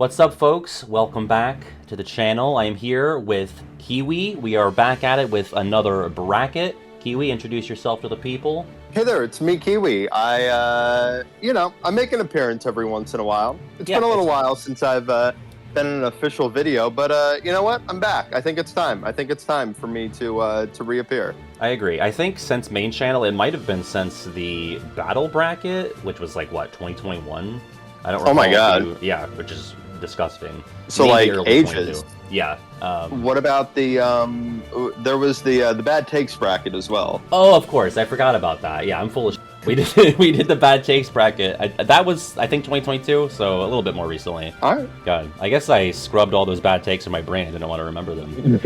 What's up, folks? Welcome back to the channel. I am here with Kiwi. We are back at it with another bracket. Kiwi, introduce yourself to the people. Hey there, it's me, Kiwi. I make an appearance every once in a while. It's been a little while since I've been in an official video, but you know what? I'm back. I think it's time. I think it's time for me to reappear. I agree. I think since main channel, it might have been since the battle bracket, which was like, what, 2021? I don't recall. Oh my god. Yeah, which is disgusting. So maybe like ages. Yeah. What about the there was the bad takes bracket as well. Oh, of course. I forgot about that. Yeah, I'm full of we did the bad takes bracket. That was, I think, 2022, so a little bit more recently. All right. God, I guess I scrubbed all those bad takes from my brain. I didn't want to remember them.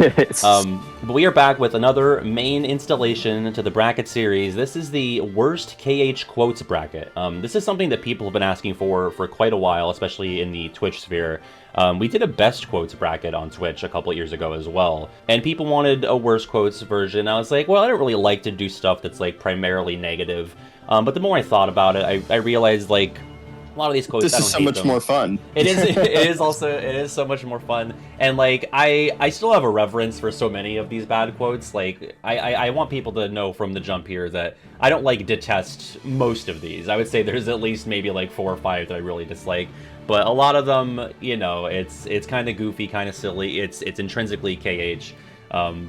But we are back with another main installation to the bracket series. This is the worst KH quotes bracket. This is something that people have been asking for quite a while, especially in the Twitch sphere. We did a best quotes bracket on Twitch a couple years ago as well, and people wanted a worst quotes version. I was like, well, I don't really like to do stuff that's like primarily negative. But the more I thought about it, I realized like a lot of these quotes. This is so much more fun. It is. It is so much more fun, and like I still have a reverence for so many of these bad quotes. Like I want people to know from the jump here that I don't like detest most of these. I would say there's at least maybe like 4 or 5 that I really dislike. But a lot of them, you know, it's kind of goofy, kind of silly. It's intrinsically KH.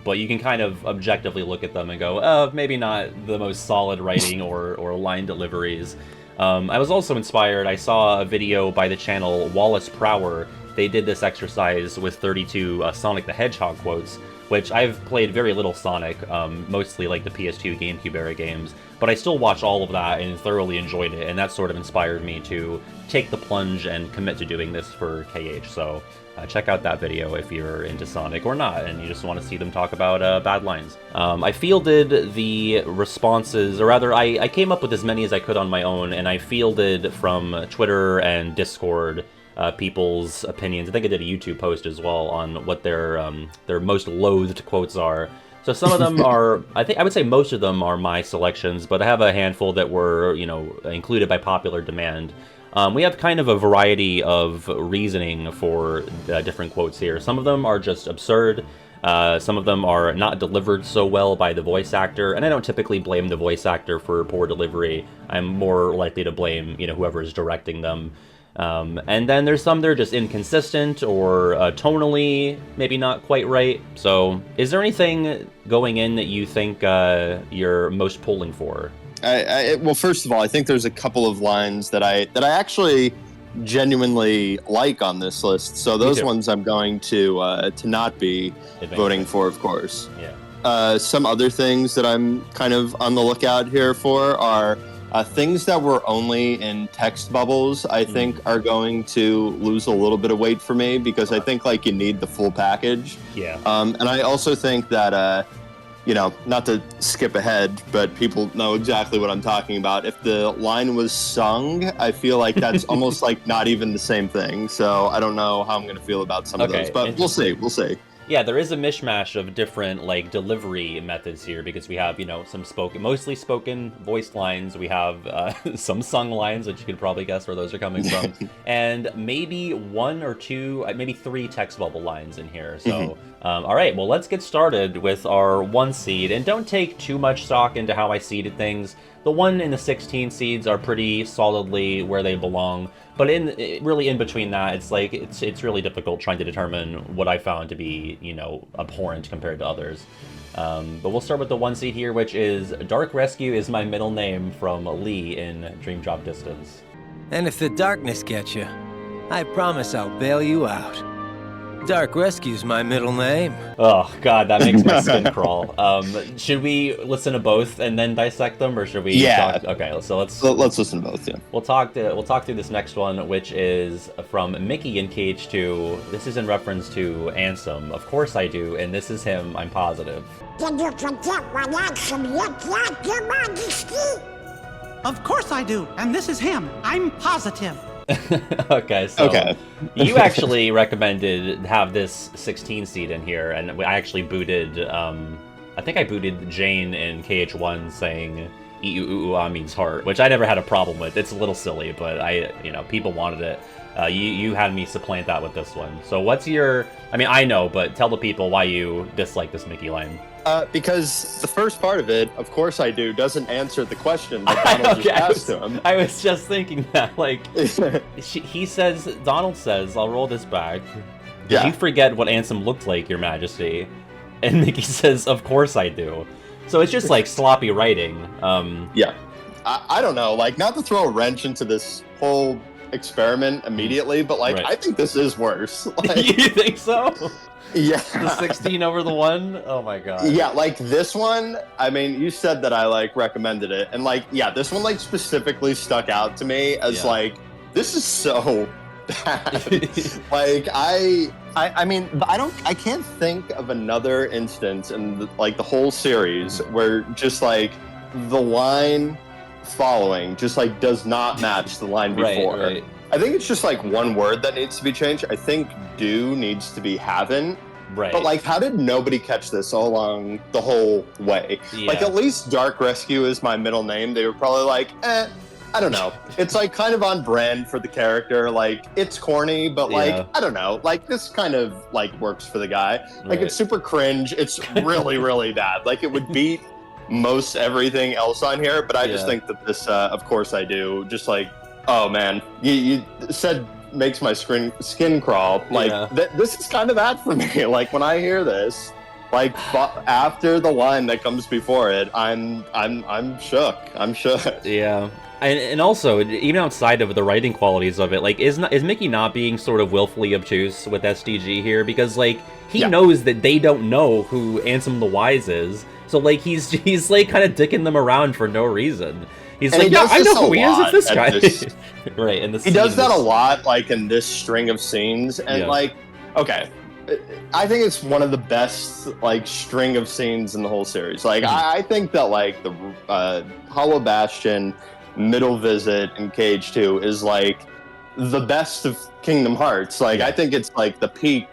But you can kind of objectively look at them and go, oh, maybe not the most solid writing or line deliveries. I was also inspired. I saw a video by the channel Wallace Prower. They did this exercise with 32 Sonic the Hedgehog quotes, which I've played very little Sonic, mostly like the PS2 GameCube era games, but I still watched all of that and thoroughly enjoyed it, and that sort of inspired me to take the plunge and commit to doing this for KH. So check out that video if you're into Sonic or not, and you just want to see them talk about bad lines. I fielded the responses, or rather, I came up with as many as I could on my own, and I fielded from Twitter and Discord people's opinions. I think I did a YouTube post as well on what their most loathed quotes are. So some of them are, I would say most of them are my selections, but I have a handful that were, you know, included by popular demand. We have kind of a variety of reasoning for different quotes here. Some of them are just absurd. Some of them are not delivered so well by the voice actor, and I don't typically blame the voice actor for poor delivery. I'm more likely to blame, you know, whoever is directing them. And then there's some that are just inconsistent or tonally maybe not quite right. So is there anything going in that you think you're most pulling for? Well, first of all, I think there's a couple of lines that I actually genuinely like on this list. So those ones I'm going to not be voting for, of course. Yeah. Some other things that I'm kind of on the lookout here for are things that were only in text bubbles. I think are going to lose a little bit of weight for me because I think like you need the full package. Yeah. And I also think that you know, not to skip ahead, but people know exactly what I'm talking about. If the line was sung, I feel like that's almost like not even the same thing. So I don't know how I'm going to feel about some of those, but we'll see. We'll see. Yeah, there is a mishmash of different like delivery methods here because we have, you know, some mostly spoken voiced lines. We have some sung lines, which you can probably guess where those are coming from, and maybe 1 or 2, maybe 3 text bubble lines in here. So, all right, well, let's get started with our 1 seed, and don't take too much stock into how I seeded things. The 1 and the 16 seeds are pretty solidly where they belong, but really in between that, it's like it's really difficult trying to determine what I found to be, you know, abhorrent compared to others. But we'll start with the 1 seed here, which is Dark Rescue is my middle name from Lee in Dream Drop Distance. And if the darkness gets you, I promise I'll bail you out. Dark Rescue's my middle name. Oh god, that makes my skin crawl. Should we listen to both and then dissect them, or should we? Yeah. Okay, so let's listen to both. Yeah. We'll talk through this next one, which is from Mickey in KH2. This is in reference to Ansem. Of course I do, and this is him. I'm positive. Did you forget what Ansem looked like, Your Majesty? Of course I do, and this is him. I'm positive. Okay, so you actually recommended have this 16 seed in here, and I actually booted, I think I booted Jane in KH1 saying "Iu means heart," which I never had a problem with. It's a little silly, but people wanted it. You had me supplant that with this one. So what's your... I mean, I know, but tell the people why you dislike this Mickey line. Because the first part of it, of course I do, doesn't answer the question that Donald just asked to him. I was just thinking that, like, Donald says, "I'll roll this back. Did you forget what Ansem looked like, Your Majesty?" And Mickey says, "Of course I do." So it's just, like, sloppy writing. Yeah. I don't know, like, not to throw a wrench into this whole experiment immediately, but, like, I think this is worse. Like, you think so? Yeah. The 16 over the 1? Oh my god. Yeah, like this one, I mean, you said that I like recommended it, and like, yeah, this one like specifically stuck out to me as like, this is so bad. Like, I mean, I can't think of another instance in the whole series where just like the line following just like does not match the line before. Right. I think it's just like one word that needs to be changed. I think "do" needs to be "haven't." Right. But like, how did nobody catch this all along the whole way? Yeah. Like, at least Dark Rescue is my middle name. They were probably like, I don't know. It's like kind of on brand for the character. Like, it's corny, but like, I don't know. Like, this kind of like works for the guy. Like, it's super cringe. It's really, really bad. Like, it would beat most everything else on here. But I just think that this, of course I do, just like, oh man, you said makes my skin crawl. Like, this is kind of bad for me. Like, when I hear this, like, after the line that comes before it, I'm shook. I'm shook. Yeah. And also, even outside of the writing qualities of it, like, is Mickey not being sort of willfully obtuse with SDG here? Because, like, he knows that they don't know who Ansem the Wise is. So, like, he's like, kind of dicking them around for no reason. He's like, yeah, I know who he is, it's this guy. Right, and he does that a lot, like, in this string of scenes. And, like, okay, I think it's one of the best, like, string of scenes in the whole series. Like, I think that, like, the Hollow Bastion, Middle Visit, and KH2 is, like, the best of Kingdom Hearts. Like, I think it's, like, the peak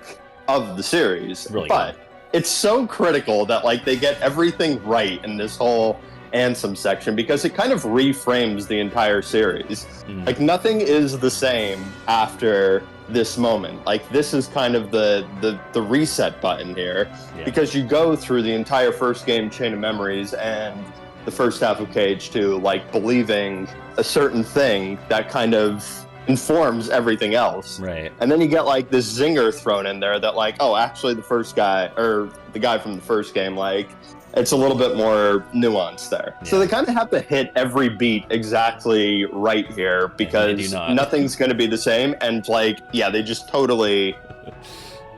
of the series. Really but it's so critical that, like, they get everything right in this whole Ansem section, because it kind of reframes the entire series. Like, nothing is the same after this moment. Like, this is kind of the reset button here, because you go through the entire first game Chain of Memories and the first half of KH2, like, believing a certain thing that kind of informs everything else. Right. And then you get, like, this zinger thrown in there that, like, oh, actually the first guy, or the guy from the first game, like, it's a little bit more nuanced there. So they kind of have to hit every beat exactly right here, because nothing's going to be the same. And, like, yeah, they just totally...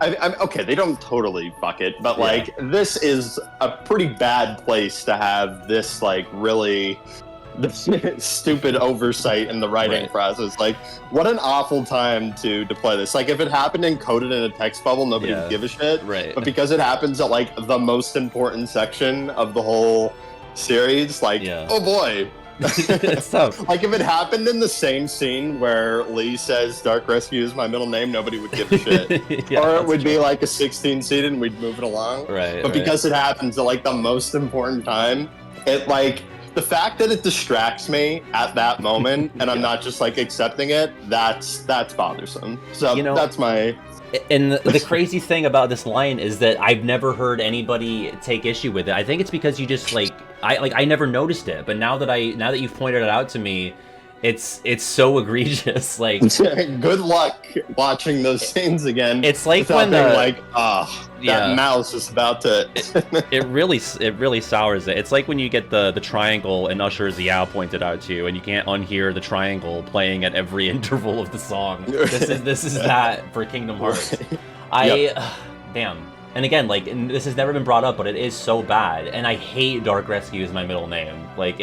I'm okay, they don't totally fuck it, but, like, this is a pretty bad place to have this, like, really stupid oversight in the writing process. Like, what an awful time to play this. Like, if it happened and coded in a text bubble, nobody would give a shit. Right. But because it happens at, like, the most important section of the whole series, like, oh boy. It's tough. Like, if it happened in the same scene where Lee says Dark Rescue is my middle name, nobody would give a shit. Or it would be like a 16 seed and we'd move it along. Right. But because it happens at, like, the most important time, it, like, the fact that it distracts me at that moment and I'm not just, like, accepting it, that's bothersome. So that's my... And the crazy thing about this line is that I've never heard anybody take issue with it. I think it's because you just, I never noticed it, but now that you've pointed it out to me, it's so egregious. Like, good luck watching those scenes again. It's like when that mouse is about to. it really sours it. It's like when you get the triangle and Usher's Yao pointed out to you, and you can't unhear the triangle playing at every interval of the song. This is that for Kingdom Hearts. Damn. And again, like, and this has never been brought up, but it is so bad, and I hate Dark Rescue as my middle name. Like,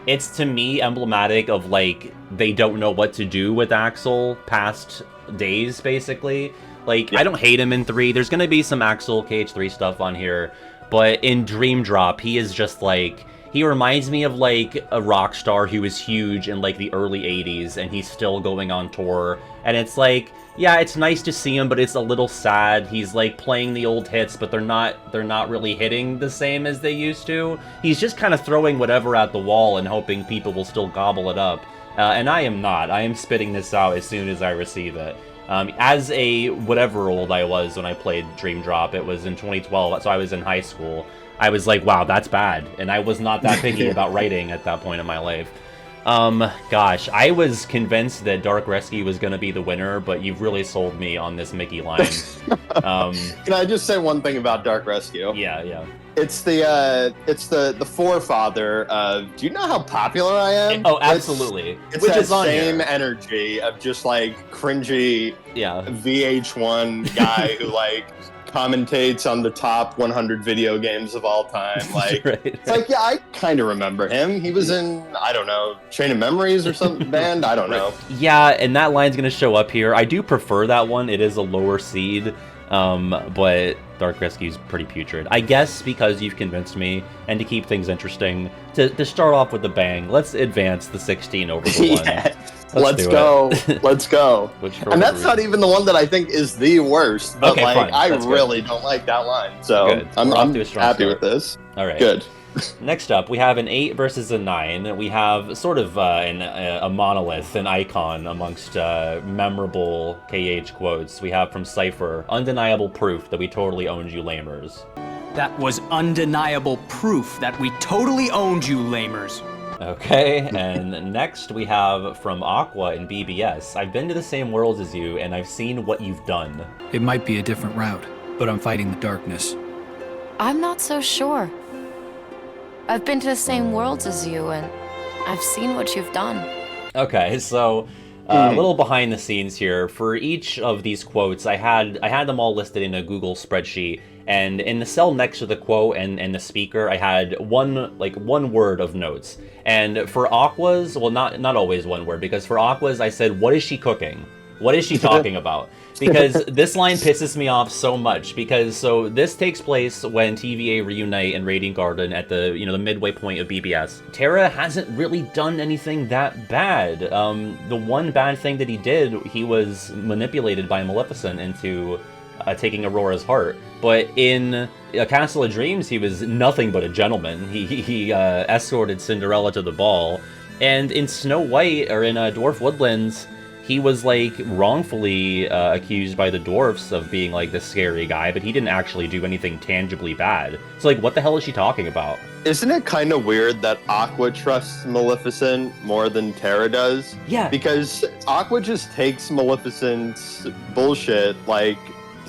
it's to me emblematic of, like, they don't know what to do with Axel past days, basically. Like, I don't hate him in 3. There's gonna be some Axel KH3 stuff on here, but in Dream Drop, he is just, like, he reminds me of, like, a rock star who was huge in, like, the early 80s, and he's still going on tour. And it's like, yeah, it's nice to see him, but it's a little sad. He's like playing the old hits, but they're not really hitting the same as they used to. He's just kind of throwing whatever at the wall and hoping people will still gobble it up. And I am not. I am spitting this out as soon as I receive it. As a whatever old I was when I played Dream Drop, it was in 2012, so I was in high school. I was like, wow, that's bad. And I was not that picky about writing at that point in my life. Gosh, I was convinced that Dark Rescue was going to be the winner, but you've really sold me on this Mickey line. Can I just say one thing about Dark Rescue? Yeah. It's the forefather of. Do you know how popular I am? Oh, absolutely. It's that same energy of just like cringy, VH1 guy who like commentates on the top 100 video games of all time. Like, right. It's like, yeah, I kind of remember him. He was in, I don't know, Chain of Memories or some band. I don't know. Yeah, and that line's gonna show up here. I do prefer that one. It is a lower seed. But Dark Rescue's pretty putrid. I guess because you've convinced me, and to keep things interesting, to start off with a bang, let's advance the 16 over the 1. Yeah. Let's go. Let's go. And that's not even the one that I think is the worst. But okay, like, fine. I That's really good. don't like that line. So Good. I'm happy start. with this. All right. Good. Next up, we have an 8 versus a 9. We have sort of a monolith, an icon amongst memorable KH quotes. We have from Cypher, undeniable proof that we totally owned you lamers. That was undeniable proof that we totally owned you lamers. Okay, and next we have from Aqua in BBS. I've been to the same worlds as you, and I've seen what you've done. It might be a different route, but I'm fighting the darkness. I'm not so sure. I've been to the same worlds as you, and I've seen what you've done. Okay, so a little behind the scenes here. For each of these quotes, I had them all listed in a Google spreadsheet, and in the cell next to the quote and the speaker, I had one word of notes. And for Aqua's, well, not always one word, because for Aqua's, I said, "What is she cooking? What is she talking about?" Because this line pisses me off so much, because so this takes place when TVA reunite in Radiant Garden at the the midway point of BBS. Terra hasn't really done anything that bad. The one bad thing that he did, he was manipulated by Maleficent into taking Aurora's heart. But in A Castle of Dreams, he was nothing but a gentleman. He escorted Cinderella to the ball. And in Snow White, or in Dwarf Woodlands, he was like wrongfully accused by the dwarfs of being like this scary guy, but he didn't actually do anything tangibly bad. So like, what the hell is she talking about? Isn't it kind of weird that Aqua trusts Maleficent more than Terra does? Yeah. Because Aqua just takes Maleficent's bullshit like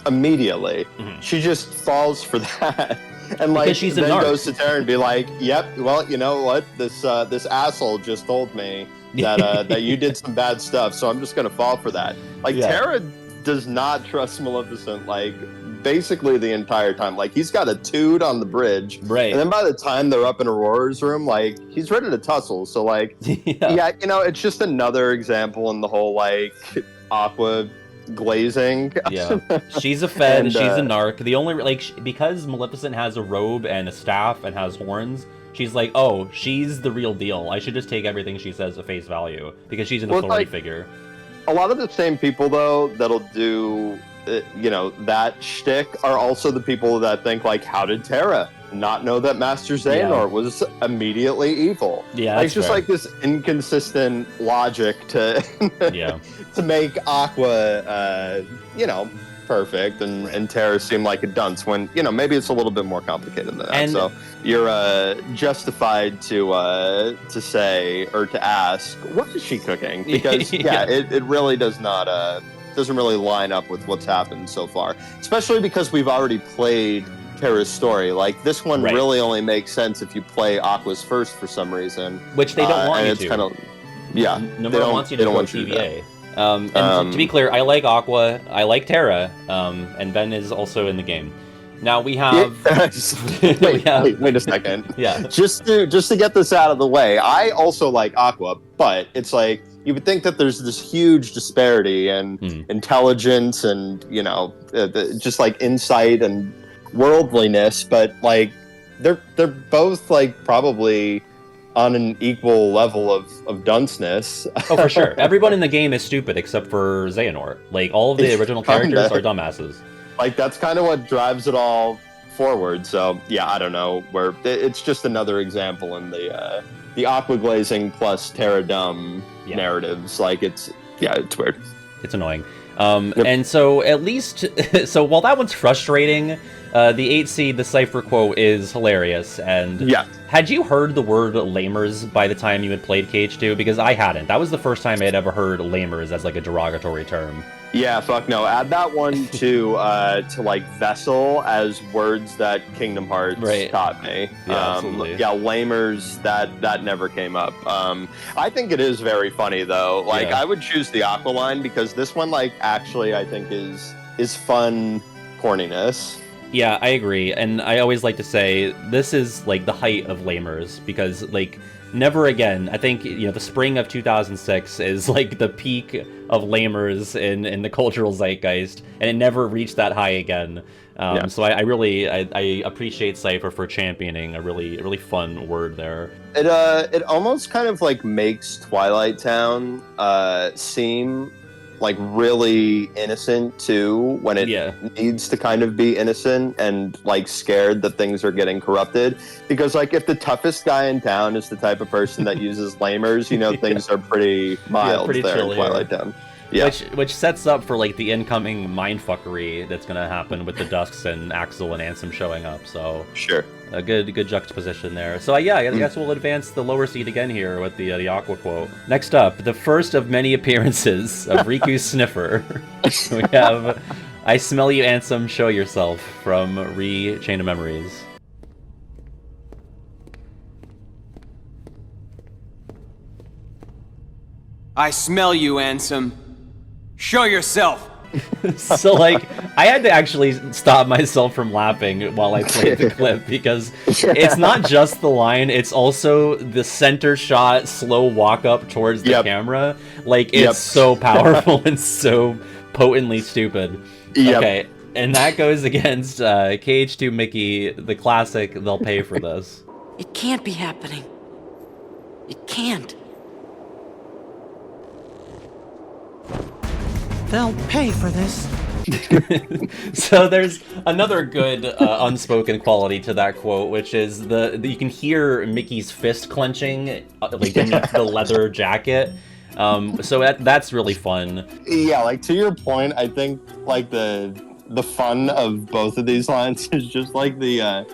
immediately. Mm-hmm. She just falls for that. And like she's a then narc. Goes to Terra and be like, "Yep, well, you know what? This asshole just told me that that you did some bad stuff, so I'm just gonna fall for that." Like Terra does not trust Maleficent like basically the entire time. Like he's got a toot on the bridge, right? And then by the time they're up in Aurora's room, like he's ready to tussle. So like, yeah, it's just another example in the whole like Aqua glazing. Yeah, she's a fed, and, she's a narc. The only because Maleficent has a robe and a staff and has horns, she's like, oh, she's the real deal. I should just take everything she says at face value because she's an authority figure. A lot of the same people though that'll do that shtick are also the people that think like, how did Terra not know that Master Xehanort was immediately evil? Yeah, like, it's just like this inconsistent logic to to make Aqua perfect and Terra seem like a dunce when maybe it's a little bit more complicated than that. So you're justified to say or to ask, what is she cooking? Because it really does not doesn't really line up with what's happened so far, especially because we've already played Terra's story. Like this one really only makes sense if you play Aqua's first for some reason, which they don't want you to. Kind of, nobody wants you to go TVA. And to be clear, I like Aqua, I like Terra, and Ben is also in the game. Now we have. Wait a second. Yeah. Just to get this out of the way, I also like Aqua, but it's like you would think that there's this huge disparity in intelligence and just like insight and worldliness, but like they're both like probably on an equal level of dunceness. Oh, for sure. Everyone in the game is stupid except for Xehanort. Like, all of the original characters are dumbasses. Like, that's kind of what drives it all forward. So, yeah, I don't know. Where it's just another example in the aqua glazing plus Terra Dumb narratives. Like, it's weird. It's annoying. And so, at least... So, while that one's frustrating... the 8C, the cipher quote is hilarious, and had you heard the word lamers by the time you had played KH2? Because I hadn't. That was the first time I had ever heard lamers as like a derogatory term. Yeah, fuck no. Add that one to like Vessel as words that Kingdom Hearts taught me. Yeah, absolutely. Yeah, lamers, that never came up. I think it is very funny though. Like I would choose the Aqua line because this one like actually I think is fun corniness. Yeah, I agree, and I always like to say this is like the height of lamers because like never again. I think the spring of 2006 is like the peak of lamers in the cultural zeitgeist, and it never reached that high again. So I really appreciate Cypher for championing a really fun word there. It almost kind of like makes Twilight Town seem like really innocent too when it needs to kind of be innocent and like scared that things are getting corrupted, because like if the toughest guy in town is the type of person that uses lamers, things are pretty mild pretty there chill in Twilight Town. Which sets up for like the incoming mindfuckery that's gonna happen with the Dusks and Axel and Ansem showing up. So sure, a good juxtaposition there. So I guess we'll advance the lower seed again here with the Aqua quote. Next up, the first of many appearances of Riku's Sniffer. We have "I smell you, Ansem. Show yourself" from Chain of Memories. I smell you, Ansem. Show yourself! So, like, I had to actually stop myself from laughing while I played the clip, because it's not just the line, it's also the center shot, slow walk up towards the camera. Like, it's so powerful and so potently stupid. Okay, and that goes against KH2 Mickey, the classic, "They'll pay for this." It can't be happening. It can't. They'll pay for this. So there's another good unspoken quality to that quote, which is you can hear Mickey's fist clenching like beneath the leather jacket. So that's really fun. Yeah, like to your point, I think like the fun of both of these lines is just like the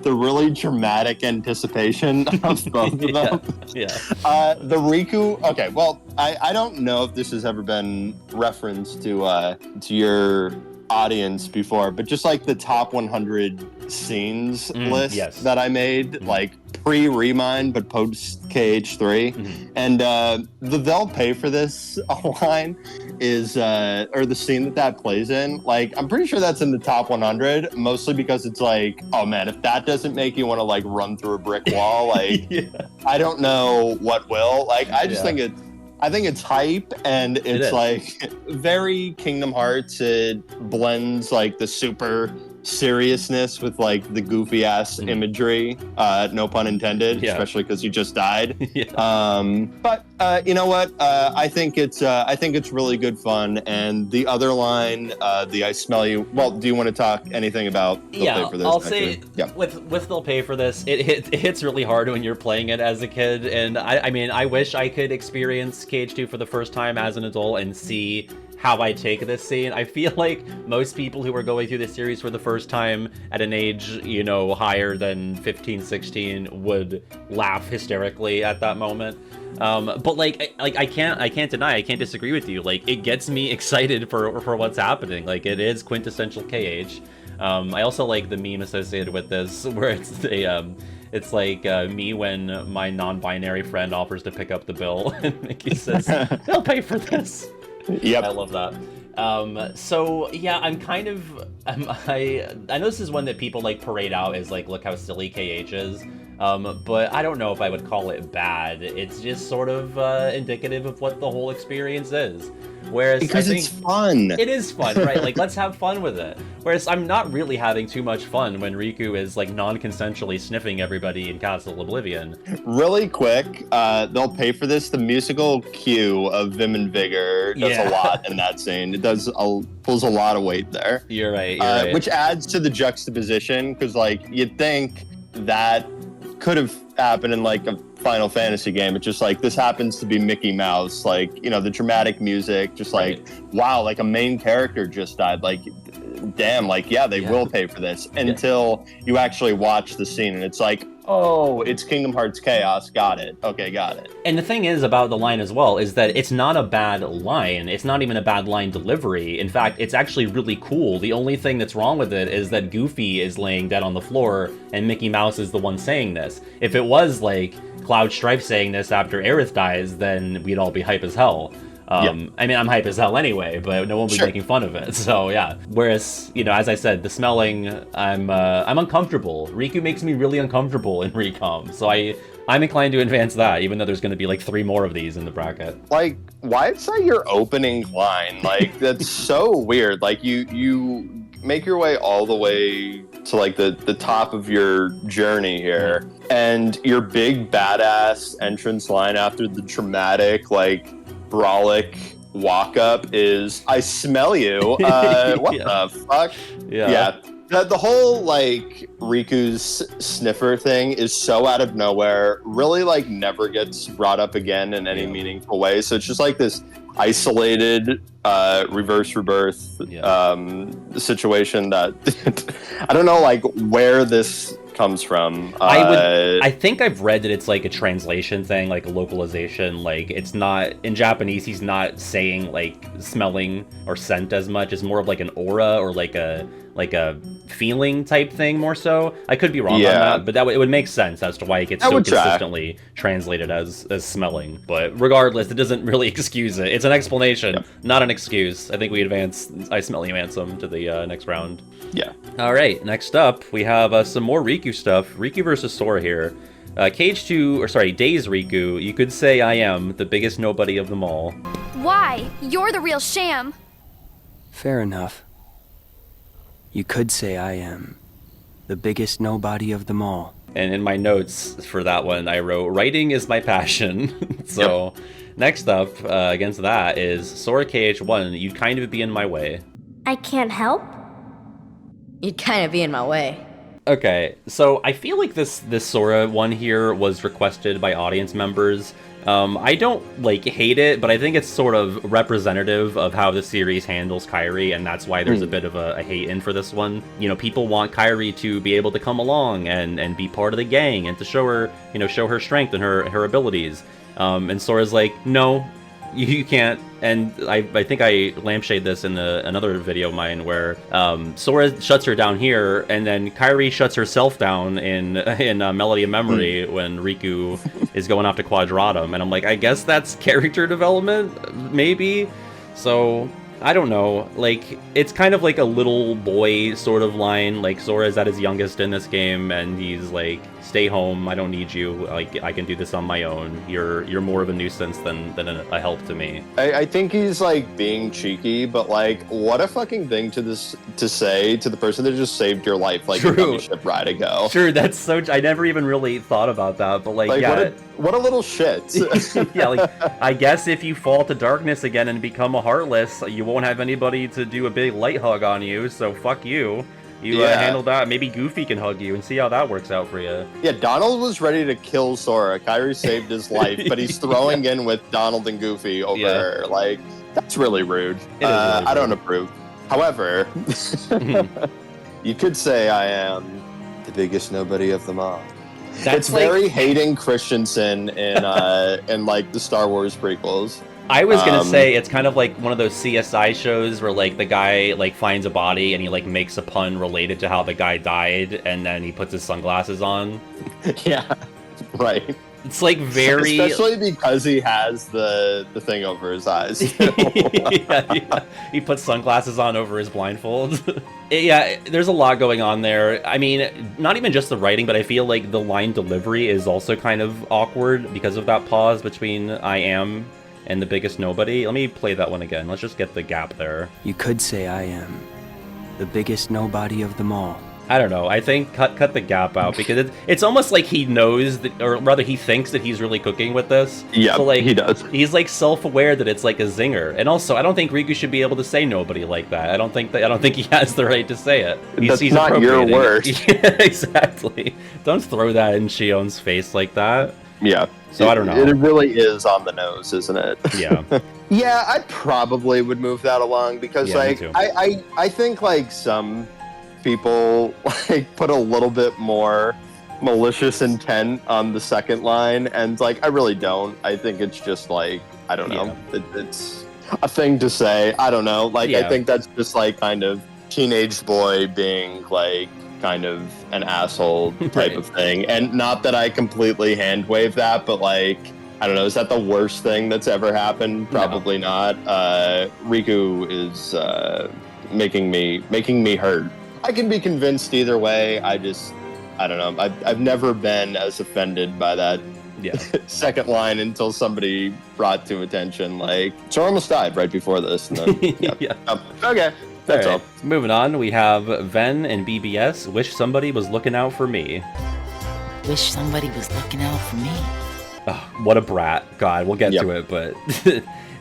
really dramatic anticipation of both of them. The Riku. Okay, well, I don't know if this has ever been referenced to your audience before, but just like the top 100 scenes list that I made, like pre-Remind but post KH3, and the "They'll pay for this" line is or the scene that plays in, like I'm pretty sure that's in the top 100, mostly because it's like, oh man, if that doesn't make you want to like run through a brick wall, like I don't know what will. Like I just think it's hype, and it's like very Kingdom Hearts. It blends like the super seriousness with like the goofy ass imagery, no pun intended, especially because you just died. But you know what, I think it's really good fun. And the other line, the "I smell you," well, do you want to talk anything about "They'll pay for this"? I'll say with "They'll pay for this," it hits really hard when you're playing it as a kid, and I mean I wish I could experience KH2 for the first time as an adult and see how I take this scene. I feel like most people who are going through this series for the first time at an age, higher than 15, 16 would laugh hysterically at that moment. But I can't deny, I can't disagree with you. Like, it gets me excited for what's happening. Like, it is quintessential KH. I also like the meme associated with this, where it's like me when my non-binary friend offers to pick up the bill, and Mickey says, "They'll pay for this." Yep. I love that. So yeah, I'm kind of I know this is one that people like parade out as like, look how silly KH is. But I don't know if I would call it bad. It's just sort of indicative of what the whole experience is. Whereas because it's fun. It is fun, right? Like, let's have fun with it. Whereas I'm not really having too much fun when Riku is like non-consensually sniffing everybody in Castle Oblivion. Really quick, they'll pay for this. The musical cue of Vim and Vigor does a lot in that scene. It pulls a lot of weight there. You're right. Which adds to the juxtaposition, because like you'd think that could have happened in like a Final Fantasy game. It's just like, this happens to be Mickey Mouse, like, you know, the dramatic music, just like, wow, like a main character just died, like, damn, like, yeah, they will pay for this, until you actually watch the scene and it's like, oh, it's Kingdom Hearts Chaos, got it. Okay, got it. And the thing is about the line as well is that it's not a bad line. It's not even a bad line delivery. In fact, it's actually really cool. The only thing that's wrong with it is that Goofy is laying dead on the floor and Mickey Mouse is the one saying this. If it was like Cloud Strife saying this after Aerith dies, then we'd all be hype as hell. I mean, I'm hype as hell anyway, but no one was making fun of it, so yeah. Whereas, you know, as I said, the smelling, I'm uncomfortable. Riku makes me really uncomfortable in Recom, so I'm inclined to advance that, even though there's going to be like 3 more of these in the bracket. Like, why is that your opening line? Like, that's so weird. Like, you make your way all the way to like the top of your journey here, and your big badass entrance line after the dramatic like brolic walk up is, I smell you. What the fuck? Yeah. The whole like Riku's sniffer thing is so out of nowhere, really like never gets brought up again in any meaningful way. So it's just like this isolated reverse rebirth situation that I don't know like where this comes from. I think I've read that it's like a translation thing, like a localization. Like, it's not in Japanese, he's not saying like smelling or scent as much. It's more of like an aura or like a feeling type thing more so. I could be wrong on that, but it would make sense as to why it gets so consistently translated as smelling. But regardless, it doesn't really excuse it. It's an explanation, not an excuse. I think we advance I Smell You Ansem to the next round. Yeah. All right, next up, we have some more Riku stuff. Riku versus Sora here. Days Riku, you could say I am the biggest nobody of them all. Why? You're the real sham. Fair enough. You could say I am the biggest nobody of them all. And in my notes for that one, I wrote, writing is my passion. So next up against that is Sora KH1, you'd kind of be in my way. I can't help? You'd kind of be in my way. Okay, so I feel like this Sora one here was requested by audience members. I don't like hate it, but I think it's sort of representative of how the series handles Kairi, and that's why there's a bit of a hate in for this one. You know, people want Kairi to be able to come along and be part of the gang and to show her strength and her abilities. And Sora's like, no, you can't. And I think I lampshade this in another video of mine where Sora shuts her down here, and then Kairi shuts herself down in Melody of Memory when Riku is going off to Quadratum, and I'm like, I guess that's character development, maybe. So I don't know. Like, it's kind of like a little boy sort of line. Like, Sora's at his youngest in this game, and he's like, stay home, I don't need you, like, I can do this on my own. You're more of a nuisance than a help to me. I think he's like being cheeky, but like, what a fucking thing to say to the person that just saved your life like a dummy ship ride ago. Sure, that's so, I never even really thought about that, but like yeah. What a little shit. Yeah, like, I guess if you fall to darkness again and become a Heartless, you won't have anybody to do a big light hug on you, so fuck you. You handle that. Maybe Goofy can hug you and see how that works out for you. Yeah, Donald was ready to kill Sora. Kairi saved his life, but he's throwing in with Donald and Goofy over her. Like, that's really rude. I don't approve. However, you could say I am the biggest nobody of them all. It's like, very Hayden Christensen in like the Star Wars prequels. I was gonna say it's kind of like one of those CSI shows where like the guy like finds a body and he like makes a pun related to how the guy died, and then he puts his sunglasses on. Yeah, right. It's like very... Especially because he has the thing over his eyes. yeah. He puts sunglasses on over his blindfold. Yeah, there's a lot going on there. I mean, not even just the writing, but I feel like the line delivery is also kind of awkward because of that pause between I am and the biggest nobody. Let me play that one again. Let's just get the gap there. You could say I am the biggest nobody of them all. I don't know. I think cut the gap out because it's almost like he knows that, or rather he thinks that he's really cooking with this. Yeah, so like, he does. He's like self-aware that it's like a zinger, and also I don't think Riku should be able to say nobody like that. I don't think he has the right to say it. That's not your word. Yeah, exactly. Don't throw that in Shion's face like that. Yeah. So I don't know. It really is on the nose, isn't it? Yeah. Yeah, I probably would move that along because like I think like some people like put a little bit more malicious intent on the second line, and like I really don't. I think it's just like I don't know. It's a thing to say. I don't know. Like I think that's just like kind of teenage boy being like kind of an asshole type of thing. And not that I completely hand wave that, but like I don't know, is that the worst thing that's ever happened? Probably not. Riku is making me hurt. I can be convinced either way. I don't know. I've never been as offended by that second line until somebody brought to attention. Like, so I almost died right before this. And then, okay, that's all. Moving on, we have Ven and BBS. Wish somebody was looking out for me. Wish somebody was looking out for me. Oh, what a brat. God, we'll get to it, but...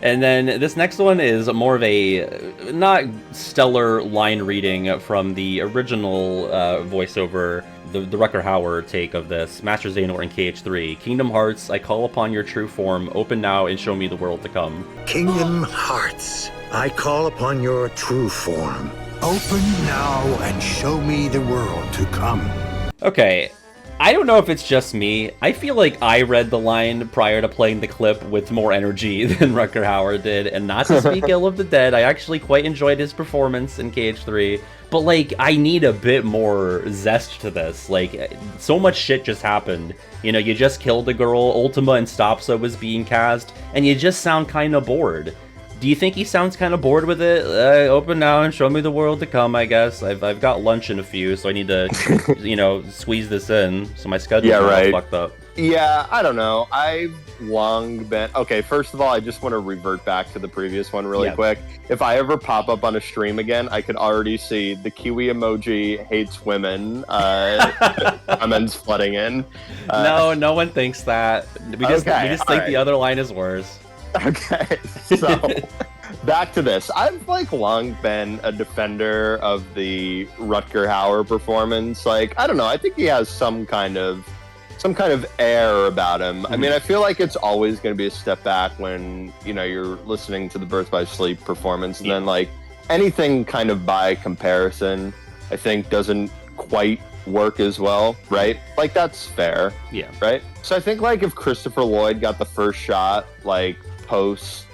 And then this next one is more of a not stellar line reading from the original voiceover, the Rutger Hauer take of this. Master Xehanort in KH3. Kingdom Hearts, I call upon your true form. Open now and show me the world to come. Kingdom Hearts, I call upon your true form. Open now and show me the world to come. Okay. I don't know if it's just me. I feel like I read the line prior to playing the clip with more energy than Rutger Hauer did, and not to speak ill of the dead, I actually quite enjoyed his performance in KH3, but like, I need a bit more zest to this. Like, so much shit just happened. You know, you just killed a girl, Ultima and Stopsa was being cast, and you just sound kind of bored. Do you think he sounds kind of bored with it? Open now and show me the world to come, I guess. I've got lunch in a few, so I need to, you know, squeeze this in. So my schedule's all fucked up. Yeah, I don't know. I've long been... Okay, first of all, I just want to revert back to the previous one really quick. If I ever pop up on a stream again, I could already see the Kiwi emoji hates women comments flooding in. No one thinks that. We just think the other line is worse. Okay, so back to this. I've like long been a defender of the Rutger Hauer performance. Like, I don't know, I think he has some kind of air about him. I mean, I feel like it's always going to be a step back when, you know, you're listening to the Birth by Sleep performance, and then like anything kind of by comparison, I think doesn't quite work as well, right? Like, that's fair. Yeah. Right? So I think like if Christopher Lloyd got the first shot, like post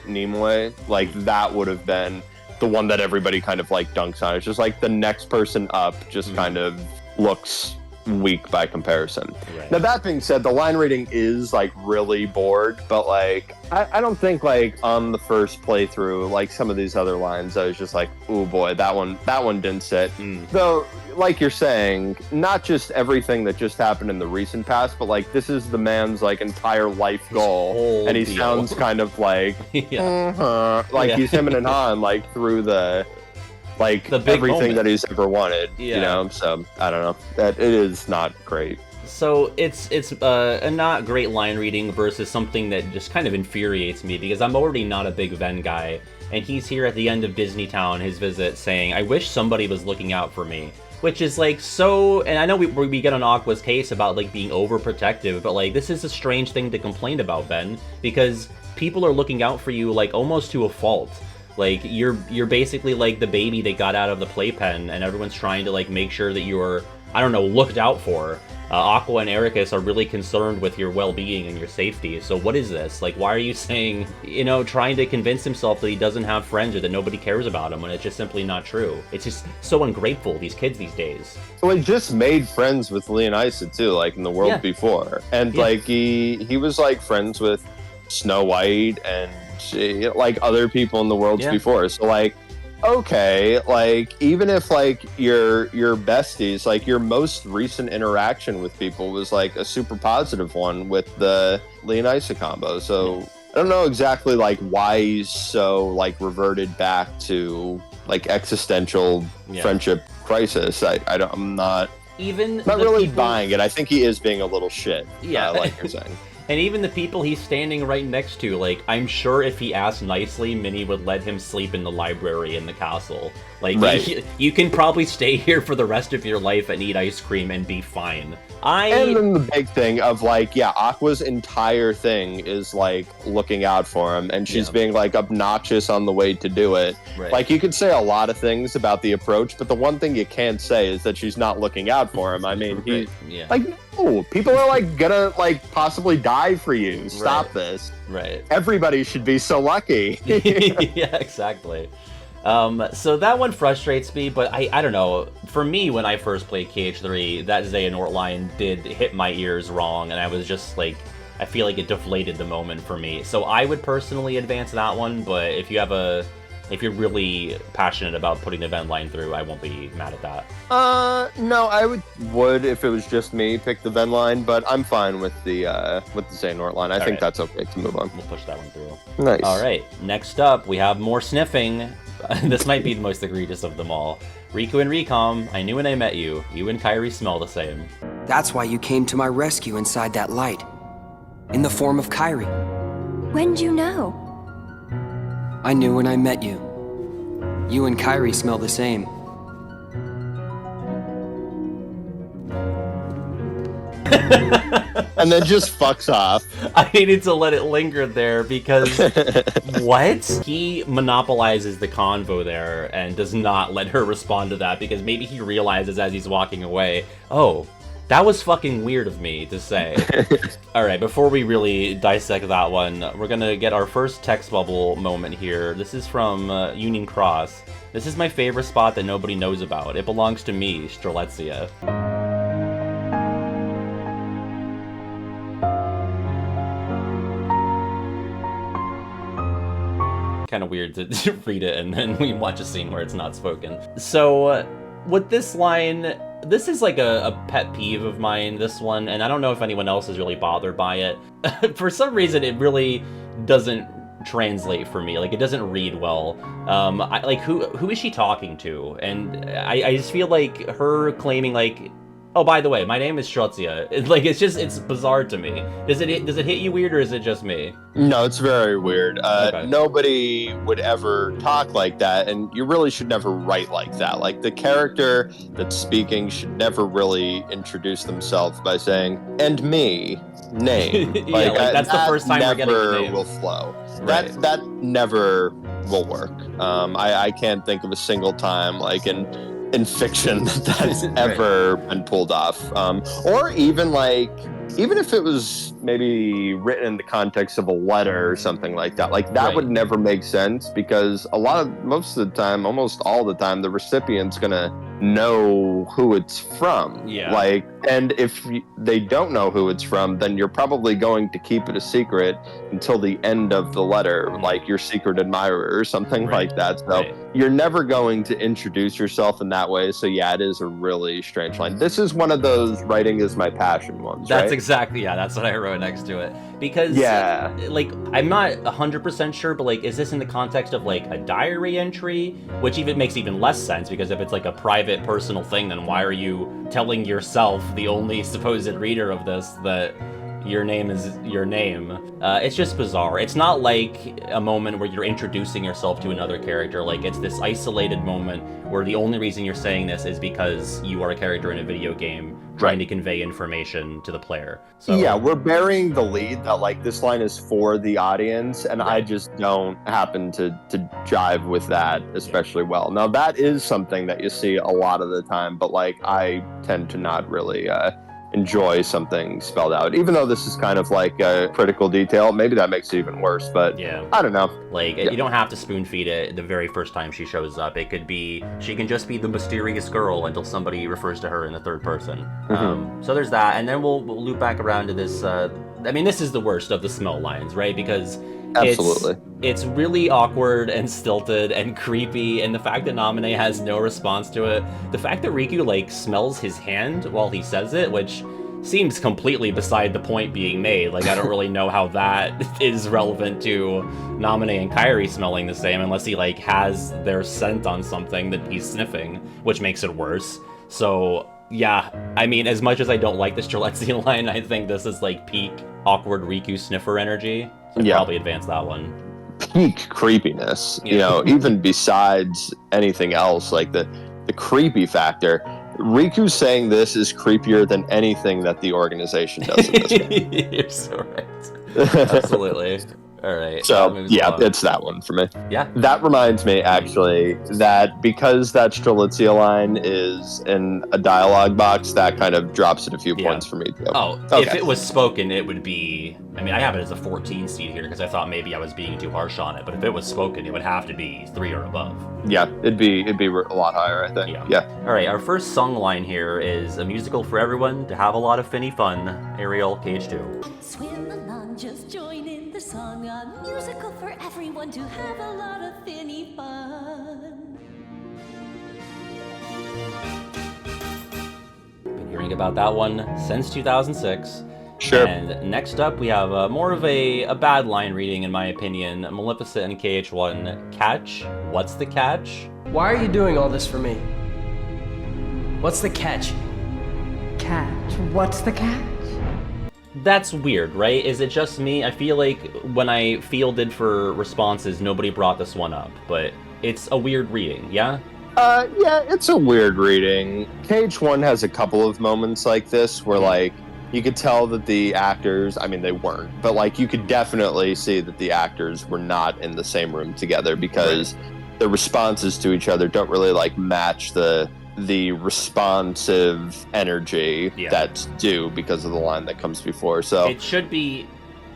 Nimue, like that would have been the one that everybody kind of like dunks on. It's just like the next person up just kind of looks weak by comparison. Right. Now that being said, the line reading is like really bored, but like I don't think like on the first playthrough, like some of these other lines, I was just like, oh boy, that one didn't sit. Though, like you're saying, not just everything that just happened in the recent past, but like this is the man's like entire life goal, and he sounds kind of like he's hemming and hawing like through the big everything moment that he's ever wanted, you know. So I don't know, that it is not great. So it's a not great line reading versus something that just kind of infuriates me, because I'm already not a big Ven guy, and he's here at the end of Disney Town, his visit, saying, I wish somebody was looking out for me. Which is like so, and I know we get on Aqua's case about like being overprotective, but like this is a strange thing to complain about, Ven, because people are looking out for you like almost to a fault. Like you're basically like the baby they got out of the playpen, and everyone's trying to like make sure that you're I don't know, looked out for. Aqua and Ericus are really concerned with your well-being and your safety. So what is this? Like, why are you saying, you know, trying to convince himself that he doesn't have friends or that nobody cares about him when it's just simply not true? It's just so ungrateful, these kids these days. Well, he just made friends with Leonisa too, like in the world before. And like he was like friends with Snow White and like other people in the worlds before. So like, okay, like even if like your besties, like your most recent interaction with people was like a super positive one with the Leonisa combo. So I don't know exactly like why he's so like reverted back to like existential friendship crisis. I'm not really buying it. I think he is being a little shit. Yeah, like you're saying. And even the people he's standing right next to, like, I'm sure if he asked nicely, Minnie would let him sleep in the library in the castle. Like, you can probably stay here for the rest of your life and eat ice cream and be fine. And then the big thing of, like, Aqua's entire thing is, like, looking out for him, and she's being, like, obnoxious on the way to do it. Right. Like, you could say a lot of things about the approach, but the one thing you can't say is that she's not looking out for him. I mean, like, no, people are, like, gonna, like, possibly die for you. Stop this. Right. Everybody should be so lucky. Yeah, exactly. So that one frustrates me, but I don't know. For me, when I first played KH3, that Xehanort line did hit my ears wrong, and I was just like, I feel like it deflated the moment for me. So I would personally advance that one, but if you're really passionate about putting the Ven line through, I won't be mad at that. No, I would if it was just me pick the Ven line, but I'm fine with the Xehanort line. I think that's okay to move on. We'll push that one through. Nice. All right, next up we have more sniffing. This might be the most egregious of them all. Riku and Recom, I knew when I met you. You and Kairi smell the same. That's why you came to my rescue inside that light. In the form of Kairi. When'd you know? I knew when I met you. You and Kairi smell the same. And then just fucks off. I needed to let it linger there because what? He monopolizes the convo there and does not let her respond to that because maybe he realizes as he's walking away, oh, that was fucking weird of me to say. Alright, before we really dissect that one, we're gonna get our first text bubble moment here. This is from Union Cross. This is my favorite spot that nobody knows about. It belongs to me, Strelitzia. Kind of weird to read it and then we watch a scene where it's not spoken. So with this line, this is like a pet peeve of mine, this one, and I don't know if anyone else is really bothered by it. For some reason, it really doesn't translate for me. Like, it doesn't read well. Who is she talking to? And I just feel like her claiming, like, oh, by the way, my name is Strelitzia. Like, it's bizarre to me. Does it hit you weird, or is it just me? No, it's very weird. Okay. Nobody would ever talk like that, and you really should never write like that. Like, the character that's speaking should never really introduce themselves by saying, and me, name. Yeah, that's the first time we're getting the name. Will flow. Right. That never will work. I can't think of a single time, like, in fiction that's ever been pulled off. Or even if it was maybe written in the context of a letter or something like that, like that would never make sense because most of the time, almost all the time, the recipient's gonna know who it's from. Yeah. Like, and if they don't know who it's from, then you're probably going to keep it a secret until the end of the letter, like your secret admirer or something like that. So you're never going to introduce yourself in that way. So yeah, it is a really strange line. This is one of those writing is my passion ones, That's exactly, that's what I wrote next to it. Because, like, I'm not 100% sure, but, like, is this in the context of, like, a diary entry? Which even makes even less sense, because if it's, like, a private, personal thing, then why are you telling yourself, the only supposed reader of this, that your name is your name. It's just bizarre. It's not like a moment where you're introducing yourself to another character. Like, it's this isolated moment where the only reason you're saying this is because you are a character in a video game trying to convey information to the player. So yeah, we're burying the lead that like this line is for the audience, and I just don't happen to jive with that especially well. Now that is something that you see a lot of the time, but like I tend to not really enjoy something spelled out, even though this is kind of like a critical detail. Maybe that makes it even worse, but yeah, I don't know. Like, you don't have to spoon feed it the very first time she shows up. It could be, she can just be the mysterious girl until somebody refers to her in the third person. So there's that, and then we'll loop back around to this. I mean, this is the worst of the smell lines, right? Because it's really awkward and stilted and creepy, and the fact that Naminé has no response to it, the fact that Riku like smells his hand while he says it, which seems completely beside the point being made. Like, I don't really know how that is relevant to Naminé and Kairi smelling the same, unless he like has their scent on something that he's sniffing, which makes it worse. So yeah, I mean, as much as I don't like the Streletsy line, I think this is like peak awkward Riku sniffer energy. So I'd probably advance that one. Peak creepiness, you know, even besides anything else, like the creepy factor. Riku saying this is creepier than anything that the organization does in this game. You're so right. Absolutely. All right. So, yeah, it's that one for me. Yeah. That reminds me, actually, that because that Strelitzia line is in a dialogue box, that kind of drops it a few points for me, too. Oh, if it was spoken, it would be... I mean, I have it as a 14 seed here because I thought maybe I was being too harsh on it, but if it was spoken, it would have to be 3 or above. Yeah, it'd be a lot higher, I think. Yeah. All right, our first song line here is a musical for everyone to have a lot of finny fun. Ariel, KH2. Swim along, just join in the song, a musical for everyone to have a lot of finny fun. Been hearing about that one since 2006. Sure. And next up, we have more of a bad line reading, in my opinion. Maleficent and KH1. Catch? What's the catch? Why are you doing all this for me? What's the catch? Catch? What's the catch? That's weird, right? Is it just me? I feel like when I fielded for responses, nobody brought this one up, but it's a weird reading, yeah? Yeah, it's a weird reading. KH1 has a couple of moments like this where, like, you could tell that the actors, I mean, they weren't, but like you could definitely see that the actors were not in the same room together because the responses to each other don't really like match the responsive energy that's due because of the line that comes before. So it should be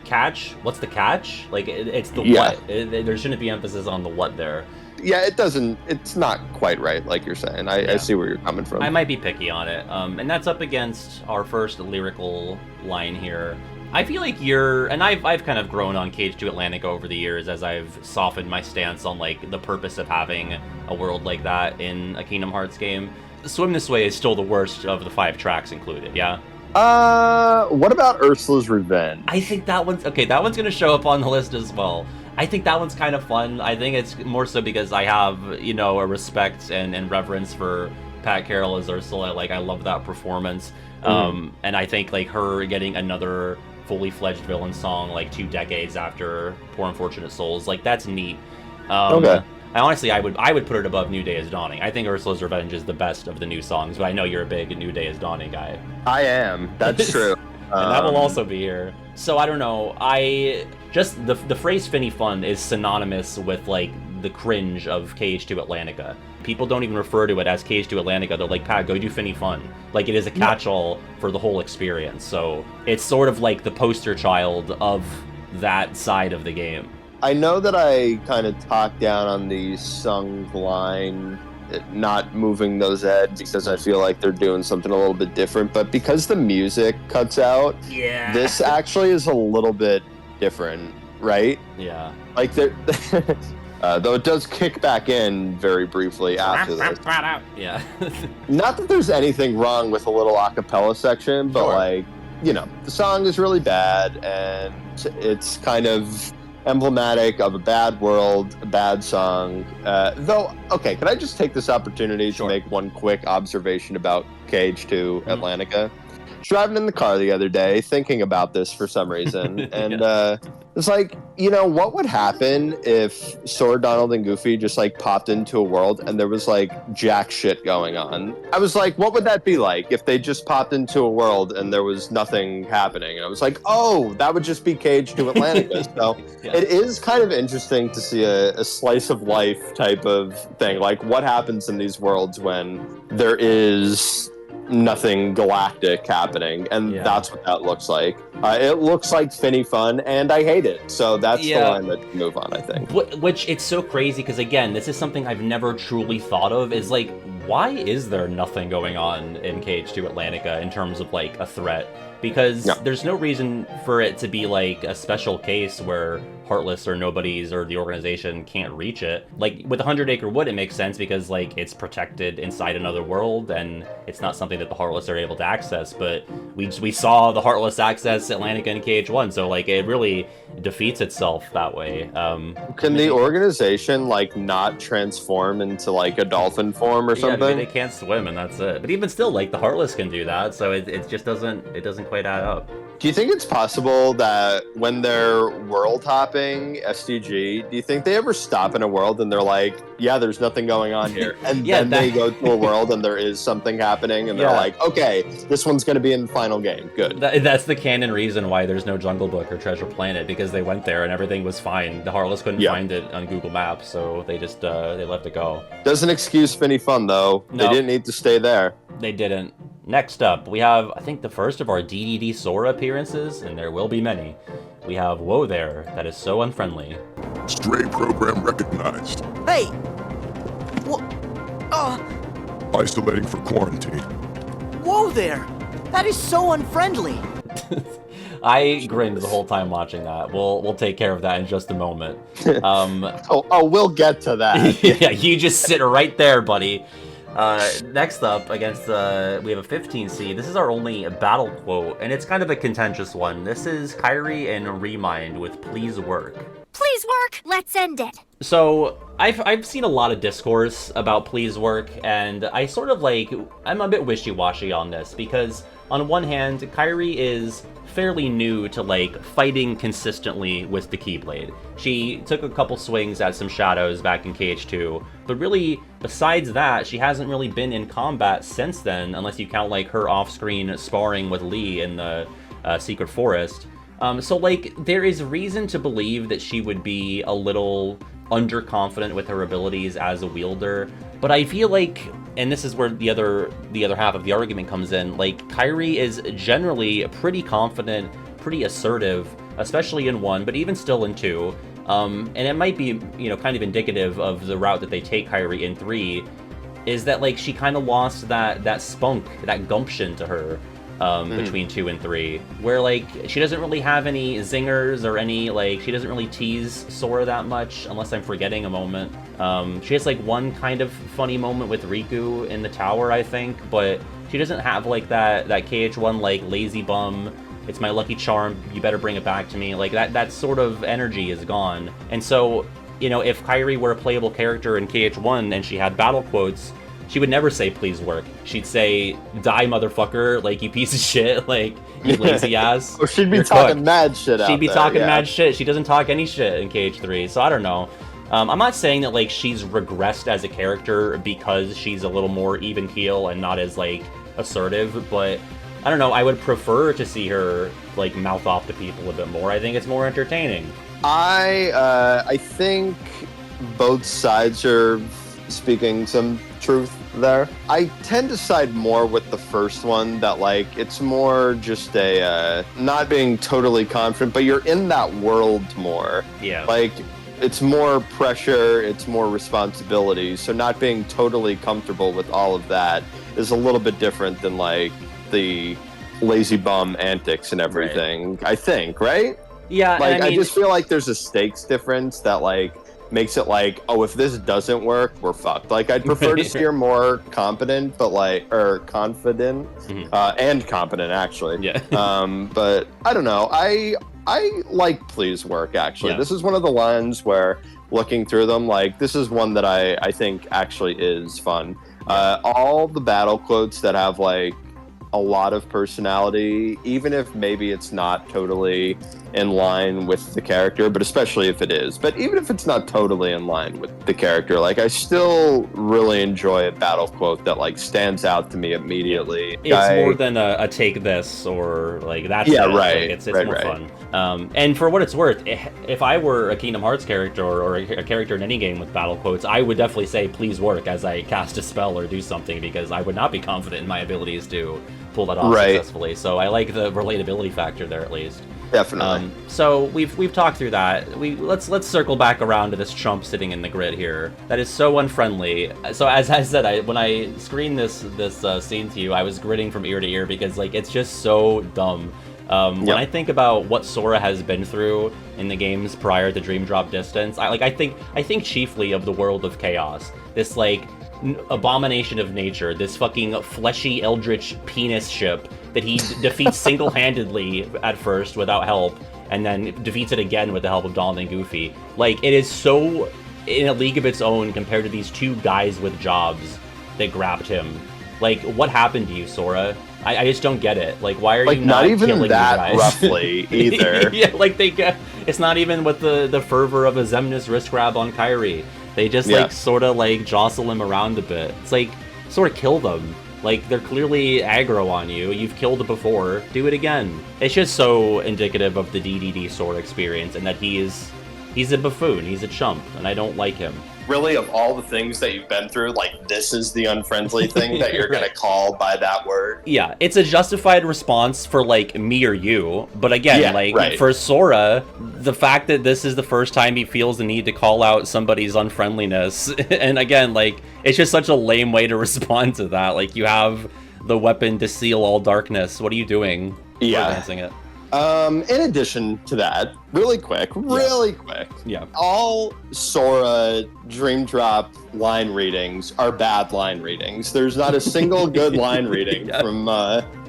catch. What's the catch? Like it's the what. There shouldn't be emphasis on the what there. Yeah, it's not quite right, like you're saying. I see where you're coming from. I might be picky on it. And that's up against our first lyrical line here. I feel like and I've kind of grown on KH2 Atlantica over the years as I've softened my stance on like the purpose of having a world like that in a Kingdom Hearts game. Swim This Way is still the worst of the 5 tracks included, yeah? What about Ursula's Revenge? I think that one's gonna show up on the list as well. I think that one's kind of fun. I think it's more so because I have, a respect and reverence for Pat Carroll as Ursula. Like, I love that performance. And I think, like, her getting another fully fledged villain song, like, 2 decades after Poor Unfortunate Souls, like, that's neat. Okay. I would put it above New Day is Dawning. I think Ursula's Revenge is the best of the new songs, but I know you're a big New Day is Dawning guy. I am. That's true. And that will also be here. So I don't know. Just the phrase "finny fun" is synonymous with like the cringe of KH2 Atlantica. People don't even refer to it as KH2 Atlantica. They're like, Pat, go do finny fun. Like it is a catch-all for the whole experience. So it's sort of like the poster child of that side of the game. I know that I kind of talked down on the sung line, not moving those heads because I feel like they're doing something a little bit different, but because the music cuts out, this actually is a little bit different, right? Yeah. Like though it does kick back in very briefly after this. Yeah. Not that there's anything wrong with a little a cappella section, but like, the song is really bad and it's kind of emblematic of a bad world, a bad song. Can I just take this opportunity to make one quick observation about KH2 Atlantica? driving in the car the other day, thinking about this for some reason, and it's like, you know, what would happen if Sora, Donald, and Goofy just like popped into a world and there was like jack shit going on? I was like, what would that be like if they just popped into a world and there was nothing happening? And I was like, oh, that would just be KH2 Atlantica. So it is kind of interesting to see a slice of life type of thing. Like, what happens in these worlds when there is nothing galactic happening, and that's what that looks like. It looks like Finny fun, and I hate it. So that's the line that you move on, I think. Which it's so crazy because again, this is something I've never truly thought of. Is like, why is there nothing going on in KH2 Atlantica in terms of like a threat? Because there's no reason for it to be like a special case where Heartless or Nobodies or the organization can't reach it. Like with 100 Acre Wood, it makes sense because like it's protected inside another world and it's not something that the Heartless are able to access. But we saw the Heartless access Atlantica and KH1, so like it really defeats itself that way. Can the organization like not transform into like a dolphin form or something? Yeah, they can't swim and that's it. But even still, like the Heartless can do that, so it just doesn't quite add up. Do you think it's possible that when they're world hopping SDG, do you think they ever stop in a world and they're like, yeah, there's nothing going on here, and then they go to a world and there is something happening and they're like, okay, this one's going to be in the final game, good. That's the canon reason why there's no Jungle Book or Treasure Planet, because they went there and everything was fine. The Heartless couldn't find it on Google Maps, so they just they let it go. Doesn't excuse Finny Fun though. No. They didn't need to stay there. They didn't. Next up, we have, I think, the first of our DDD Sora appearances, and there will be many. We have Whoa There, that is so unfriendly. Stray program recognized. Hey! Isolating for quarantine. Whoa there! That is so unfriendly! I grinned the whole time watching that. We'll take care of that in just a moment. We'll get to that. Yeah, you just sit right there, buddy. Next up, against we have a 15 seed. This is our only battle quote, and it's kind of a contentious one. This is Kairi and Remind with Please Work. Please work, let's end it. So, I've seen a lot of discourse about Please Work, and I sort of like, I'm a bit wishy-washy on this, because on one hand, Kairi is fairly new to like fighting consistently with the Keyblade. She took a couple swings at some shadows back in KH2, but really, besides that, she hasn't really been in combat since then, unless you count like her off-screen sparring with Lee in the Secret Forest. So like, there is reason to believe that she would be a little underconfident with her abilities as a wielder, but I feel like, and this is where the other half of the argument comes in, like, Kairi is generally pretty confident, pretty assertive, especially in 1, but even still in 2, and it might be, you know, kind of indicative of the route that they take Kairi in 3, is that, like, she kind of lost that spunk, that gumption to her, between 2 and 3, where like she doesn't really have any zingers or any like, she doesn't really tease Sora that much, unless I'm forgetting a moment. She has like one kind of funny moment with Riku in the tower, I think, but she doesn't have like that KH1 like lazy bum, it's my lucky charm, you better bring it back to me, like that sort of energy is gone. And so, you know, if Kairi were a playable character in KH1 and she had battle quotes, she would never say please work. She'd say, die motherfucker, like you piece of shit, like you lazy ass. Or she'd be talking mad shit out She'd be there, talking mad shit. She doesn't talk any shit in KH3, so I don't know. I'm not saying that like she's regressed as a character because she's a little more even keel and not as like assertive, but I don't know, I would prefer to see her like mouth off to people a bit more. I think it's more entertaining. I think both sides are speaking some truth there. I tend to side more with the first one, that like it's more just a not being totally confident, but you're in that world more. Yeah. Like it's more pressure, it's more responsibility. So not being totally comfortable with all of that is a little bit different than like the lazy bum antics and everything. Right. I think, right? Yeah. Like I mean, I just feel like there's a stakes difference that like makes it like, oh, if this doesn't work, we're fucked. Like, I'd prefer to see her more competent, but like, or confident, and competent actually. Yeah. But I don't know. I like Please Work actually. Yeah. This is one of the lines where looking through them, like this is one that I think actually is fun. All the battle quotes that have like a lot of personality, even if maybe it's not totally in line with the character, but especially if it is. But even if it's not totally in line with the character, like, I still really enjoy a battle quote that, like, stands out to me immediately. It's more than a take this or, like, that's yeah, it. right. Like, it's more fun. And for what it's worth, if I were a Kingdom Hearts character or a character in any game with battle quotes, I would definitely say, please work as I cast a spell or do something, because I would not be confident in my abilities to pull that off successfully. So I like the relatability factor there, at least. Definitely. So we've talked through that. Let's circle back around to this chump sitting in the grid here. That is so unfriendly. So as I said, when I screened this scene to you, I was grinning from ear to ear because, like, it's just so dumb. When I think about what Sora has been through in the games prior to Dream Drop Distance, I think chiefly of the World of Chaos. This, like, abomination of nature, this fucking fleshy eldritch penis ship that he defeats single-handedly at first without help, and then defeats it again with the help of Donald and Goofy. Like, it is so in a league of its own compared to these two guys with jobs that grabbed him. Like, what happened to you, Sora? I just don't get it. Like, why are you not even killing that these guys? roughly either? Yeah, like it's not even with the fervor of a Xemnas wrist grab on Kairi. They just like sort of like jostle him around a bit. It's like sort of kill them. Like, they're clearly aggro on you. You've killed it before. Do it again. It's just so indicative of the DDD Sora experience, and that he's a buffoon. He's a chump, and I don't like him. Really, of all the things that you've been through, like, this is the unfriendly thing that you're gonna call by that word? Yeah, it's a justified response for, like, me or you. But again, for Sora, the fact that this is the first time he feels the need to call out somebody's unfriendliness, and again, like, it's just such a lame way to respond to that. Like, you have the weapon to seal all darkness. What are you doing? Yeah. Advancing it. In addition to that, really quick, all Sora Dream Drop line readings are bad line readings. There's not a single good line reading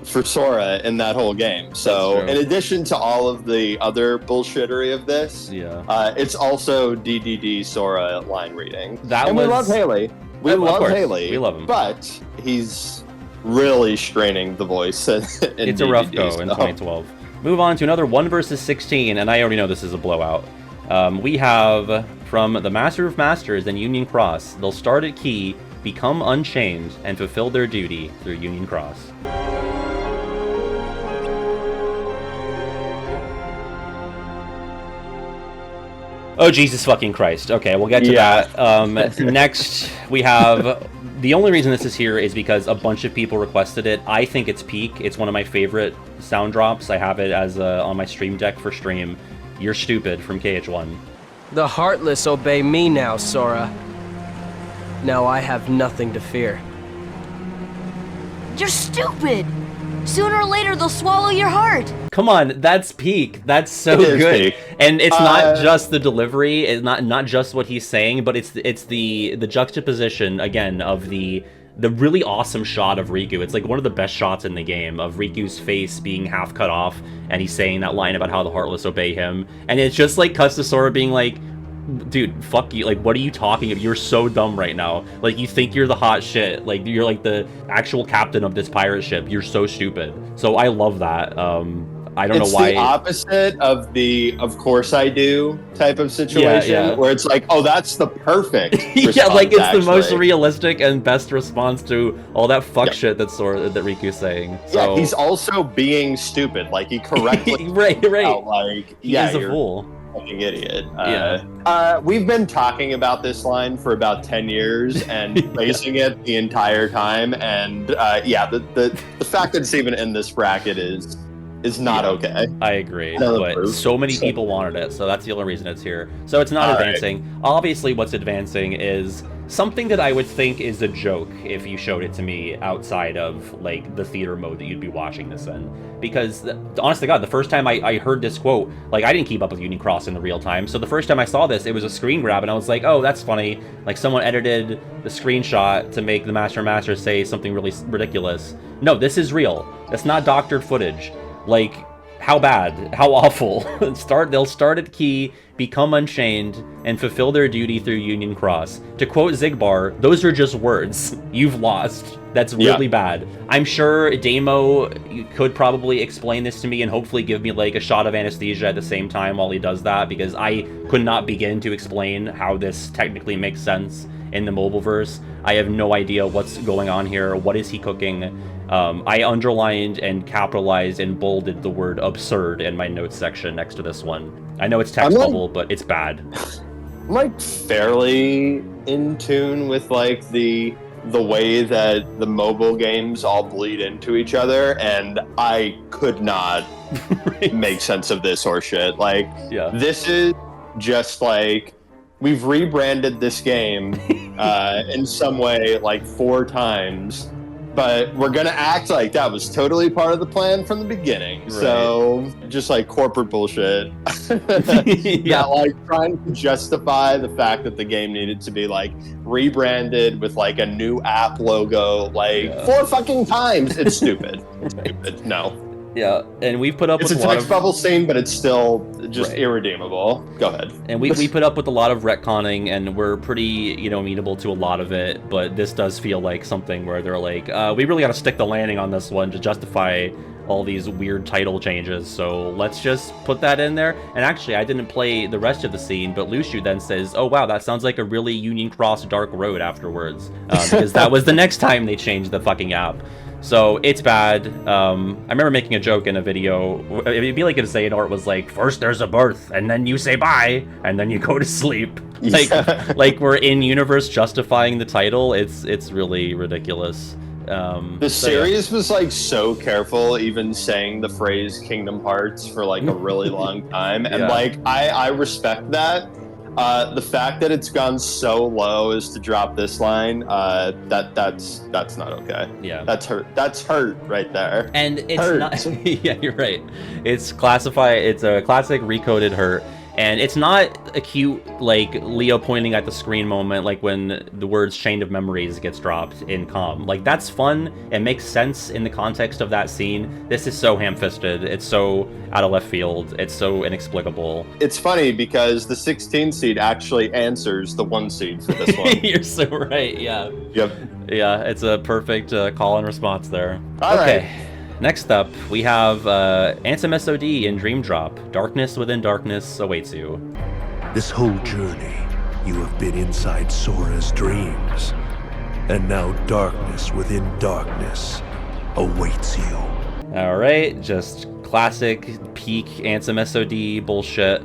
for Sora in that whole game. So in addition to all of the other bullshittery of this, it's also DDD Sora line reading. We love Haley. We love Haley. We love him. But he's really straining the voice in it's DDD, a rough go in 2012. Move on to another 1 versus 16, and I already know this is a blowout. We have from the Master of Masters and Union Cross. They'll start at Key, become unchained, and fulfill their duty through Union Cross. Oh, Jesus fucking Christ. Okay, we'll get to that. Next, we have... The only reason this is here is because a bunch of people requested it. I think it's peak. It's one of my favorite sound drops. I have it as on my stream deck for stream. You're Stupid from KH1. The Heartless obey me now, Sora. Now I have nothing to fear. You're stupid! Sooner or later, they'll swallow your heart! Come on, that's peak. That's so good. And it's not just the delivery, it's not just what he's saying, but it's the juxtaposition, again, of the really awesome shot of Riku. It's like one of the best shots in the game, of Riku's face being half cut off, and he's saying that line about how the Heartless obey him. And it's just like cuts to Sora being like, dude, fuck you. Like, what are you talking about? You're so dumb right now. Like, you think you're the hot shit. Like, you're like the actual captain of this pirate ship. You're so stupid. So I love that. I don't know why. It's the opposite of the "of course I do" type of situation, where it's like, oh, that's the perfect response, like, it's the most realistic and best response to all that fuck shit that Riku's saying. So. Yeah, he's also being stupid. Like, he correctly right. Out, like, he is a fool. Fucking idiot. We've been talking about this line for about 10 years and praising it the entire time, and the fact that it's even in this bracket is not okay. I agree, but so many people wanted it, so that's the only reason it's here. So it's not advancing. Right. Obviously, what's advancing is something that I would think is a joke if you showed it to me outside of, like, the theater mode that you'd be watching this in. Because, honest to God, the first time I heard this quote, like, I didn't keep up with Union Cross in the real time, so the first time I saw this, it was a screen grab, and I was like, oh, that's funny. Like, someone edited the screenshot to make the Master say something really ridiculous. No, this is real. That's not doctored footage. Like, How bad? How awful? They'll start at Key, become unchained, and fulfill their duty through Union Cross. To quote Zigbar, those are just words. You've lost. That's really bad. I'm sure Damo could probably explain this to me and hopefully give me like a shot of anesthesia at the same time while he does that, because I could not begin to explain how this technically makes sense in the Mobileverse. I have no idea what's going on here. What is he cooking? I underlined and capitalized and bolded the word absurd in my notes section next to this one. I know it's text bubble, but it's bad. I'm like fairly in tune with like the way that the mobile games all bleed into each other, and I could not make sense of this horseshit. Like, this is just like, we've rebranded this game in some way like 4 times, but we're gonna act like that was totally part of the plan from the beginning. Right. So just like corporate bullshit. That like trying to justify the fact that the game needed to be like rebranded with like a new app logo like 4 fucking times. It's stupid. It's stupid. No. Yeah, and we've put up with a lot of... It's a text bubble scene, but it's still just irredeemable. Go ahead. And we put up with a lot of retconning, and we're pretty, amenable to a lot of it, but this does feel like something where they're like, we really got to stick the landing on this one to justify all these weird title changes, so let's just put that in there. And actually, I didn't play the rest of the scene, but Luciu then says, oh wow, that sounds like a really Union Cross Dark Road afterwards, because that was the next time they changed the fucking app. So it's bad. I remember making a joke in a video. It'd be like if Xehanort was like, first there's a birth, and then you say bye, and then you go to sleep. Like we're in universe justifying the title. It's really ridiculous. The series was like so careful even saying the phrase Kingdom Hearts for like a really long time, and like I respect that. The fact that it's gone so low as to drop this line, that's not okay. Yeah, that's hurt. That's hurt right there. And it's not. Yeah, you're right. It's a classic recoded hurt. And it's not a cute, like, Leo pointing at the screen moment, like when the words Chain of Memories gets dropped in Com. Like, that's fun. It makes sense in the context of that scene. This is so ham-fisted. It's so out of left field. It's so inexplicable. It's funny because the 16 seed actually answers the 1 seed for this one. You're so right, yeah. Yep. Yeah, it's a perfect call and response there. All right. Next up, we have Ansem SOD in Dream Drop. Darkness within darkness awaits you. This whole journey, you have been inside Sora's dreams. And now darkness within darkness awaits you. Alright, just classic peak Ansem SOD bullshit.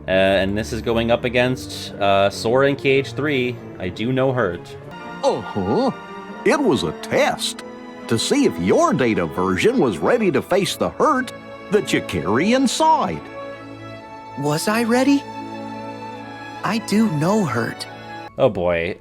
And this is going up against Sora in KH3. I do no hurt. Uh-huh. It was a test to see if your data version was ready to face the hurt that you carry inside. Was I ready? I do no hurt. Oh boy.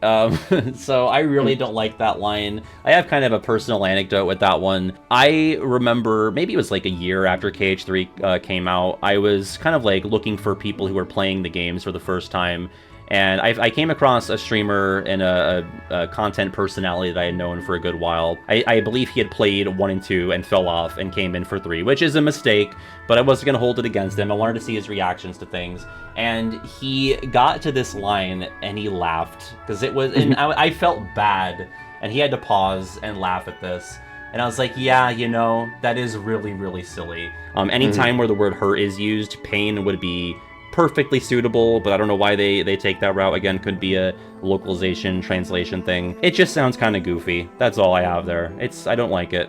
So I really don't like that line. I have kind of a personal anecdote with that one. I remember, maybe it was like a year after KH3 came out, I was kind of like looking for people who were playing the games for the first time. And I came across a streamer and a content personality that I had known for a good while. I believe he had played 1 and 2 and fell off and came in for 3, which is a mistake, but I wasn't going to hold it against him. I wanted to see his reactions to things. And he got to this line and he laughed because it was, and I felt bad, and he had to pause and laugh at this. And I was like, yeah, that is really, really silly. Anytime where the word hurt is used, pain would be perfectly suitable, but I don't know why they take that route. Again, could be a localization, translation thing. It just sounds kind of goofy. That's all I have there. I don't like it.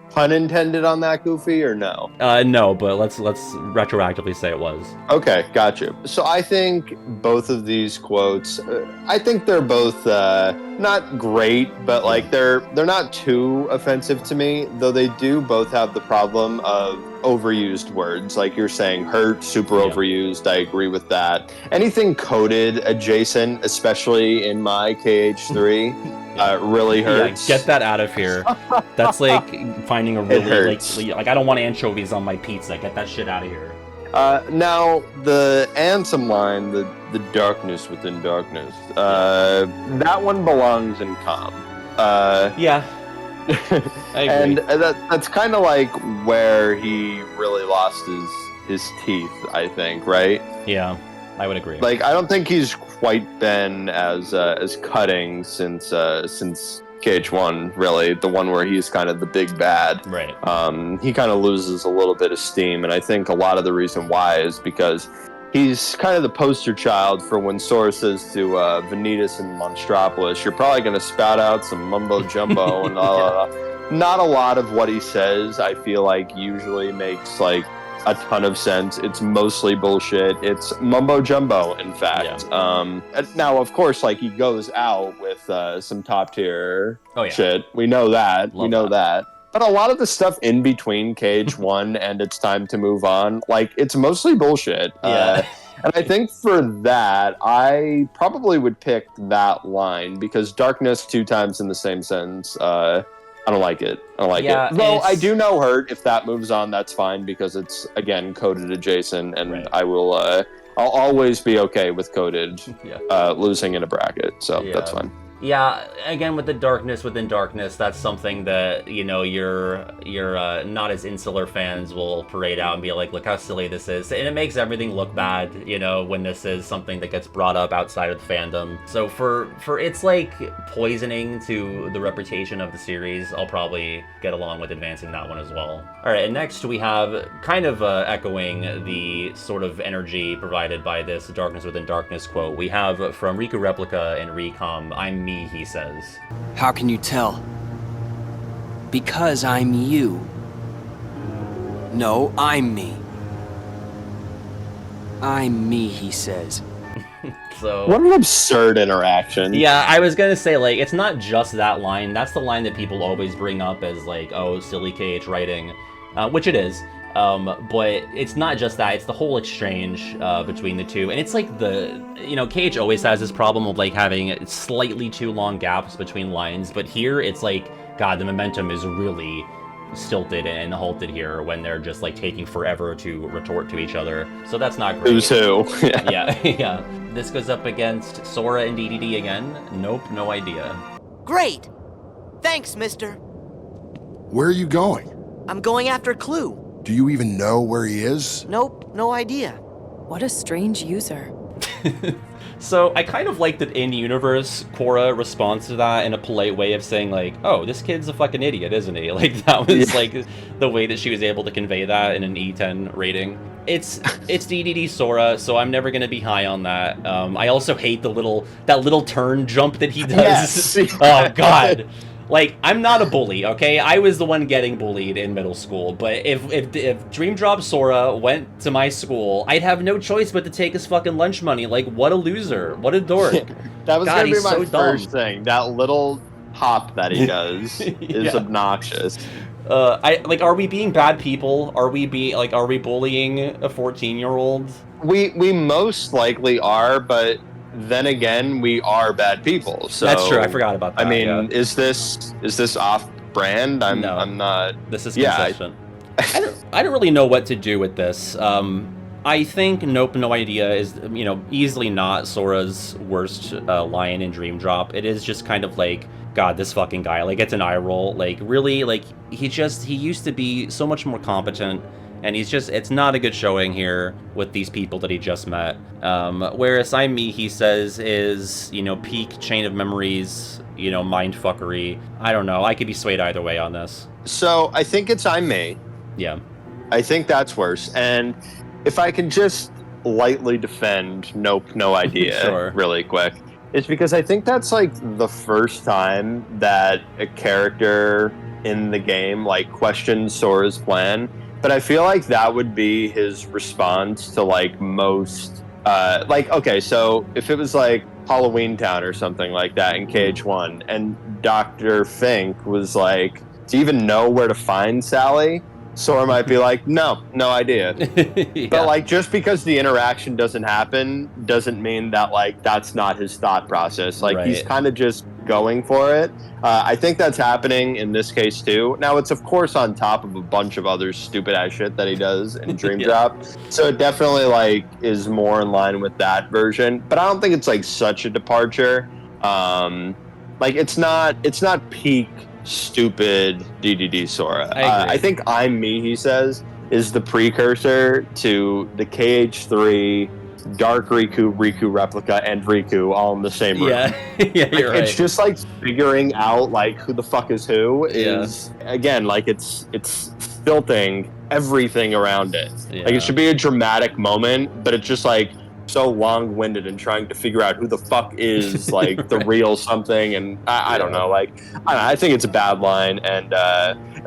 Pun intended on that, Goofy, or no? No, but let's retroactively say it was. Okay, gotcha. So I think both of these quotes, I think they're both not great, but like they're not too offensive to me, though they do both have the problem of overused words. Like you're saying, hurt, super overused. I agree with that. Anything coded adjacent, especially in my KH3, really hurts. Yeah, get that out of here. That's like finding a really like I don't want anchovies on my pizza. Get that shit out of here. Now the Ansem line, the darkness within darkness, that one belongs in Com. Yeah. And that's kind of like where he really lost lost his teeth, I think, right? Yeah, I would agree. Like, I don't think he's quite been as cutting since KH1, really, the one where he's kind of the big bad. Right. He kind of loses a little bit of steam, and I think a lot of the reason why is because he's kind of the poster child for when Sora says to Vanitas and Monstropolis, "You're probably going to spout out some mumbo-jumbo," and not a lot of what he says, I feel like, usually makes, like, a ton of sense. It's mostly bullshit. It's mumbo jumbo, in fact. Yeah. Now, of course, like, he goes out with some top tier shit. We know that. That. But a lot of the stuff in between KH1 and It's Time to Move On, like, it's mostly bullshit. Yeah. And I think for that, I probably would pick that line, because darkness 2 times in the same sentence, I don't like it. Yeah, it. Though I do know hurt. If that moves on, that's fine, because it's, again, coded adjacent, and I will. I'll always be okay with coded losing in a bracket, so that's fine. Yeah, again, with the darkness within darkness, that's something that, you know, your not as insular fans will parade out and be like, look how silly this is. And it makes everything look bad, you know, when this is something that gets brought up outside of the fandom. So for it's like poisoning to the reputation of the series, I'll probably get along with advancing that one as well. All right, and next we have, kind of echoing the sort of energy provided by this Darkness Within Darkness quote, we have from Riku Replica and Recom, "I'm me," he says. How can you tell? Because I'm you. No, I'm me. I'm me, he says. So what an absurd interaction. Yeah, I was gonna say, like, it's not just that line. That's the line that people always bring up as, like, oh, silly KH writing, which it is. But it's not just that, it's the whole exchange between the two. And it's like you know, KH always has this problem of, like, having slightly too long gaps between lines, but here it's like, God, the momentum is really stilted and halted here when they're just, like, taking forever to retort to each other. So that's not great. Who's who? Yeah. This goes up against Sora and DDD again. Nope, no idea. Great! Thanks, mister. Where are you going? I'm going after Clue. Do you even know where he is? Nope, no idea. What a strange user. So I kind of like that in-universe Korra responds to that in a polite way of saying, like, oh, this kid's a fucking idiot, isn't he? Like, that was like the way that she was able to convey that in an E10 rating. It's DDD Sora, so I'm never gonna be high on that. I also hate that little turn jump that he does. Yes. Oh God. Like, I'm not a bully, okay? I was the one getting bullied in middle school, but if Dream Drop Sora went to my school, I'd have no choice but to take his fucking lunch money. Like, what a loser. What a dork. That was gonna be my so first dumb. thing. That little hop that he does is obnoxious. Are we being bad people? Are we bullying a 14-year-old? We most likely are, but then again, we are bad people. So that's true. I forgot about that. I mean, is this off-brand? I'm not. This is consistent. I don't really know what to do with this. I think Nope, no idea is, you know, easily not Sora's worst line in Dream Drop. It is just kind of like, God, this fucking guy. Like, it's an eye roll. Like, really, like, he used to be so much more competent. And it's not a good showing here with these people that he just met. Whereas I'm me, he says, is, you know, peak chain of memories, you know, mindfuckery. I don't know. I could be swayed either way on this. So I think it's I'm me. Yeah. I think that's worse. And if I can just lightly defend Nope, no idea Sure. really quick, it's because I think that's, like, the first time that a character in the game, like, questions Sora's plan. But I feel like that would be his response to, like, most, like, okay, so if it was, like, Halloween Town or something like that in KH1, and Dr. Fink was like, do you even know where to find Sally? Sora might be like, no idea. Yeah. But, like, just because the interaction doesn't happen doesn't mean that, like, that's not his thought process. Like, he's kind of just going for it. I think that's happening in this case too. Now, it's of course on top of a bunch of other stupid ass shit that he does in Dream Drop, so it definitely, like, is more in line with that version. But I don't think it's, like, such a departure. Like, it's not peak stupid DDD Sora. I think I'm me, he says, is the precursor to the KH3, Dark Riku replica, and Riku all in the same room. Yeah, yeah, you're right. It's just like figuring out like who the fuck is who is again like it's filtering everything around it. Like it should be a dramatic moment, but it's just like so long-winded and trying to figure out who the fuck is like the real something, and I don't know. Like I think it's a bad line, and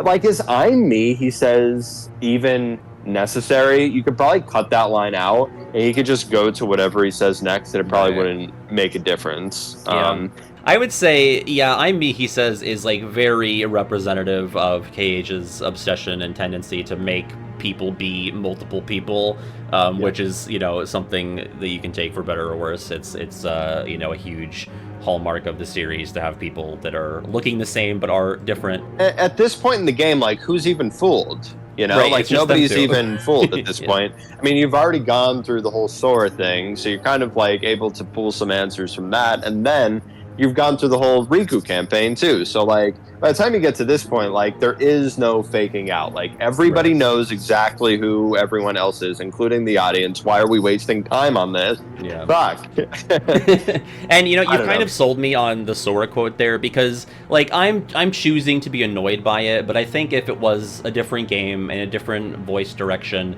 like is I'm me, he says, even necessary? You could probably cut that line out and he could just go to whatever he says next, and it probably wouldn't make a difference. I would say, I'm me, he says, is like very representative of KH's obsession and tendency to make people be multiple people, which is, something that you can take for better or worse. It's a huge hallmark of the series to have people that are looking the same but are different. At this point in the game, like, who's even fooled? Right, like nobody's even fooled at this point. I mean, you've already gone through the whole Sora thing, so you're kind of like able to pull some answers from that, and then you've gone through the whole Riku campaign too. So like by the time you get to this point, like there is no faking out. Like everybody knows exactly who everyone else is, including the audience. Why are we wasting time on this? Yeah. Fuck. And you kind of sold me on the Sora quote there, because like I'm choosing to be annoyed by it, but I think if it was a different game and a different voice direction,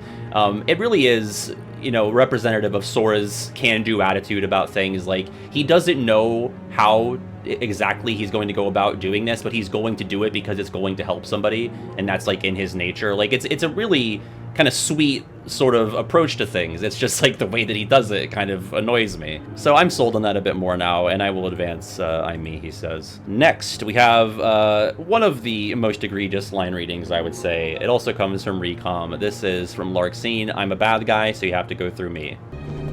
it really is representative of Sora's can-do attitude about things. Like he doesn't know how exactly he's going to go about doing this, but he's going to do it because it's going to help somebody, and that's like in his nature. Like it's a really kind of sweet sort of approach to things. It's just like the way that he does it kind of annoys me. So I'm sold on that a bit more now, and I will advance I'm me, he says. Next, we have one of the most egregious line readings, I would say. It also comes from Recom. This is from Larxene. I'm a bad guy, so you have to go through me.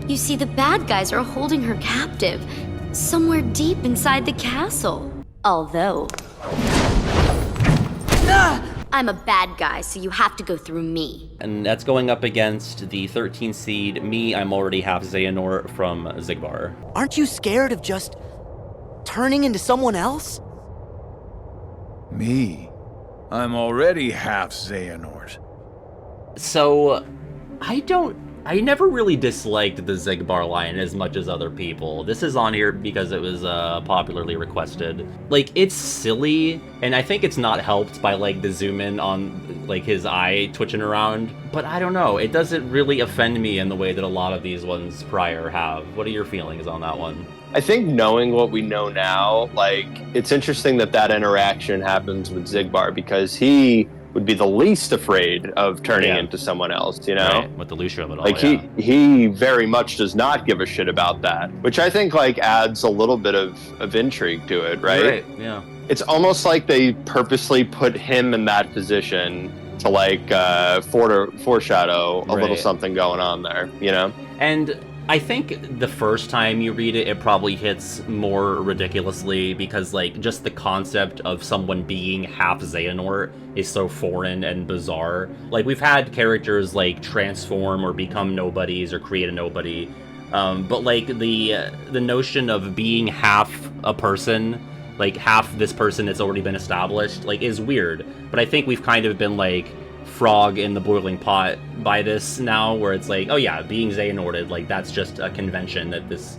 You see, the bad guys are holding her captive, somewhere deep inside the castle. Although... I'm a bad guy, so you have to go through me. And that's going up against the 13th seed, me. I'm already half Xehanort from Xigbar. Aren't you scared of just turning into someone else? Me? I'm already half Xehanort. So, I never really disliked the Xigbar line as much as other people. This is on here because it was popularly requested. Like, it's silly, and I think it's not helped by, like, the zoom in on, like, his eye twitching around. But I don't know, it doesn't really offend me in the way that a lot of these ones prior have. What are your feelings on that one? I think knowing what we know now, like, it's interesting that interaction happens with Xigbar, because he would be the least afraid of turning into someone else, Right, with the Lucia of it all, like he very much does not give a shit about that, which I think like adds a little bit of intrigue to it, right? Yeah. It's almost like they purposely put him in that position to like foreshadow a little something going on there, And I think the first time you read it, it probably hits more ridiculously, because like just the concept of someone being half Xehanort is so foreign and bizarre. Like we've had characters like transform or become nobodies or create a nobody, but like the notion of being half a person, like half this person that's already been established, like is weird. But I think we've kind of been like frog in the boiling pot by this now, where it's like, oh yeah, being Xehanorted, like that's just a convention that this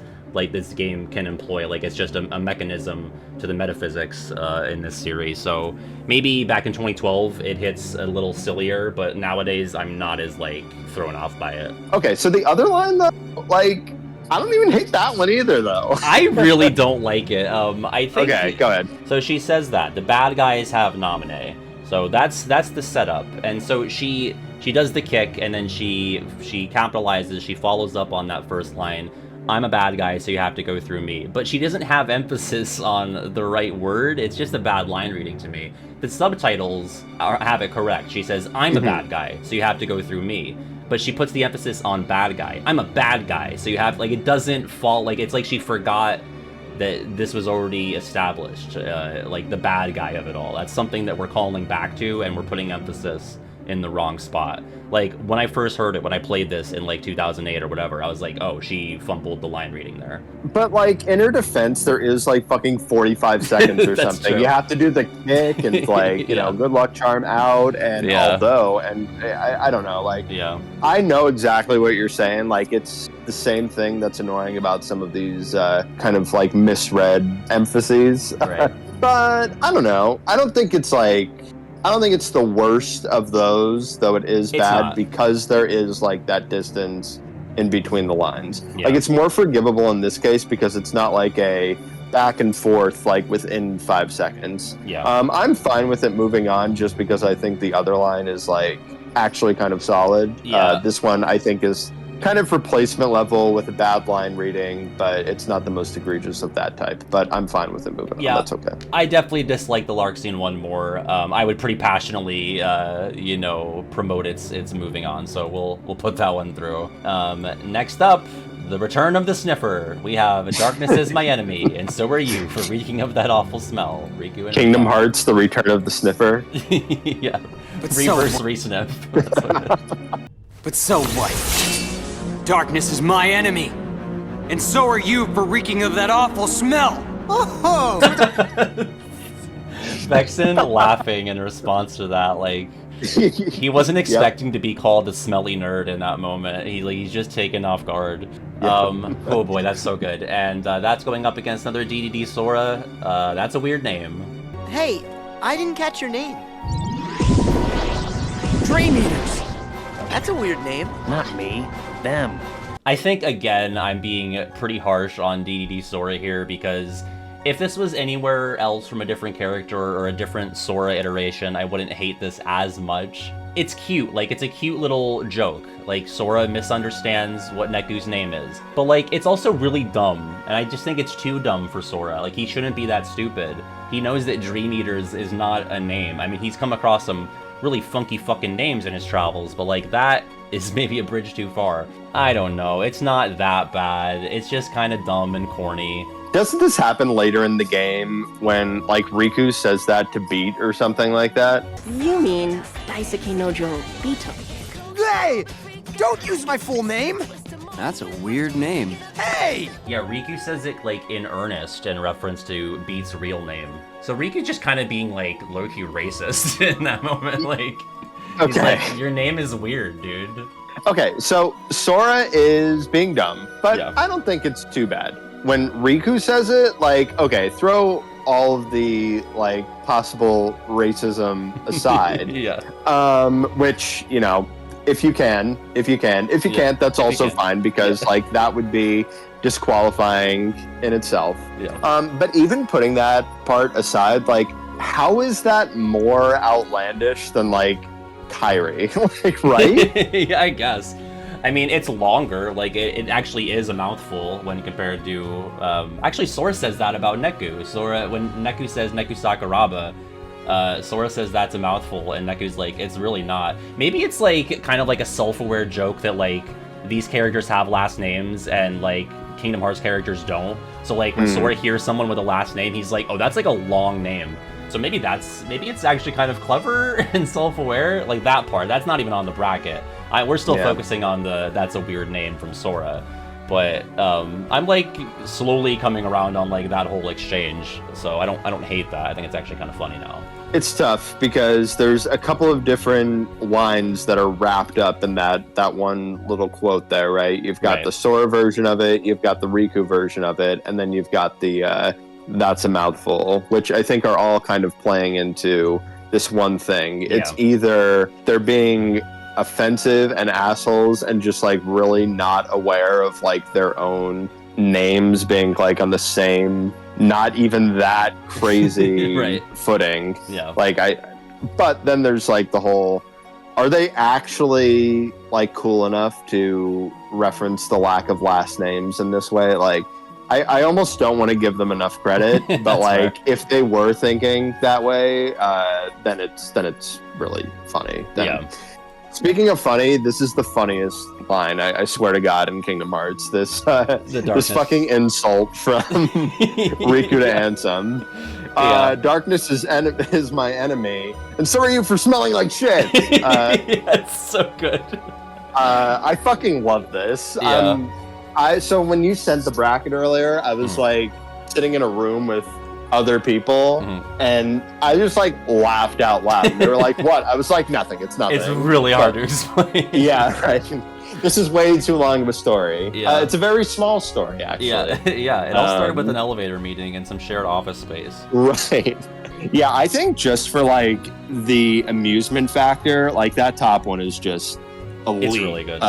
game can employ. Like it's just a mechanism to the metaphysics in this series. So maybe back in 2012 it hits a little sillier, but nowadays I'm not as like thrown off by it. Okay, so the other line though, like I don't even hate that one either though. I really don't like it. I think okay, go ahead. So she says that the bad guys have Naminé. So that's the setup, and so she does the kick, and then she capitalizes, she follows up on that first line, I'm a bad guy, so you have to go through me. But she doesn't have emphasis on the right word. It's just a bad line reading to me. The subtitles have it correct. She says, I'm a bad guy, so you have to go through me. But she puts the emphasis on bad guy. I'm a bad guy, so you have, like, it doesn't fall, like, it's like she forgot that this was already established, like the bad guy of it all. That's something that we're calling back to, and we're putting emphasis in the wrong spot. Like, when I first heard it, when I played this in, like, 2008 or whatever, I was like, oh, she fumbled the line reading there. But, like, in her defense, there is, like, fucking 45 seconds or something. True. You have to do the kick and, like, you know, good luck charm out and although, and I don't know, like, I know exactly what you're saying. Like, it's the same thing that's annoying about some of these kind of, like, misread emphases. Right. But, I don't know. I don't think it's the worst of those, though it is bad because there is, like, that distance in between the lines. Like, it's more forgivable in this case because it's not like a back and forth, like, within 5 seconds. I'm fine with it moving on just because I think the other line is, like, actually kind of solid. This one, I think, is kind of replacement level with a bad line reading, but it's not the most egregious of that type. But I'm fine with it moving on. That's okay. I definitely dislike the Larkstein one more. I would pretty passionately, promote its moving on. So we'll put that one through. Next up, the return of the sniffer. We have Darkness is my enemy, and so are you for reeking of that awful smell. Riku and Kingdom Hearts, the return of the sniffer. Yeah. But Reverse re-sniff. But so what? Darkness is my enemy, and so are you for reeking of that awful smell. Oh! Vexen laughing in response to that, like, he wasn't expecting to be called a smelly nerd in that moment. He's just taken off guard. Oh boy, that's so good. And that's going up against another DDD Sora. That's a weird name. Hey, I didn't catch your name. Dream Eaters. That's a weird name. Not me. Them. I think, again, I'm being pretty harsh on DDD Sora here because if this was anywhere else from a different character or a different Sora iteration, I wouldn't hate this as much. It's cute, like, it's a cute little joke. Like, Sora misunderstands what Neku's name is. But, like, it's also really dumb, and I just think it's too dumb for Sora. Like, he shouldn't be that stupid. He knows that Dream Eaters is not a name. I mean, he's come across some really funky fucking names in his travels, but, like, that is maybe a bridge too far. I don't know, it's not that bad. It's just kind of dumb and corny. Doesn't this happen later in the game when, like, Riku says that to Beat or something like that? You mean Daisuke Nojo Bito? Hey! Don't use my full name! That's a weird name. Hey! Yeah, Riku says it, like, in earnest in reference to Beat's real name. So Riku's just kind of being, like, low-key racist in that moment, like... He's like, your name is weird, dude. Okay, so Sora is being dumb, but I don't think it's too bad. When Riku says it, like, okay, throw all of the, like, possible racism aside. Which, you know, if you can. If you can't, that's also fine, because, like, that would be disqualifying in itself. But even putting that part aside, like, how is that more outlandish than, like, Kyrie? Like, right? Yeah, I guess. I mean, it's longer. Like, it actually is a mouthful when compared to... actually, Sora says that about Neku. Sora, when Neku says Neku Sakuraba, Sora says that's a mouthful, and Neku's like, it's really not. Maybe it's, like, kind of like a self-aware joke that, like, these characters have last names, and, like, Kingdom Hearts characters don't. So, like, when Sora hears someone with a last name, he's like, oh, that's, like, a long name. So maybe it's actually kind of clever and self-aware, like that part. That's not even on the bracket. We're still focusing on the that's a weird name from Sora, but I'm like slowly coming around on like that whole exchange. So I don't hate that. I think it's actually kind of funny now. It's tough because there's a couple of different lines that are wrapped up in that one little quote there, right? You've got the Sora version of it, you've got the Riku version of it, and then you've got the that's a mouthful, which I think are all kind of playing into this one thing. It's either they're being offensive and assholes and just like really not aware of like their own names being like on the same, not even that crazy footing. But then there's like the whole, are they actually like cool enough to reference the lack of last names in this way? Like, I almost don't want to give them enough credit, but like if they were thinking that way, then it's really funny. Speaking of funny, this is the funniest line, I swear to God, in Kingdom Hearts. This fucking insult from Riku to Ansem. Darkness is my enemy, and so are you for smelling like shit. It's so good. I fucking love this. So when you sent the bracket earlier, I was like sitting in a room with other people, and I just like laughed out loud. They were like, "What?" I was like, "Nothing. It's nothing." It's really hard to explain. Yeah, right. This is way too long of a story. Yeah. It's a very small story, actually. Yeah. It all started with an elevator meeting and some shared office space. Right. Yeah, I think just for like the amusement factor, like that top one is just elite. It's really good.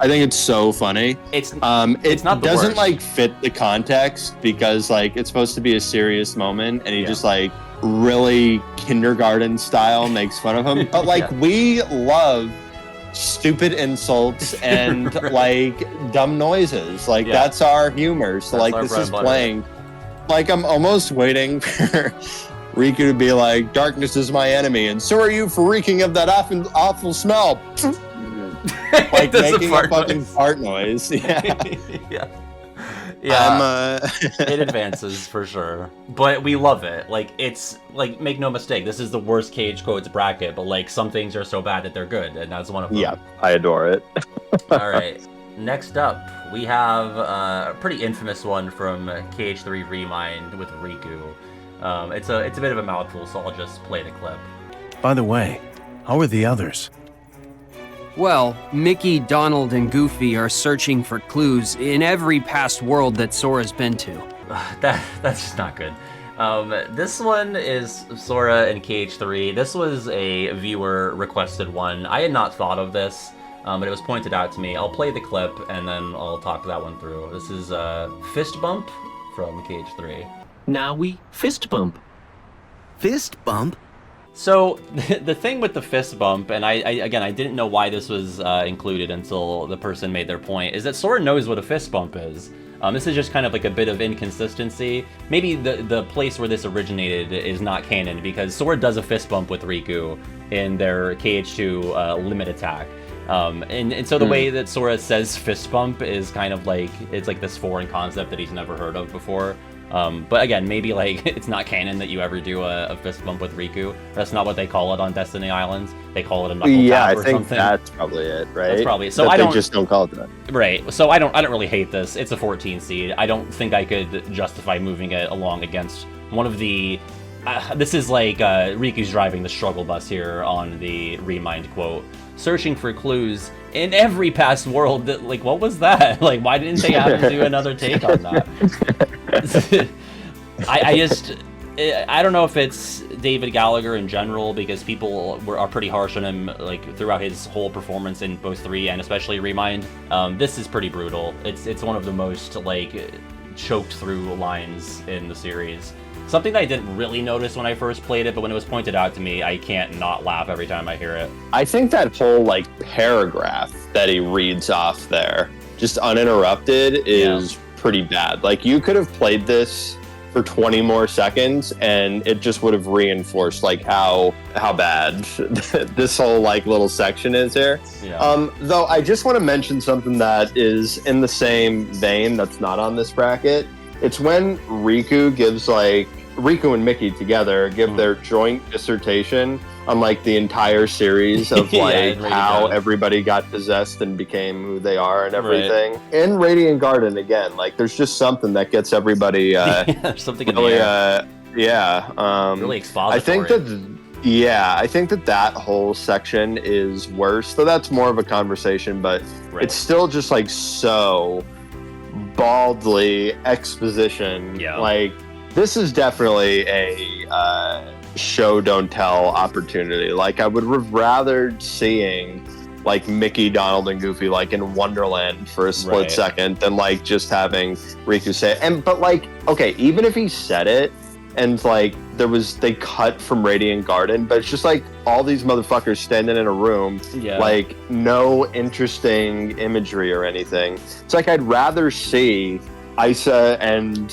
I think it's so funny. It's not the doesn't worst. like fit the context because like it's supposed to be a serious moment, and he just like really kindergarten style makes fun of him. But like we love stupid insults and like dumb noises. Like that's our humor. So like this is playing. Like I'm almost waiting for Riku to be like, "Darkness is my enemy, and so are you for reeking of that awful smell." Like making a fucking fart noise. Yeah. It advances for sure, but we love it. Like it's like, make no mistake, this is the worst KH quotes bracket, but like some things are so bad that they're good, and that's one of them. Yeah, I adore it. All right, next up we have a pretty infamous one from KH3 Remind with Riku. It's a bit of a mouthful, so I'll just play the clip. By the way, how are the others? Well, Mickey, Donald, and Goofy are searching for clues in every past world that Sora's been to. That's just not good. This one is Sora and KH3. This was a viewer requested one. I had not thought of this, but it was pointed out to me. I'll play the clip and then I'll talk that one through. This is Fist Bump from KH3. Now we fist bump. Fist bump? So the thing with the fist bump, and I didn't know why this was included until the person made their point, is that Sora knows what a fist bump is. This is just kind of like a bit of inconsistency. Maybe the place where this originated is not canon, because Sora does a fist bump with Riku in their KH2 limit attack. And so the way that Sora says fist bump is kind of like, it's like this foreign concept that he's never heard of before. But again, maybe like it's not canon that you ever do a fist bump with Riku. That's not what they call it on Destiny Islands. They call it a knuckle tap or something. I think that's probably it, right? That's probably it. So they just don't call it that. Right. So I don't really hate this. It's a 14 seed. I don't think I could justify moving it along against one of the. This is like Riku's driving the struggle bus here on the Remind quote. Searching for clues in every past world. Like, what was that? Like, why didn't they have to do another take on that? I don't know if it's David Gallagher in general, because people are pretty harsh on him like throughout his whole performance in both 3 and especially Remind. This is pretty brutal. It's one of the most like choked through lines in the series. Something that I didn't really notice when I first played it, but when it was pointed out to me, I can't not laugh every time I hear it. I think that whole like paragraph that he reads off there, just uninterrupted, is pretty bad. Like you could have played this for 20 more seconds and it just would have reinforced like how bad this whole like little section is here. Though I just want to mention something that is in the same vein that's not on this bracket. It's when Riku gives like Riku and Mickey together give their joint dissertation on like the entire series of like how everybody got possessed and became who they are and everything. Right. In Radiant Garden again, like there's just something that gets everybody something really really expository. I think that whole section is worse. So that's more of a conversation, but it's still just like so baldly exposition. Like this is definitely a show don't tell opportunity. Like I would have rather seeing like Mickey, Donald, and Goofy like in Wonderland for a split second than like just having Riku say it. But like, okay, even if he said it and like they cut from Radiant Garden, but it's just like all these motherfuckers standing in a room, like no interesting imagery or anything. It's like I'd rather see Isa and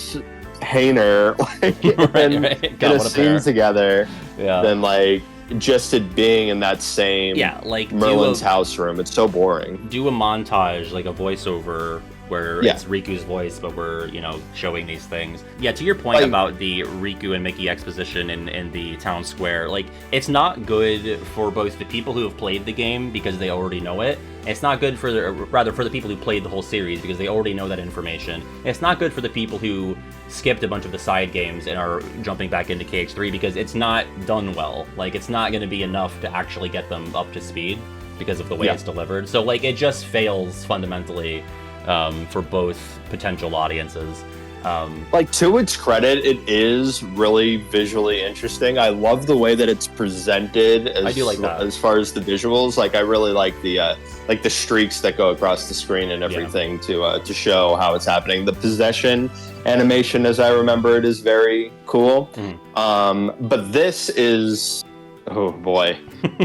Hainer like in a scene together than like just it being in that same like Merlin's house room. It's so boring. Do a montage, like a voiceover where it's Riku's voice, but we're, showing these things. Yeah, to your point about the Riku and Mickey exposition in the town square, like, it's not good for both the people who have played the game because they already know it. It's not good for the people who played the whole series because they already know that information. It's not good for the people who skipped a bunch of the side games and are jumping back into KH3 because it's not done well. Like, it's not going to be enough to actually get them up to speed because of the way it's delivered. So, like, it just fails fundamentally for both potential audiences. Like, to its credit, it is really visually interesting. I love the way that it's presented. I do like that. As far as the visuals, like, I really like the streaks that go across the screen and everything to show how it's happening. The possession animation, as I remember it, is very cool. But this is, oh boy,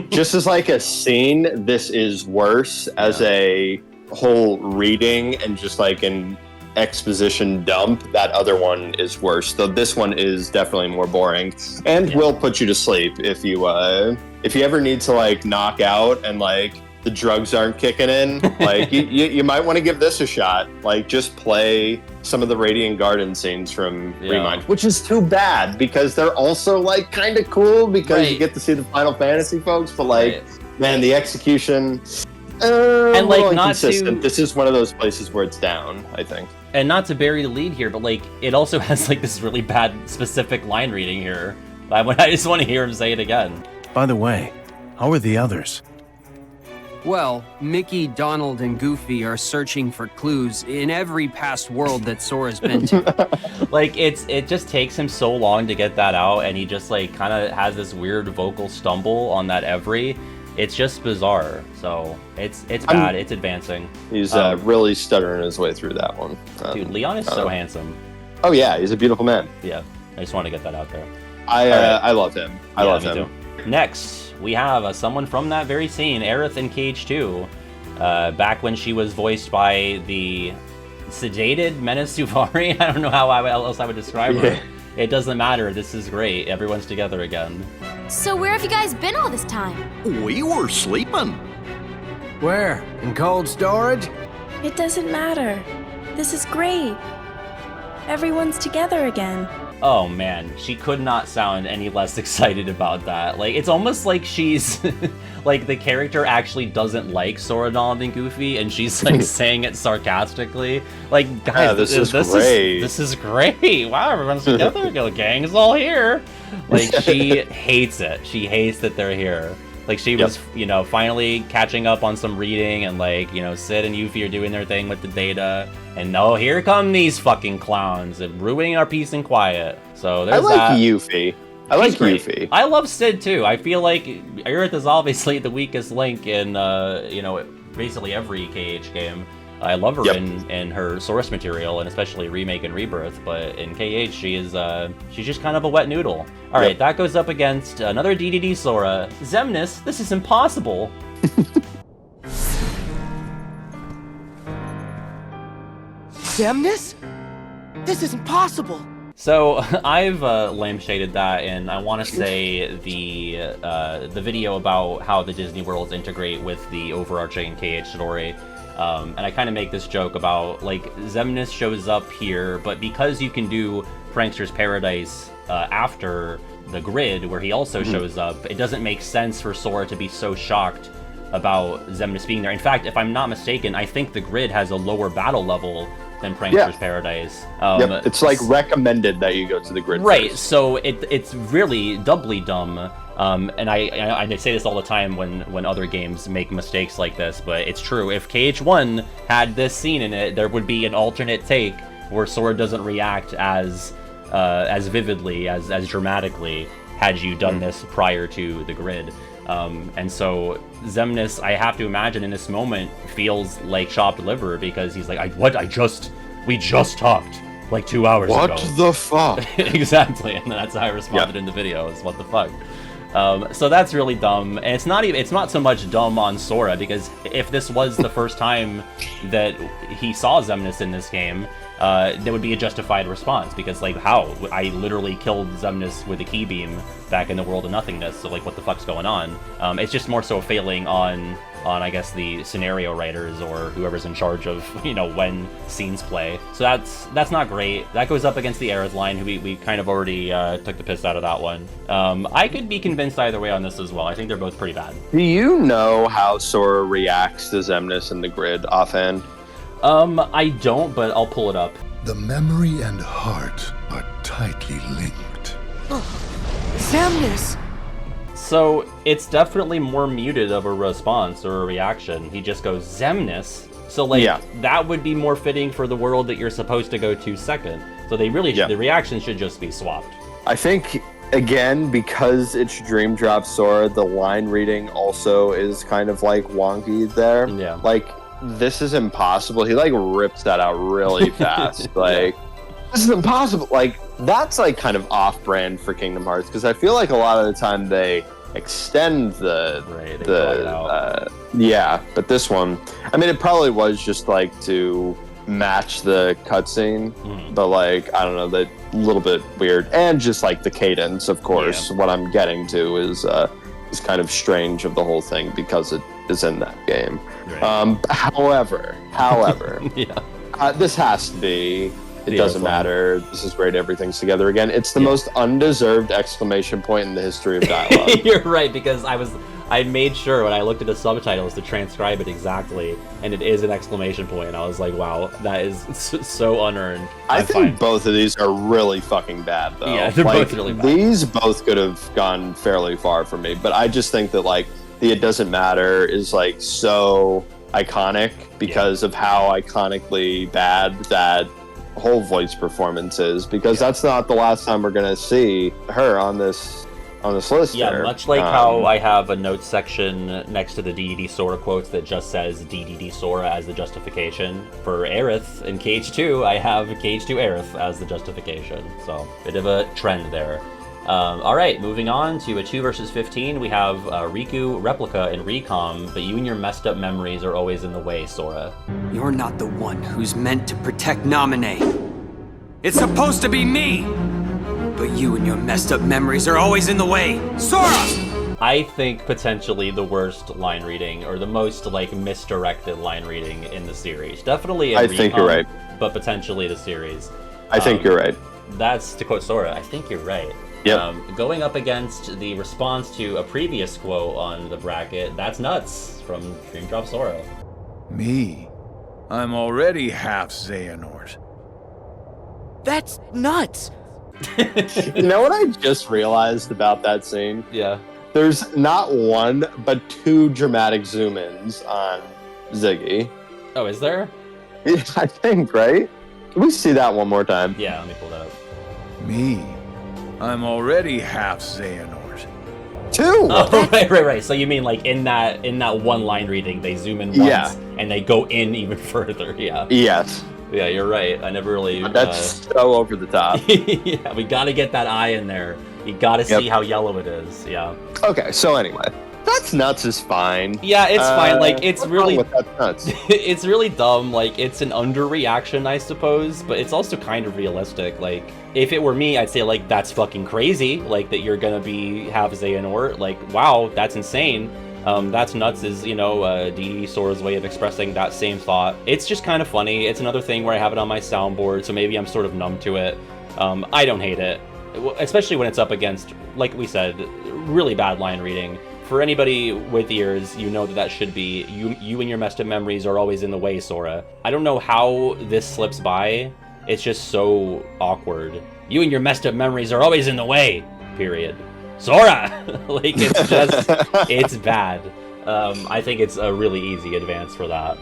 just as like a scene, this is worse as a whole reading and just like an exposition dump. That other one is worse, though this one is definitely more boring and will put you to sleep if you ever need to like knock out and like the drugs aren't kicking in. Like you might want to give this a shot. Like, just play some of the Radiant Garden scenes from Remind, which is too bad because they're also like kind of cool because you get to see the Final Fantasy folks, but like man, the execution and like not consistent. This is one of those places where it's down, I think. And not to bury the lead here, but like it also has like this really bad specific line reading here. I just want to hear him say it again. By the way, how are the others? Well, Mickey, Donald, and Goofy are searching for clues in every past world that Sora's been to. Like, it just takes him so long to get that out, and he just like kind of has this weird vocal stumble on that every. It's just bizarre. So it's bad. It's advancing. He's really stuttering his way through that one. Dude, Leon is so handsome. Oh yeah, he's a beautiful man. Yeah, I just want to get that out there. I love him. I love him. Too. Next, we have someone from that very scene, Aerith in KH2, back when she was voiced by the sedated Menace Suvari. I don't know how else I would describe her. It doesn't matter. This is great. Everyone's together again. So where have you guys been all this time? We were sleeping. Where? In cold storage? It doesn't matter. This is great. Everyone's together again. Oh man, she could not sound any less excited about that. Like, it's almost like she's like the character actually doesn't like Sora, Donald, and Goofy, and she's like saying it sarcastically. Like, guys, this is great. This is great. Wow, everyone's together. The gang is all here. Like, she hates it. She hates that they're here. Like, she was, finally catching up on some reading, and like, Sid and Yuffie are doing their thing with the data. And no, here come these fucking clowns and ruining our peace and quiet. So there's that. I like Yuffie. I like Yuffie. I love Sid too. I feel like Aerith is obviously the weakest link in, basically every KH game. I love her in her source material, and especially Remake and Rebirth, but in KH she's just kind of a wet noodle. Alright, that goes up against another DDD Sora. Xemnas, this is impossible! Xemnas? This is impossible! So, I've lampshaded that, and I want to say the video about how the Disney worlds integrate with the overarching KH story. And I kind of make this joke about, like, Xemnas shows up here, but because you can do Prankster's Paradise after the grid, where he also shows up, it doesn't make sense for Sora to be so shocked about Xemnas being there. In fact, if I'm not mistaken, I think the grid has a lower battle level than Prankster's Paradise. It's like recommended that you go to the grid first. So it's really doubly dumb. And I say this all the time when other games make mistakes like this, but it's true. If KH1 had this scene in it, there would be an alternate take where Sora doesn't react as vividly, as dramatically, had you done this prior to the grid. And so Xemnas, I have to imagine in this moment, feels like chopped liver because he's like, we just talked like 2 hours ago. What the fuck? Exactly, and that's how I responded in the video, is what the fuck. So that's really dumb, and it's not so much dumb on Sora, because if this was the first time that he saw Xemnas in this game, that would be a justified response, because like, how? I literally killed Xemnas with a key beam back in the world of nothingness, so like, what the fuck's going on? It's just more so failing on I guess the scenario writers or whoever's in charge of, you know, when scenes play. So that's not great. That goes up against the Aerith line, who we kind of already took the piss out of that one. I could be convinced either way on this as well. I think they're both pretty bad. Do you know how Sora reacts to Xemnas in the grid offhand? I don't, but I'll pull it up. The memory and heart are tightly linked. Xemnas! So it's definitely more muted of a response or a reaction. He just goes, Xemnas? So like, that would be more fitting for the world that you're supposed to go to second. So they really, the reaction should just be swapped. I think, again, because it's Dream Drop Sora, the line reading also is kind of like wonky there. Yeah. Like, this is impossible. He like rips that out really fast. Like, this is impossible. Like, that's like kind of off-brand for Kingdom Hearts, because I feel like a lot of the time they extend the but this one, I mean, it probably was just like to match the cutscene, but like, I don't know, that a little bit weird, and just like the cadence, of course. What I'm getting to is kind of strange of the whole thing because it is in that game. However, this has to be. It doesn't matter. This is great. Everything's together again. It's the most undeserved exclamation point in the history of dialogue. You're right, because I made sure when I looked at the subtitles to transcribe it exactly, and it is an exclamation point. And I was like, wow, that is so unearned. I think both of these are really fucking bad, though. Yeah, they're both really bad. These both could have gone fairly far for me, but I just think that like the "It Doesn't Matter" is like so iconic because of how iconically bad that whole voice performance is, because that's not the last time we're gonna see her on this list. Yeah, much like how I have a notes section next to the DDD Sora quotes that just says DDD Sora as the justification for Aerith. In KH2, I have KH2 Aerith as the justification. So, bit of a trend there. Alright, moving on to a 2 versus 15. We have Riku, Replica, and Recom, but you and your messed up memories are always in the way, Sora. You're not the one who's meant to protect Naminé. It's supposed to be me! But you and your messed up memories are always in the way. Sora! I think potentially the worst line reading, or the most like misdirected line reading in the series. Definitely in I think you're right. But potentially the series. I think you're right. That's, to quote Sora, I think you're right. Yep. Going up against the response to a previous quote on the bracket, that's nuts, from Dream Drop Sora. Me? I'm already half Xehanort. That's nuts! You know what I just realized about that scene? Yeah. There's not one, but 2 dramatic zoom-ins on Ziggy. Oh, is there? Yeah, I think, right? Can we see that one more time? Yeah, let me pull that up. Me? I'm already half Xehanort. 2! Oh, right. So you mean like in that one line reading, they zoom in once and they go in even further, yeah. Yes. Yeah, you're right. I never really... That's so over the top. Yeah, we gotta get that eye in there. You gotta see how yellow it is, yeah. Okay, so anyway. That's nuts is fine. Yeah, it's fine. Like, it's really... That's nuts? It's really dumb. Like, it's an underreaction, I suppose, but it's also kind of realistic. Like, if it were me, I'd say, like, that's fucking crazy. Like, that you're gonna have Xehanort. Like, wow, that's insane. That's nuts is, you know, DD Sora's way of expressing that same thought. It's just kind of funny. It's another thing where I have it on my soundboard, so maybe I'm sort of numb to it. I don't hate it, especially when it's up against, like we said, really bad line reading. For anybody with ears, you know that should be, you and your messed up memories are always in the way, Sora. I don't know how this slips by. It's just so awkward. You and your messed up memories are always in the way, period. Sora! Like, it's just, it's bad. I think it's a really easy advance for that.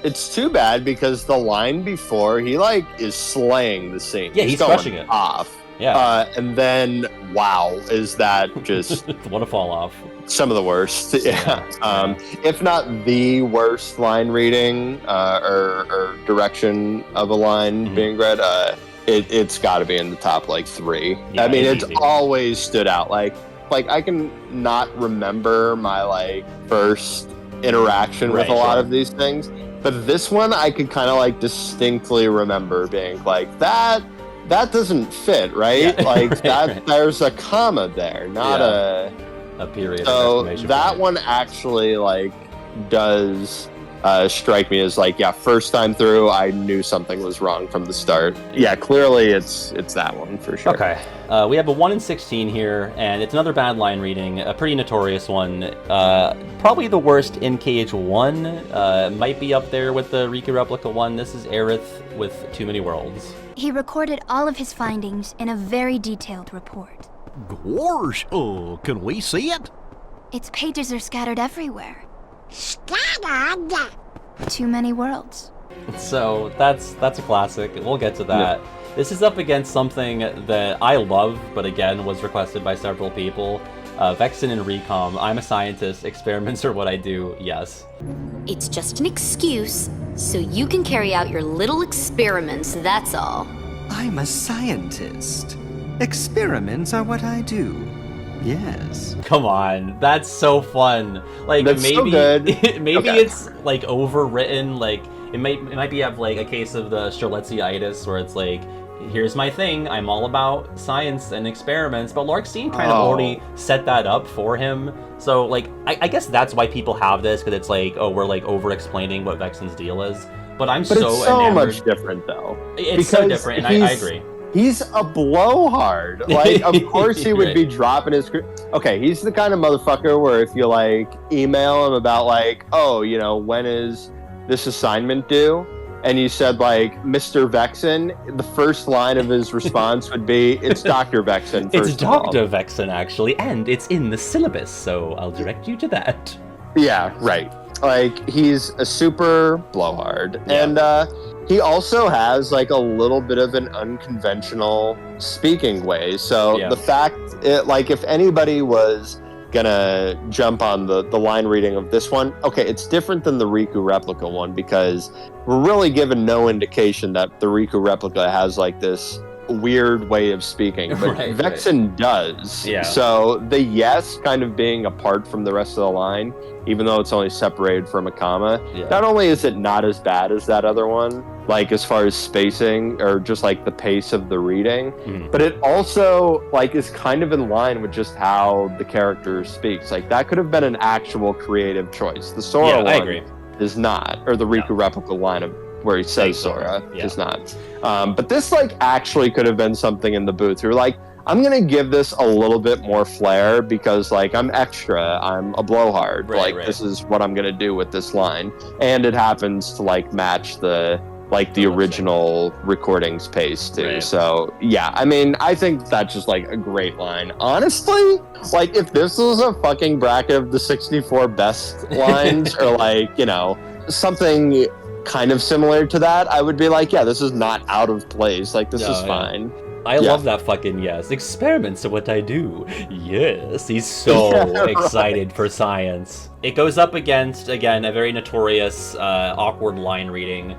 It's too bad because the line before, he, like, is slaying the scene. Yeah, he's crushing it. Off. Yeah. And then, wow, is that just... Want to fall off. Some of the worst, yeah. If not the worst line reading or direction of a line being read, it's got to be in the top, like, 3. Yeah, I mean, it's easy. always stood out. Like I can not remember my, like, first interaction with a lot of these things, But this one, I could kind of like distinctly remember being like, that doesn't fit, right? Yeah. Like that, there's a comma there, not a period. So that one actually like does strike me as like, yeah, first time through, I knew something was wrong from the start. Yeah, clearly it's that one for sure. Okay. We have a 1 in 16 here, and it's another bad line reading, a pretty notorious one. Probably the worst in KH1. Might be up there with the Riku replica one. This is Aerith with Too Many Worlds. He recorded all of his findings in a very detailed report. Gosh, can we see it? Its pages are scattered everywhere. Scattered? Too many worlds. So that's a classic. We'll get to that. Yeah. This is up against something that I love, but again was requested by several people. Vexen and Recom. I'm a scientist. Experiments are what I do. Yes. It's just an excuse, so you can carry out your little experiments, that's all. I'm a scientist. Experiments are what I do. Yes. Come on, that's so fun. Like that's maybe, so good. Maybe it's like overwritten. Like it might be have like a case of the Strelitziitis where it's like, here's my thing. I'm all about science and experiments. But Larxene kind of already set that up for him. So like I guess that's why people have this, because it's like, oh, we're like over explaining what Vexen's deal is. But it's so enamored. Much different though. It's so different, and I agree. He's a blowhard. Like, of course he would be dropping his... Okay, he's the kind of motherfucker where if you, like, email him about, like, oh, you know, when is this assignment due? And you said, like, Mr. Vexen, the first line of his response would be, it's Dr. Vexen, It's Dr. Vexen, actually, and it's in the syllabus, so I'll direct you to that. Yeah, right. Like, he's a super blowhard. Yeah. And, he also has like a little bit of an unconventional speaking way. So the fact, like if anybody was gonna jump on the line reading of this one, okay, it's different than the Riku replica one because we're really given no indication that the Riku replica has like this weird way of speaking, but Vexen does. Yeah. So the yes kind of being apart from the rest of the line, even though it's only separated from a comma, not only is it not as bad as that other one, like as far as spacing or just like the pace of the reading, but it also like is kind of in line with just how the character speaks. Like that could have been an actual creative choice. The Sora one is not, or the Riku replica line of where he says Sora is not. But this like actually could have been something in the booth. You're like, I'm gonna give this a little bit more flair because like I'm extra, I'm a blowhard. This is what I'm gonna do with this line, and it happens to like match the original recording's pace too. So yeah, I mean, I think that's just like a great line. Honestly, like if this was a fucking bracket of the 64 best lines or like, you know, something kind of similar to that, I would be like, yeah, this is not out of place. Like this is fine. I love that fucking yes. Experiments are what I do. Yes. He's so excited for science. It goes up against, again, a very notorious awkward line reading.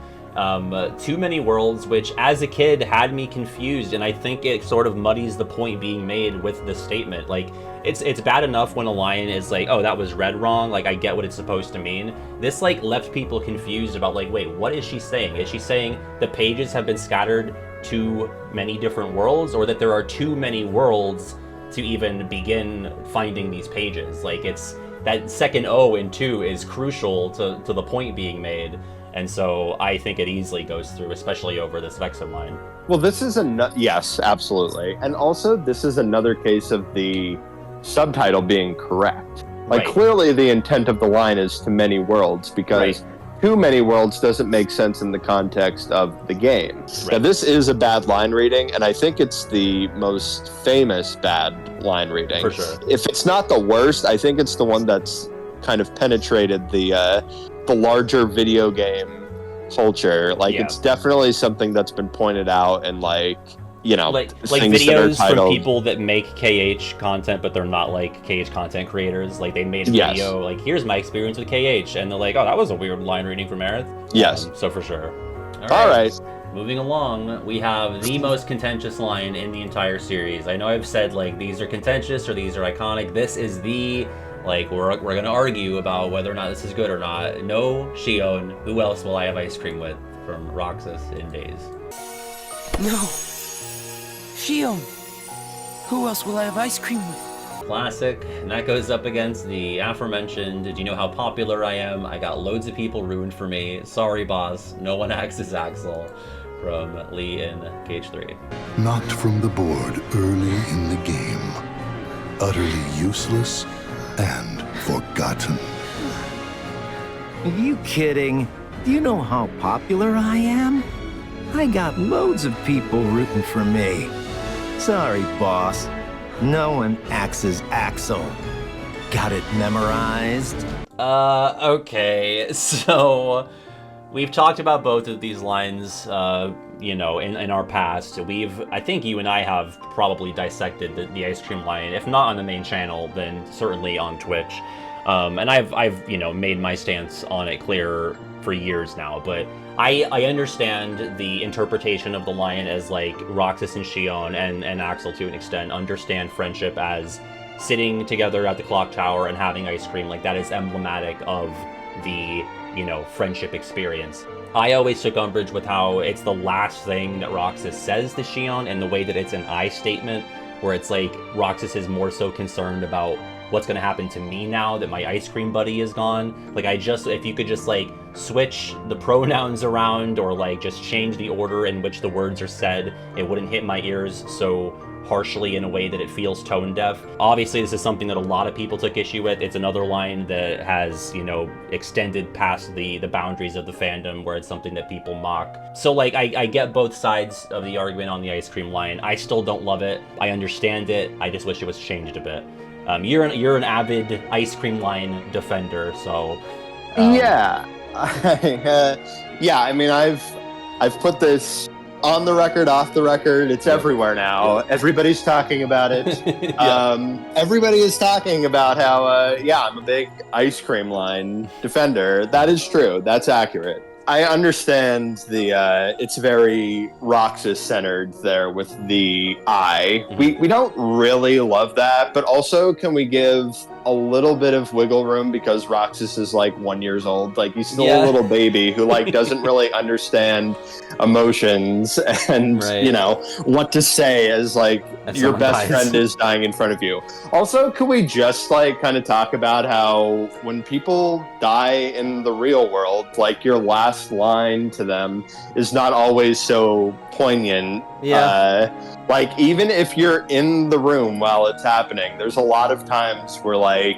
Too Many Worlds, which as a kid had me confused, and I think it sort of muddies the point being made with the statement. Like, it's bad enough when a line is like, oh, that was read wrong, like I get what it's supposed to mean. This like left people confused about like, wait, what is she saying? Is she saying the pages have been scattered to many different worlds, or that there are too many worlds to even begin finding these pages? Like, it's that second O in 2 is crucial to the point being made. And so I think it easily goes through, especially over this Vexen line. Well, this is yes, absolutely. And also, this is another case of the subtitle being correct. Like, clearly the intent of the line is to many worlds, because too many worlds doesn't make sense in the context of the game. Now, this is a bad line reading, and I think it's the most famous bad line reading. For sure. If it's not the worst, I think it's the one that's kind of penetrated the larger video game culture. Like it's definitely something that's been pointed out, and like, you know, like videos from people that make KH content, but they're not like KH content creators. Like they made a video like, here's my experience with KH, and they're like, oh, that was a weird line reading from Aerith. Yes. So for sure. All right. Moving along, we have the most contentious line in the entire series. I know I've said like these are contentious or these are iconic. This is the Like, we're gonna argue about whether or not this is good or not. No, Shion, who else will I have ice cream with from Roxas in Days? No. Shion. Who else will I have ice cream with? Classic. And that goes up against the aforementioned, did you know how popular I am? I got loads of people ruined for me. Sorry, boss. No one axes Axel from Lee in KH3. Knocked from the board early in the game. Utterly useless and forgotten. Are you kidding? Do you know how popular I am? I got loads of people rooting for me. Sorry, boss. No one axes Axel. Got it memorized? Okay, so we've talked about both of these lines, you know, in our past. I think you and I have probably dissected the ice cream line, if not on the main channel, then certainly on Twitch. And I've, you know, made my stance on it clear for years now, but I understand the interpretation of the line as like Roxas and Shion and Axel to an extent understand friendship as sitting together at the clock tower and having ice cream. Like, that is emblematic of the, you know, friendship experience. I always took umbrage with how it's the last thing that Roxas says to Shion, and the way that it's an I statement, where it's like Roxas is more so concerned about what's gonna happen to me now that my ice cream buddy is gone. Like, if you could just like switch the pronouns around, or like just change the order in which the words are said, it wouldn't hit my ears so harshly in a way that it feels tone deaf. Obviously, this is something that a lot of people took issue with. It's another line that has, you know, extended past the boundaries of the fandom, where it's something that people mock. So like, I get both sides of the argument on the ice cream line. I still don't love it. I understand it. I just wish it was changed a bit. You're an avid ice cream line defender, so yeah. Yeah, I mean, I've put this on the record, off the record. It's everywhere now. Everybody's talking about it. Everybody is talking about how, I'm a big ice cream line defender. That is true. That's accurate. I understand it's very Roxas-centered there with the I. We don't really love that, but also can we give a little bit of wiggle room, because Roxas is like 1 year old. Like, he's still a little baby who like doesn't really understand emotions and you know what to say as like your best friend is dying in front of you. Also, could we just like kind of talk about how when people die in the real world, like your last line to them is not always so poignant. Like, even if you're in the room while it's happening, there's a lot of times where like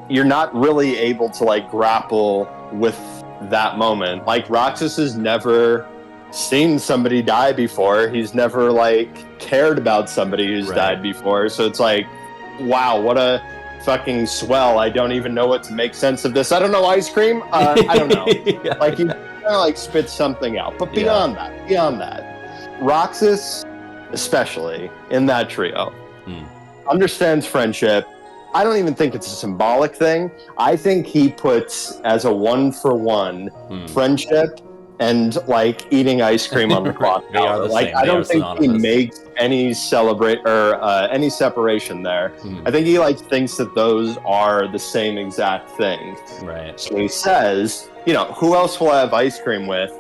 you're not really able to like grapple with that moment. Like, Roxas has never seen somebody die before. He's never like cared about somebody who's died before. So it's like, wow, what a fucking swell. I don't even know what to make sense of this. I don't know, ice cream? I don't know. Like, you kind of like spit something out. But beyond that, Roxas, especially in that trio, understands friendship. I don't even think it's a symbolic thing. I think he puts as a 1-for-1 friendship and like eating ice cream on the clock tower. Like, I don't think he makes any any separation there. I think he like thinks that those are the same exact thing. Right. So he says, you know, who else will I have ice cream with?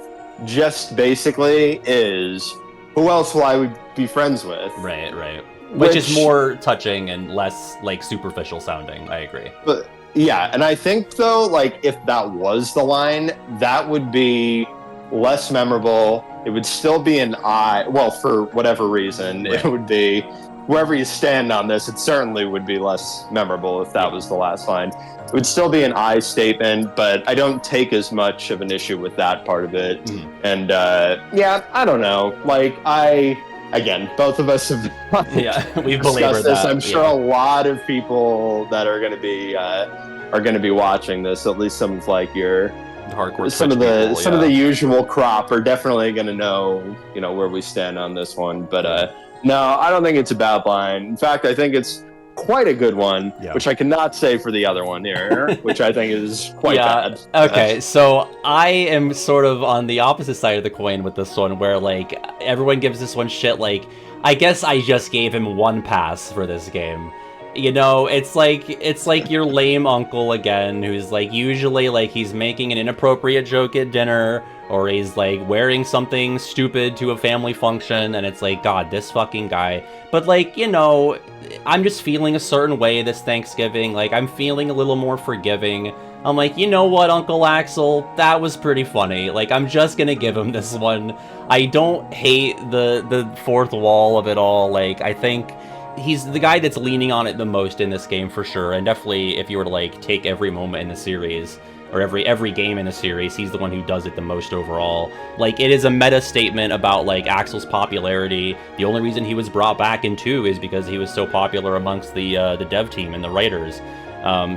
Just basically is, who else will I be friends with? Right. Which is more touching and less like superficial sounding. I agree. But yeah, and I think though, like, if that was the line, that would be less memorable. It would still be an I. Well, for whatever reason, it would be, wherever you stand on this, it certainly would be less memorable if that was the last line. It would still be an I statement, but I don't take as much of an issue with that part of it. And I don't know. Like, again, both of us have we've discussed this. that. I'm sure a lot of people that are going to be watching this, at least some of like your hardcore some of the usual crop, are definitely going to know, you know, where we stand on this one. But no, I don't think it's a bad line. In fact, I think it's quite a good one, which I cannot say for the other one here, which I think is quite bad. Okay, so I am sort of on the opposite side of the coin with this one, where like everyone gives this one shit. Like, I guess I just gave him one pass for this game. You know, it's like your lame uncle again, who's like usually like he's making an inappropriate joke at dinner, or he's like wearing something stupid to a family function, and it's like, God, this fucking guy. But like, you know, I'm just feeling a certain way this Thanksgiving. Like, I'm feeling a little more forgiving. I'm like, you know what, Uncle Axel, that was pretty funny. Like, I'm just gonna give him this one. I don't hate the fourth wall of it all. Like, I think he's the guy that's leaning on it the most in this game for sure, and definitely if you were to like take every moment in the series, or every game in the series, he's the one who does it the most overall. Like, it is a meta statement about like Axel's popularity. The only reason he was brought back in 2 is because he was so popular amongst the dev team and the writers.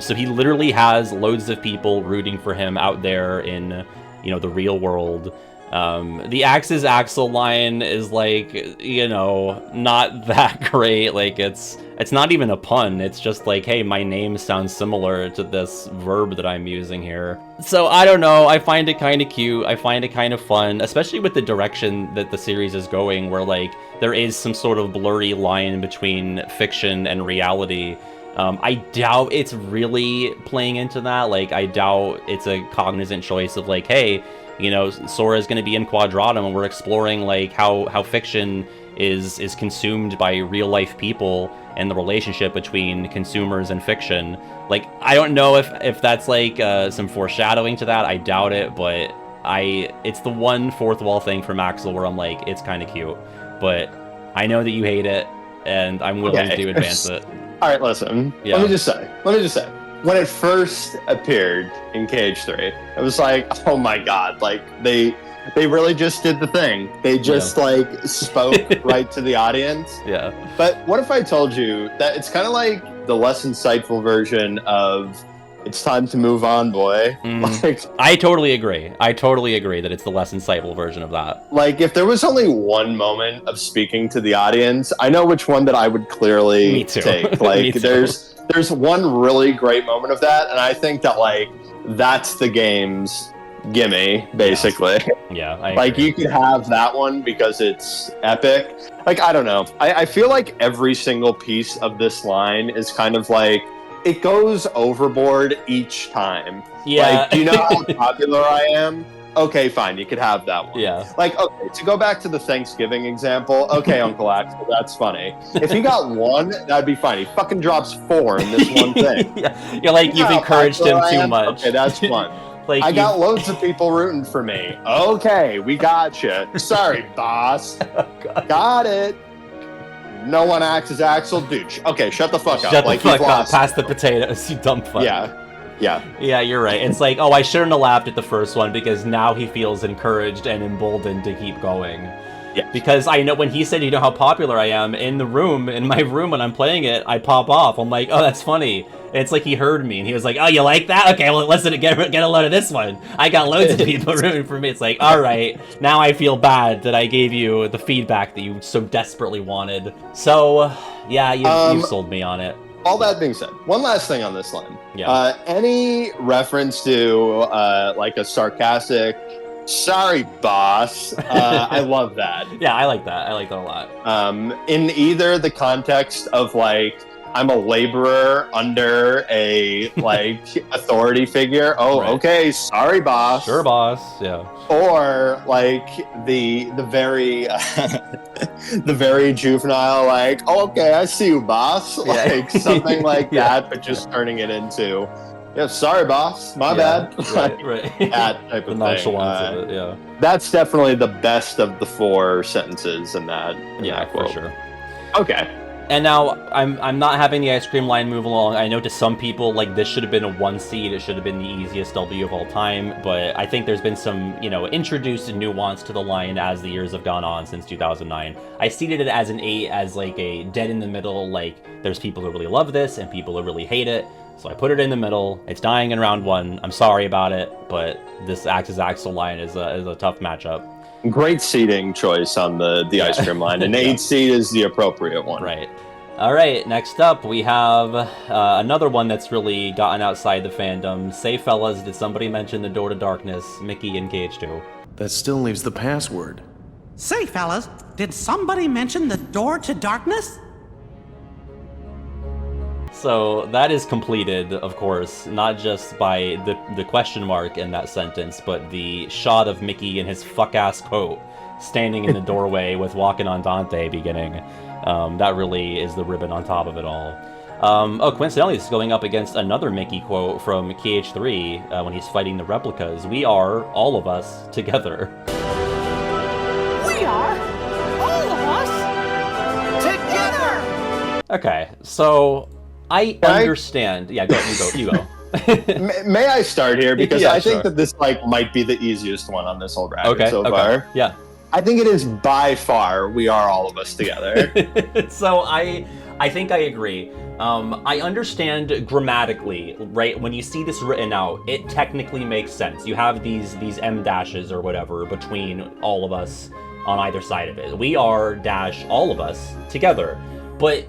So he literally has loads of people rooting for him out there in, you know, the real world. The Axe's Axel line is like, you know, not that great. Like, it's not even a pun. It's just like, hey, my name sounds similar to this verb that I'm using here. So I don't know. I find it kind of cute. I find it kind of fun, especially with the direction that the series is going, where like there is some sort of blurry line between fiction and reality. I doubt it's really playing into that. Like, I doubt it's a cognizant choice of like, hey, you know, Sora is going to be in Quadratum, and we're exploring like how fiction is consumed by real life people and the relationship between consumers and fiction. Like, I don't know if that's like some foreshadowing to that. I doubt it, but it's the one fourth wall thing from Axel where I'm like, it's kind of cute, but I know that you hate it, and I'm willing to advance it. All right, listen. Yeah. Let me just say. When it first appeared in KH3, it was like, oh my god, like they really just did the thing. They just like spoke right to the audience. Yeah. But what if I told you that it's kind of like the less insightful version of "It's time to move on, boy"? Like, I totally agree. I totally agree that it's the less insightful version of that. Like, if there was only one moment of speaking to the audience, I know which one that I would clearly take. Like, there's one really great moment of that, and I think that like that's the game's gimme, basically. Yeah, I like agree. you could have that one because it's epic. Like, I don't know. I feel like every single piece of this line is kind of like, it goes overboard each time. Yeah. Like, do you know how popular I am? Okay, fine, you could have that one. Yeah. Like, okay, to go back to the Thanksgiving example, okay, Uncle Axel, that's funny. If he got one, that'd be fine. He fucking drops 4 in this one thing. Yeah, you're like, you've encouraged him too much. Okay, that's fun. Like, I got loads of people rooting for me. Okay, we got you. Sorry, boss. Got it. No one acts as Axel. Dude, okay, shut the fuck up. Shut like, the fuck up. lost. Pass the potatoes, you dumb fuck. Yeah, you're right. It's like, oh, I shouldn't have laughed at the first one because now he feels encouraged and emboldened to keep going. Yeah. Because I know when he said, you know how popular I am, in my room when I'm playing it, I pop off. I'm like, oh, that's funny. And it's like he heard me and he was like, oh, you like that? Okay, well, listen, get a load of this one. I got loads of people rooting for me. It's like, all right, now I feel bad that I gave you the feedback that you so desperately wanted. So, yeah, you've sold me on it. All that being said, one last thing on this line. Yeah. Any reference to like a sarcastic, sorry, boss, I love that. Yeah, I like that. I like that a lot. In either the context of like, I'm a laborer under a like authority figure. Oh, right. Okay, sorry, boss. Sure, boss. Yeah. Or like the very the very juvenile, like, oh, okay, I see you, boss. Like something like that, but just turning it into, yeah, sorry, boss, my bad. Right. That type of nonchalance of it. Yeah. That's definitely the best of the 4 sentences in that. For sure. Okay. And now, I'm not having the ice cream line move along. I know to some people, like, this should have been a 1 seed. It should have been the easiest W of all time. But I think there's been some, introduced nuance to the line as the years have gone on since 2009. I seeded it as an 8, as, like, a dead in the middle. Like, there's people who really love this and people who really hate it. So I put it in the middle. It's dying in round 1. I'm sorry about it, but this Axis Axel line is a tough matchup. Great seeding choice on the ice cream line. An 8 seed is the appropriate one. Right. All right, next up we have another one that's really gotten outside the fandom. Say, fellas, did somebody mention the door to darkness, Mickey and KH2? That still leaves the password. Say, fellas, did somebody mention the door to darkness? So that is completed, of course, not just by the question mark in that sentence, but the shot of Mickey in his fuck-ass coat standing in the doorway with Walking on Dante beginning. That really is the ribbon on top of it all. Coincidentally, this is going up against another Mickey quote from KH3 when he's fighting the replicas. We are, all of us, together. We are all of us together! Okay, so I understand. Yeah, you go. May I start here? Because Yeah, I think sure. that this might be the easiest one on this whole bracket so far. Yeah. I think it is by far We Are All of Us Together. So I think I agree. I understand grammatically, right? When you see this written out, it technically makes sense. You have these M dashes or whatever between all of us on either side of it. We are dash all of us together. But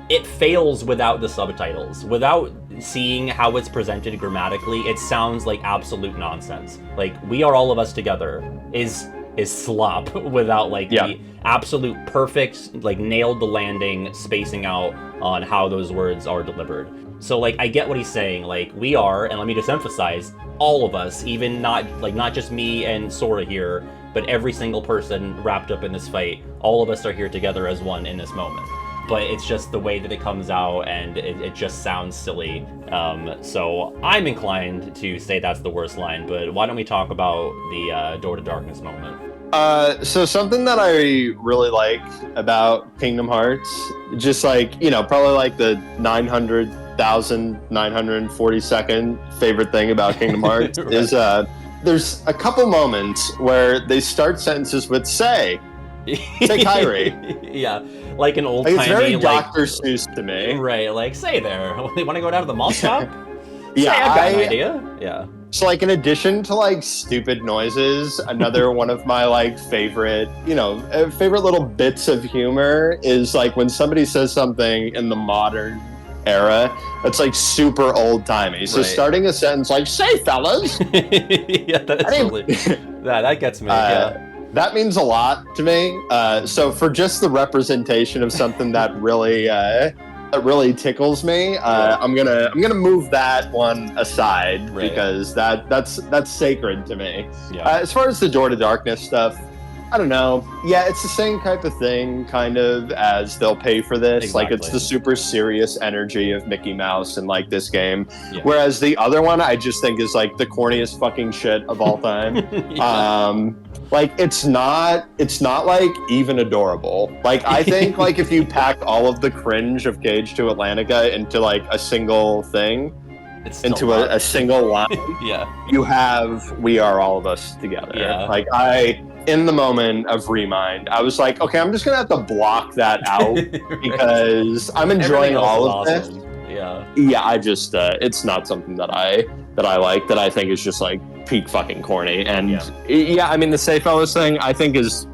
it fails without the subtitles. Without seeing how it's presented grammatically, it sounds like absolute nonsense. Like, we are all of us together is slop without the absolute perfect, nailed the landing spacing out on how those words are delivered. So I get what he's saying, we are, and let me just emphasize, all of us, even not just me and Sora here, but every single person wrapped up in this fight, all of us are here together as one in this moment. But it's just the way that it comes out, and it just sounds silly. So I'm inclined to say that's the worst line, but why don't we talk about the Door to Darkness moment? So something that I really like about Kingdom Hearts, just probably the 900,942nd favorite thing about Kingdom Hearts Right. is there's a couple moments where they start sentences with say Kyrie. Yeah, like an old-timey... It's very Dr. Seuss to me. Right, say there. You want to go down to the mall shop? Yeah, I've got an idea. Yeah. So in addition to stupid noises, another one of my favorite little bits of humor is when somebody says something in the modern era that's super old timey. So Right. starting a sentence say fellas. Yeah, that's totally... that gets me, yeah. That means a lot to me. So for just the representation of something that really tickles me, I'm gonna move that one aside because that's sacred to me. Yeah. As far as the Door to Darkness stuff, I don't know. Yeah, it's the same type of thing, kind of, as they'll pay for this. Exactly. It's the super serious energy of Mickey Mouse in this game. Yeah. Whereas the other one, I just think is the corniest fucking shit of all time. Yeah. It's not even adorable. I think if you pack all of the cringe of Cage to Atlantica into a single thing, into a single line, Yeah. you have We Are All of Us Together. Yeah. In the moment of Remind, I was okay, I'm just gonna have to block that out because I'm enjoying Everything else all is of awesome. this. Yeah. Yeah, I just it's not something that I like, that I think is just peak fucking corny. And I mean the Say Fellas thing I think is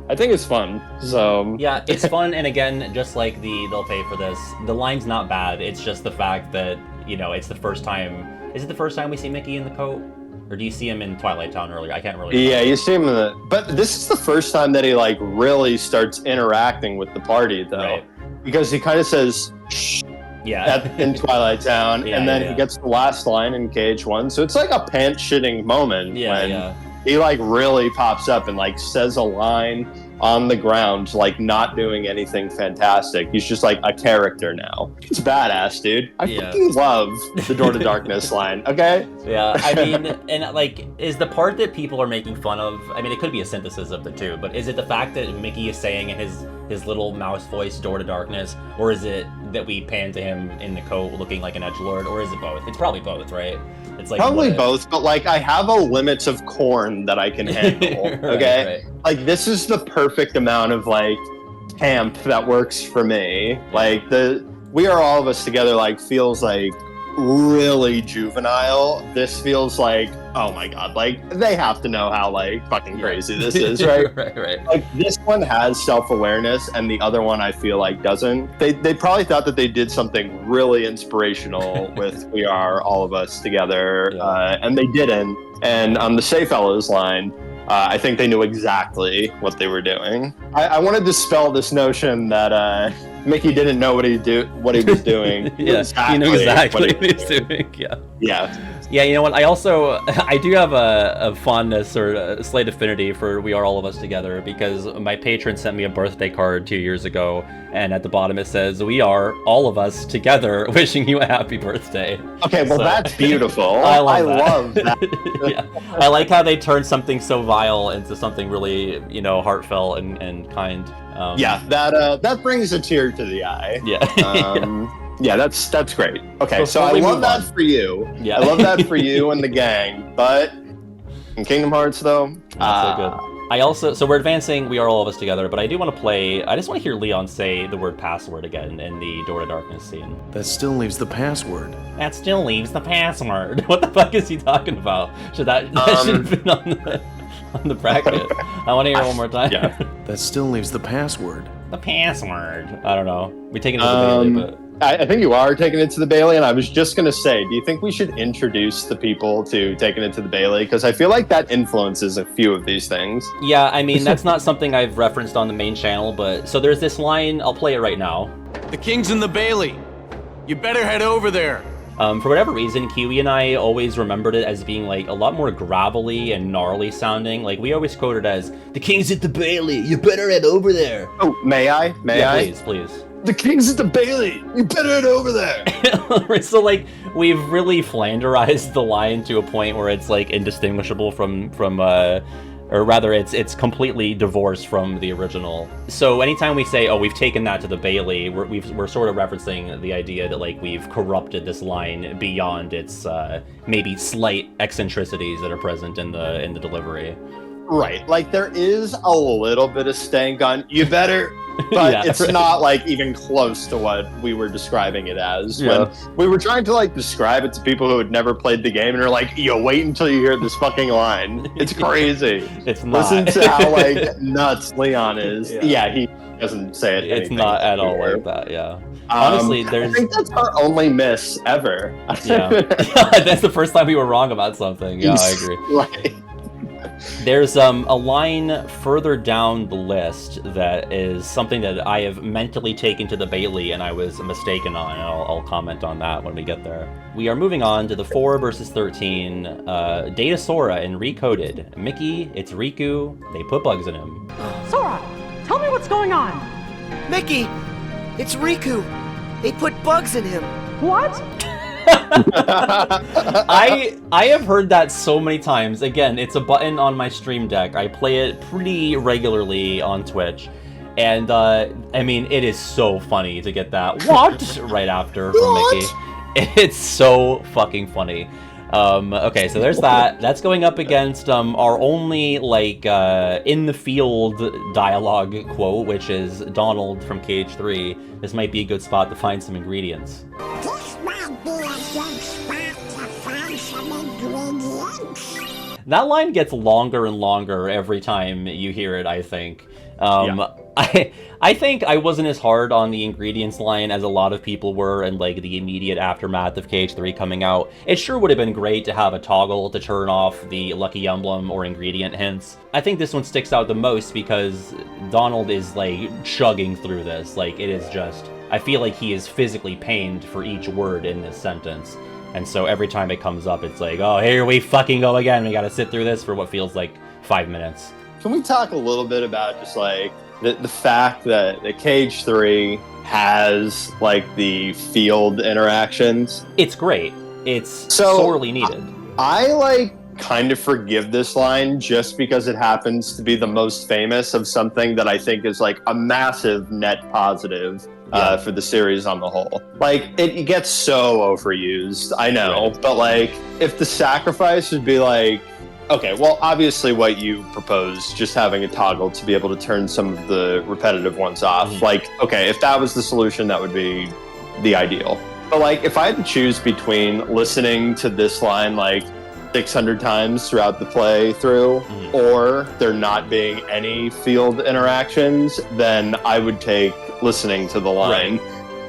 fun. So Yeah, it's fun, and again, just like they'll pay for this, the line's not bad. It's just the fact that, it's the first time. Is it the first time we see Mickey in the coat? Or do you see him in Twilight Town earlier? I can't really remember. Yeah, you see him but this is the first time that he really starts interacting with the party though. Right. Because he kind of says shh in Twilight Town, and then he gets the last line in KH1. So it's a pants shitting moment when he really pops up and says a line on the ground, not doing anything fantastic. He's just a character now. It's badass, dude. I fucking love the Door to Darkness line. Okay. Yeah, I mean, and is the part that people are making fun of? I mean, it could be a synthesis of the two, but is it the fact that Mickey is saying in his little mouse voice, Door to Darkness, or is it that we pan to him in the coat looking like an edgelord, or is it both? It's probably both, right? It's probably both, but I have a limits of corn that I can handle. Okay, right. This is the perfect amount of camp that works for me. The We Are All of Us Together feels really juvenile. This feels oh my god, they have to know how fucking crazy this is, right? right. This one has self-awareness, and the other one I feel doesn't. They probably thought that they did something really inspirational with We Are All of Us Together, and they didn't. And on the Say Fellas line, I think they knew exactly what they were doing. I want to dispel this notion that Mickey didn't know what he was doing. Yeah, he knew exactly what he was doing. Yeah, you know what? I do have a fondness or a slight affinity for We Are All of Us Together, because my patron sent me a birthday card 2 years ago, and at the bottom it says, "We are all of us together, wishing you a happy birthday." Okay, well, that's beautiful. I love that. Yeah. I like how they turned something so vile into something really, heartfelt and kind. That brings a tear to the eye. Yeah. Yeah, that's great. Okay, so I Before we love move that on. for you. Yeah. I love that for you and the gang. But in Kingdom Hearts, though, not so good. So we're advancing We Are All of Us Together, but I do want to play. I just want to hear Leon say the word password again in the Door to Darkness scene. That still leaves the password. That still leaves the password. What the fuck is he talking about? Should that should have been on the bracket? I want to hear it one more time. Yeah. That still leaves the password. The password. I don't know. We taking it to the Bailey, but. I think you are taking it to the Bailey, and I was just going to say, do you think we should introduce the people to taking it to the Bailey? Because I feel like that influences a few of these things. Yeah, I mean, that's not something I've referenced on the main channel, but so there's this line, I'll play it right now. The king's in the Bailey. You better head over there. For whatever reason, Kiwi and I always remembered it as being like a lot more gravelly and gnarly sounding. Like we always quoted it as, "The king's at the Bailey, you better head over there." Oh, may I? May I? Please. The king's at the Bailey, you better head over there. So like we've really flanderized the line to a point where it's like indistinguishable from or rather it's completely divorced from the original. So anytime we say, "Oh, we've taken that to the Bailey," we're sort of referencing the idea that like we've corrupted this line beyond its maybe slight eccentricities that are present in the delivery. Right, like there is a little bit of stank on "you better," but it's not like even close to what we were describing it as. When we were trying to like describe it to people who had never played the game and are like, "Yo, wait until you hear this fucking line. It's crazy." It's not. Listen to how like nuts Leon is. Yeah, he doesn't say it. It's not at all like that. Yeah. Honestly, I think that's our only miss ever. Yeah. That's the first time we were wrong about something. Yeah, I agree. Right. There's a line further down the list that is something that I have mentally taken to the Bailey and I was mistaken on, and I'll comment on that when we get there. We are moving on to the 4 versus 13, Data Sora and Recoded. Mickey, it's Riku, they put bugs in him. Sora, tell me what's going on. Mickey, it's Riku. They put bugs in him. What? I have heard that so many times. Again, it's a button on my stream deck. I play it pretty regularly on Twitch. And, I mean, it is so funny to get that "what?" right after from Mickey. It's so fucking funny. Okay, so there's that. That's going up against our only, like, in the field dialogue quote, which is Donald from KH3. This might be a good spot to find some ingredients. This might be a good spot to find some ingredients. That line gets longer and longer every time you hear it, I think. I think I wasn't as hard on the ingredients line as a lot of people were in like the immediate aftermath of KH3 coming out. It sure would have been great to have a toggle to turn off the lucky emblem or ingredient hints. I think this one sticks out the most because Donald is like chugging through this. Like it is just, I feel like he is physically pained for each word in this sentence. And so every time it comes up, it's like, oh, here we fucking go again. We gotta sit through this for what feels like 5 minutes. Can we talk a little bit about just like the fact that the KH3 has like the field interactions? It's great. It's sorely needed. I like kind of forgive this line just because it happens to be the most famous of something that I think is like a massive net positive for the series on the whole. Like it gets so overused, I know, but like if the sacrifice would be like, okay, well, obviously what you propose, just having a toggle to be able to turn some of the repetitive ones off, like, okay, if that was the solution, that would be the ideal. But like, if I had to choose between listening to this line like 600 times throughout the playthrough, or there not being any field interactions, then I would take listening to the line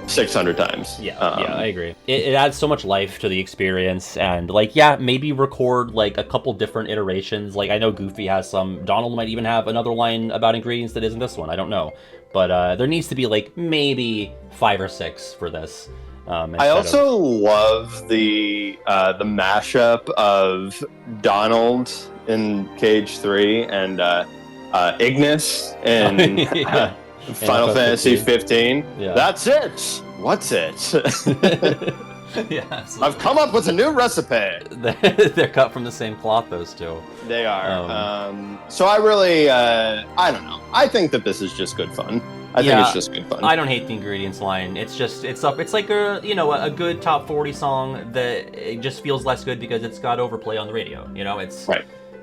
600 times. Yeah, I agree. It adds so much life to the experience, and like, yeah, maybe record like a couple different iterations. Like I know Goofy has some, Donald might even have another line about ingredients that isn't this one, I don't know. But there needs to be like maybe 5 or 6 for this. I also love the mashup of Donald in KH3 and Ignis in Final Fantasy 15. Yeah. That's it. What's it? Yeah, I've come up with a new recipe. They're cut from the same cloth, those two. They are. So I really, I don't know. I think that this is just good fun. I think it's just good fun. I don't hate the ingredients line. It's like a good top 40 song that it just feels less good because it's got overplay on the radio.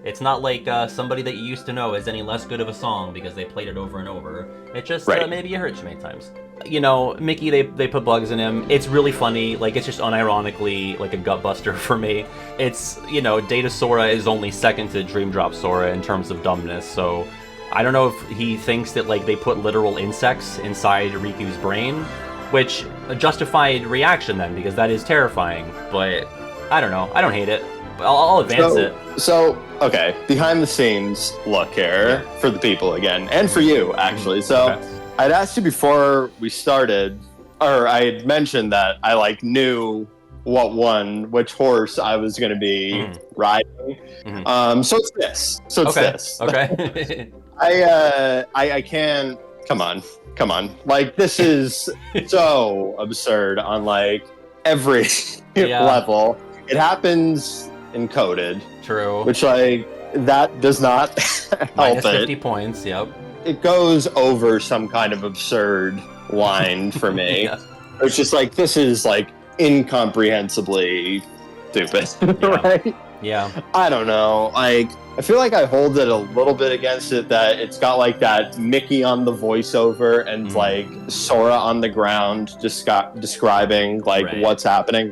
It's not like somebody that you used to know is any less good of a song because they played it over and over. It just maybe it hurts you many times. Mickey, they put bugs in him. It's really funny. Like, it's just unironically like a gut buster for me. It's, Data Sora is only second to Dream Drop Sora in terms of dumbness. So I don't know if he thinks that like they put literal insects inside Riku's brain, which a justified reaction then, because that is terrifying. But I don't know. I don't hate it. I'll advance it. So, okay, behind the scenes look here for the people again, and for you, actually. So, I'd asked you before we started, or I had mentioned that I knew which horse I was going to be riding. So it's this. This. Okay. I can't. Come on. Like, this is so absurd on every level. It happens encoded. True. Which that does not help Minus it. 50 points, yep. It goes over some kind of absurd line for me. Yeah. It's just this is incomprehensibly stupid, right? Yeah. I don't know. I feel like I hold it a little bit against it that it's got that Mickey on the voiceover and Sora on the ground describing what's happening.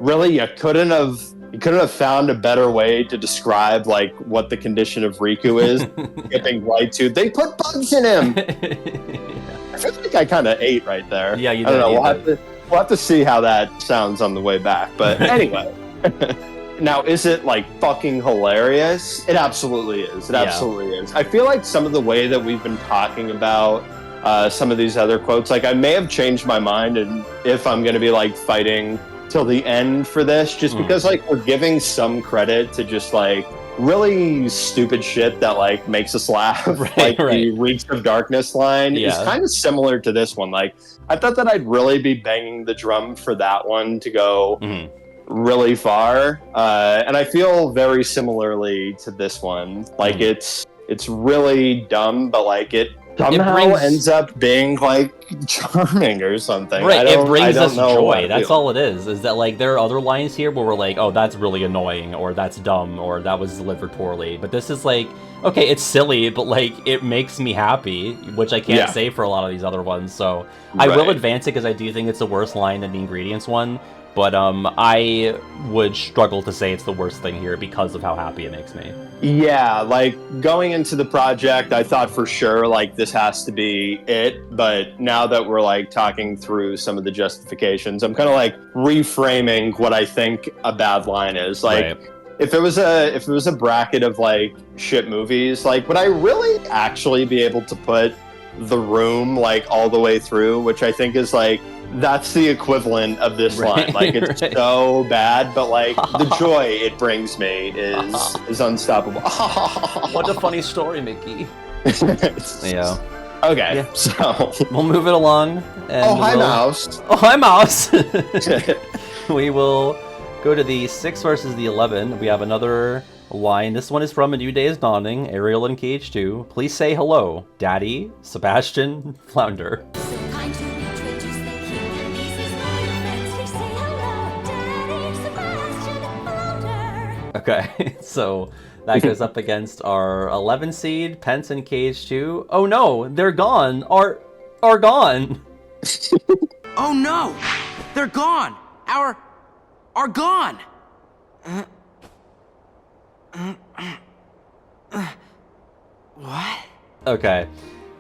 Really, you couldn't have found a better way to describe what the condition of Riku is. Skipping right to they put bugs in him. I feel like I kind of ate right there. Yeah, you I did. don't know. We'll have to see how that sounds on the way back. But anyway, now is it fucking hilarious? It absolutely is. It absolutely is. I feel like some of the way that we've been talking about some of these other quotes, I may have changed my mind, and if I'm going to be fighting till the end for this, just because we're giving some credit to just really stupid shit that makes us laugh. The Reach of Darkness line is kind of similar to this one. I thought that I'd really be banging the drum for that one to go really far, and I feel very similarly to this one. It's really dumb, but it somehow ends up being charming or something. Right, it brings us joy. That's all it is that there are other lines here where we're oh, that's really annoying, or that's dumb, or that was delivered poorly. But this is okay, it's silly, but it makes me happy, which I can't say for a lot of these other ones. So I will advance it because I do think it's a worse line than the ingredients one. But I would struggle to say it's the worst thing here because of how happy it makes me. Yeah, going into the project, I thought for sure this has to be it. But now that we're talking through some of the justifications, I'm kind of reframing what I think a bad line is. If it was a bracket of shit movies, would I really actually be able to put The Room all the way through, which I think is that's the equivalent of this line. It's so bad, but the joy it brings me is unstoppable. What a funny story, Mickey. Yeah. Okay, yeah. So we'll move it along. And hi, Mouse. Oh, hi, Mouse. We will go to the 6 versus the 11. We have another line. This one is from A New Day is Dawning, Ariel and KH2. Please say hello, Daddy, Sebastian, Flounder. Okay, so that goes up against our 11 seed, Pence and KH2. Oh no, they're gone. Are gone. Oh no, they're gone. Are gone. What? Okay,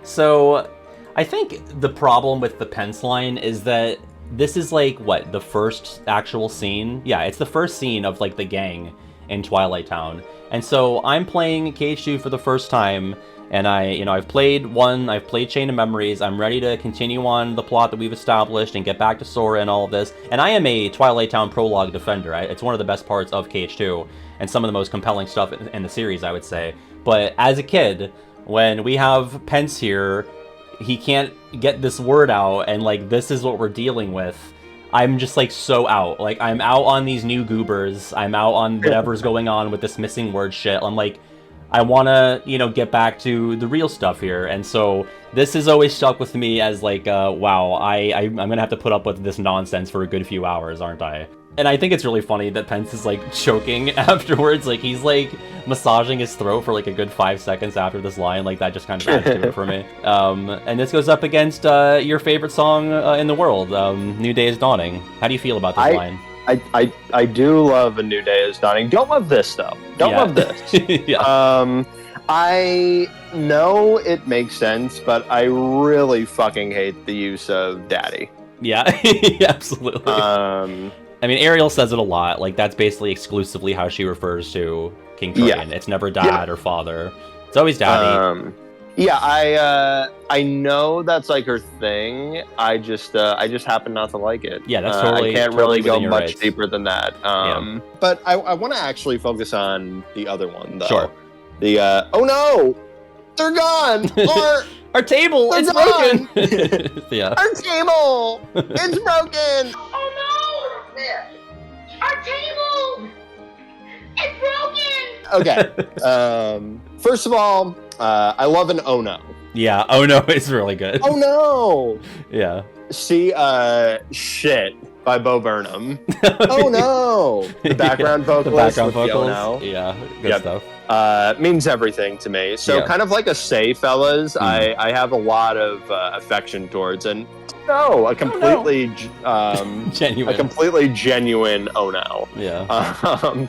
so I think the problem with the Pence line is that this is what, the first actual scene? Yeah, it's the first scene of the gang. in Twilight Town. And so I'm playing KH2 for the first time, and I've played 1, I've played Chain of Memories, I'm ready to continue on the plot that we've established and get back to Sora and all of this. And I am a Twilight Town prologue defender. It's one of the best parts of KH2, and some of the most compelling stuff in the series, I would say. But as a kid, when we have Pence here, he can't get this word out, and like this is what we're dealing with. I'm just like so out. Like I'm out on these new goobers. I'm out on whatever's going on with this missing word shit. I'm like, I want to, get back to the real stuff here. And so this has always stuck with me as like, wow, I'm going to have to put up with this nonsense for a good few hours, aren't I? And I think it's really funny that Pence is like choking afterwards. Like he's like massaging his throat for like a good 5 seconds after this line. Like that just kind of adds to it for me. And this goes up against your favorite song in the world, New Day is Dawning. How do you feel about this line? I do love A New Day is Dawning. Don't love this though. Don't love this. Yeah. I know it makes sense, but I really fucking hate the use of daddy. Yeah, absolutely. I mean, Ariel says it a lot. Like, that's basically exclusively how she refers to King Turian. Yeah. It's never dad or father. It's always daddy. I know that's like her thing. I just happen not to like it. Yeah, that's totally. I can't totally really go much rights. deeper than that. But I want to actually focus on the other one though. Sure. The oh no, they're gone. Our table, it's gone. Broken. Yeah. Our table, it's broken. Oh no! Our table! It's broken! Okay. First of all, I love an oh no. Yeah, oh no, it's really good. Oh no! Yeah. See, Shit by Bo Burnham. Oh no! The background vocalist. The background vocals. Oh, no. Yeah, good stuff. Means everything to me. So kind of like a Say Fellas, I have a lot of affection towards, and a completely genuine. A completely genuine oh no. Yeah.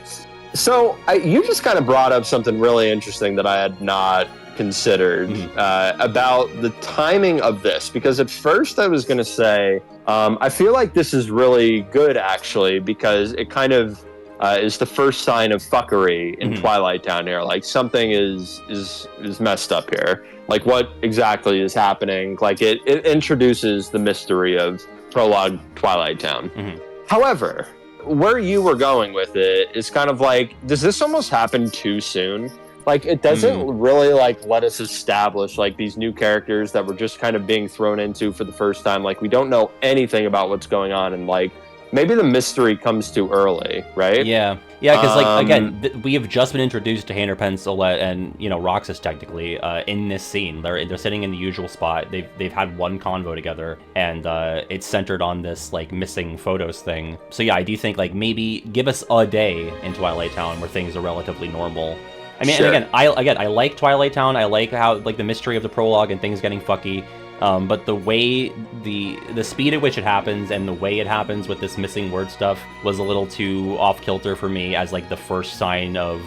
So you just kind of brought up something really interesting that I had not considered about the timing of this, because at first I was going to say I feel like this is really good actually, because it kind of is the first sign of fuckery in Twilight Town here. Like something is messed up here. Like what exactly is happening? Like it introduces the mystery of prologue Twilight Town. However, where you were going with it is kind of like, does this almost happen too soon? Like it doesn't really like let us establish like these new characters that we're just kind of being thrown into for the first time. Like we don't know anything about what's going on, and like maybe the mystery comes too early, right? Yeah, because like again, we have just been introduced to Hainer, Pence, Olette, and Roxas technically in this scene. They're sitting in the usual spot. They've had one convo together, and it's centered on this like missing photos thing. So yeah, I do think like maybe give us a day in Twilight Town where things are relatively normal. I mean, and again, I like Twilight Town. I like how like the mystery of the prologue and things getting fucky. But the way the speed at which it happens and the way it happens with this missing word stuff was a little too off kilter for me as like the first sign of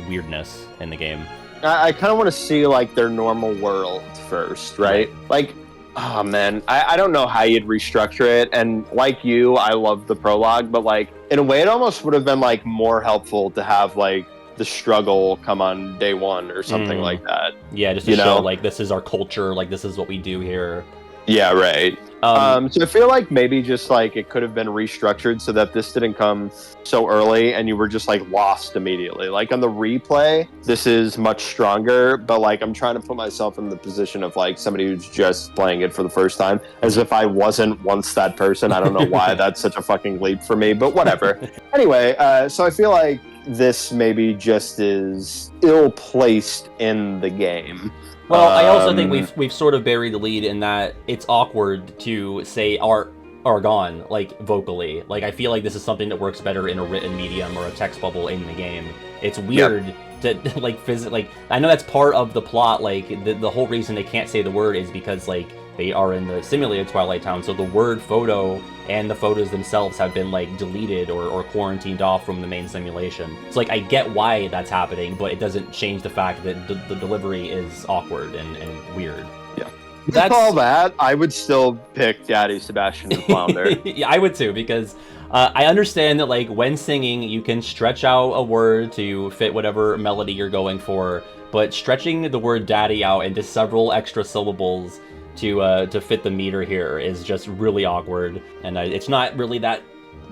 weirdness in the game. I kind of want to see like their normal world first, right? Like, oh man, I don't know how you'd restructure it. And like you, I love the prologue, but like in a way, it almost would have been like more helpful to have like the struggle come on day one or something like that. Yeah, just to show like this is our culture, like this is what we do here. Yeah, right. So I feel like maybe just like it could have been restructured so that this didn't come so early and you were just like lost immediately. Like on the replay, this is much stronger, but like I'm trying to put myself in the position of like somebody who's just playing it for the first time, as if I wasn't once that person. I don't know why that's such a fucking leap for me, but whatever. Anyway, so I feel like this maybe just is ill-placed in the game. Well, I also think we've sort of buried the lead in that it's awkward to say Argon, like, vocally. Like, I feel like this is something that works better in a written medium or a text bubble in the game. It's weird to, like, like, I know that's part of the plot, like, the whole reason they can't say the word is because, like, they are in the simulated Twilight Town, so the word photo and the photos themselves have been, like, deleted or quarantined off from the main simulation. So, like, I get why that's happening, but it doesn't change the fact that the delivery is awkward and weird. Yeah. With all that, I would still pick Daddy Sebastian and Flounder. Yeah, I would too, because I understand that like when singing, you can stretch out a word to fit whatever melody you're going for, but stretching the word daddy out into several extra syllables to fit the meter here is just really awkward, and it's not really that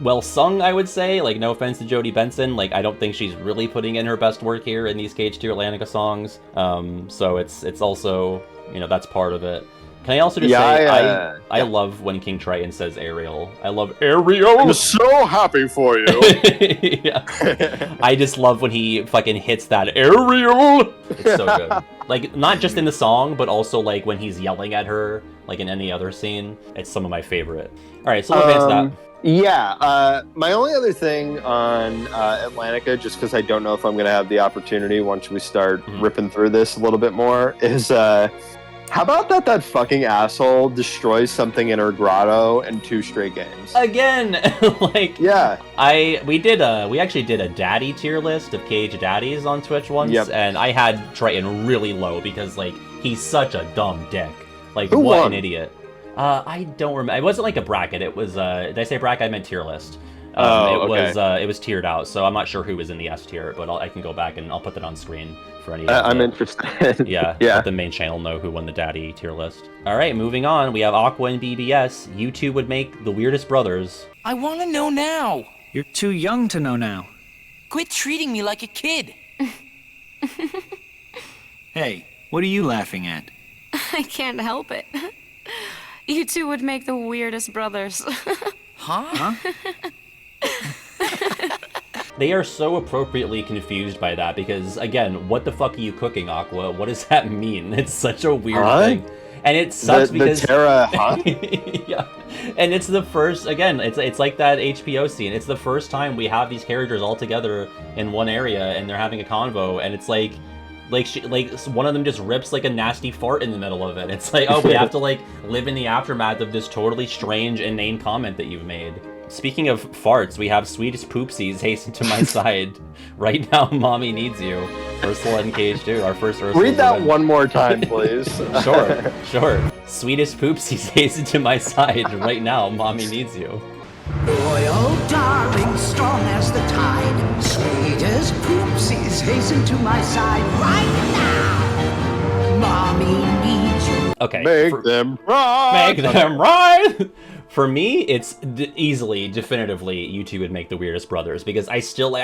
well sung, I would say. Like, no offense to Jodie Benson, like I don't think she's really putting in her best work here in these KH2 Atlantica songs. So it's also, you know, that's part of it. Can I also just say, I love when King Triton says Ariel. I love Ariel! I'm so happy for you! Yeah. I just love when he fucking hits that Ariel! It's so good. Like, not just in the song, but also like when he's yelling at her, like in any other scene. It's some of my favorite. Alright, so we'll advance that. Yeah, my only other thing on Atlantica, just because I don't know if I'm going to have the opportunity once we start ripping through this a little bit more, is how about that fucking asshole destroys something in her grotto in 2 straight games? Again! Like, yeah. We actually did a daddy tier list of KH daddies on Twitch once, and I had Triton really low because, like, he's such a dumb dick. Like, Who what won? an idiot. I don't remember. It wasn't like a bracket. It was, did I say bracket? I meant tier list. It was tiered out, so I'm not sure who was in the S tier, but I can go back and I'll put that on screen for any. I'm interested. Yeah, let the main channel know who won the daddy tier list. All right, moving on. We have Aqua and BBS. You two would make the weirdest brothers. I want to know now. You're too young to know now. Quit treating me like a kid. Hey, what are you laughing at? I can't help it. You two would make the weirdest brothers. Huh? They are so appropriately confused by that because, again, what the fuck are you cooking, Aqua? What does that mean? It's such a weird thing. And it sucks because... The Terra, huh? Yeah. And it's the first, again, it's like that HPO scene. It's the first time we have these characters all together in one area and they're having a convo, and it's like one of them just rips like a nasty fart in the middle of it. It's like, oh, we have to like live in the aftermath of this totally strange, inane comment that you've made. Speaking of farts, we have Sweetest Poopsies hasten to my side. Right now, Mommy needs you. Ursula and KH2, our first Ursula. Read that one more time, please. Sure. Sweetest Poopsies hasten to my side. Right now, Mommy needs you. Royal darling, strong as the tide, sweet as poopsies, hasten to my side right now. Mommy needs you. Okay. Make them right. Make them right. For me, it's definitively, you two would make the weirdest brothers, because I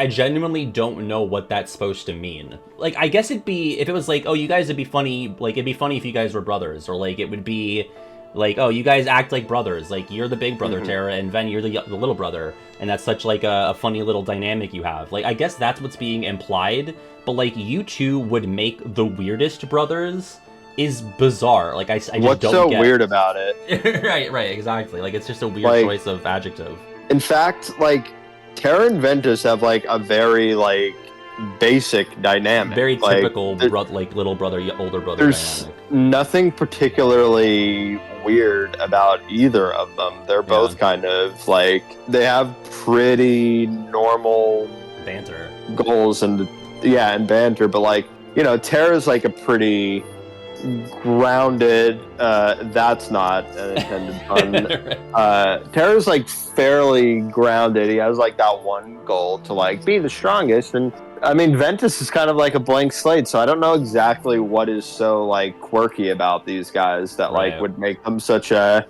genuinely don't know what that's supposed to mean. Like, I guess it'd be, if it was like, oh, you guys would be funny, like, it'd be funny if you guys were brothers, or like, it would be like, oh, you guys act like brothers, like, you're the big brother, Tara, and Ven, you're the little brother, and that's such, like, a funny little dynamic you have. Like, I guess that's what's being implied, but, like, you two would make the weirdest brothers is bizarre. Like, I just don't get. What's so weird about it? Right, exactly. Like, it's just a weird choice of adjective. In fact, like, Terra and Ventus have, like, a very, like, basic dynamic. Very typical, like, little brother, older brother there's dynamic. Nothing particularly weird about either of them. They're both kind of, like, they have pretty normal banter goals and banter, but, like, you know, Terra's, like, a pretty grounded, that's not an intended pun. Terra's like fairly grounded. He has like that one goal to like be the strongest, and I mean Ventus is kind of like a blank slate, so I don't know exactly what is so like quirky about these guys that like would make them such a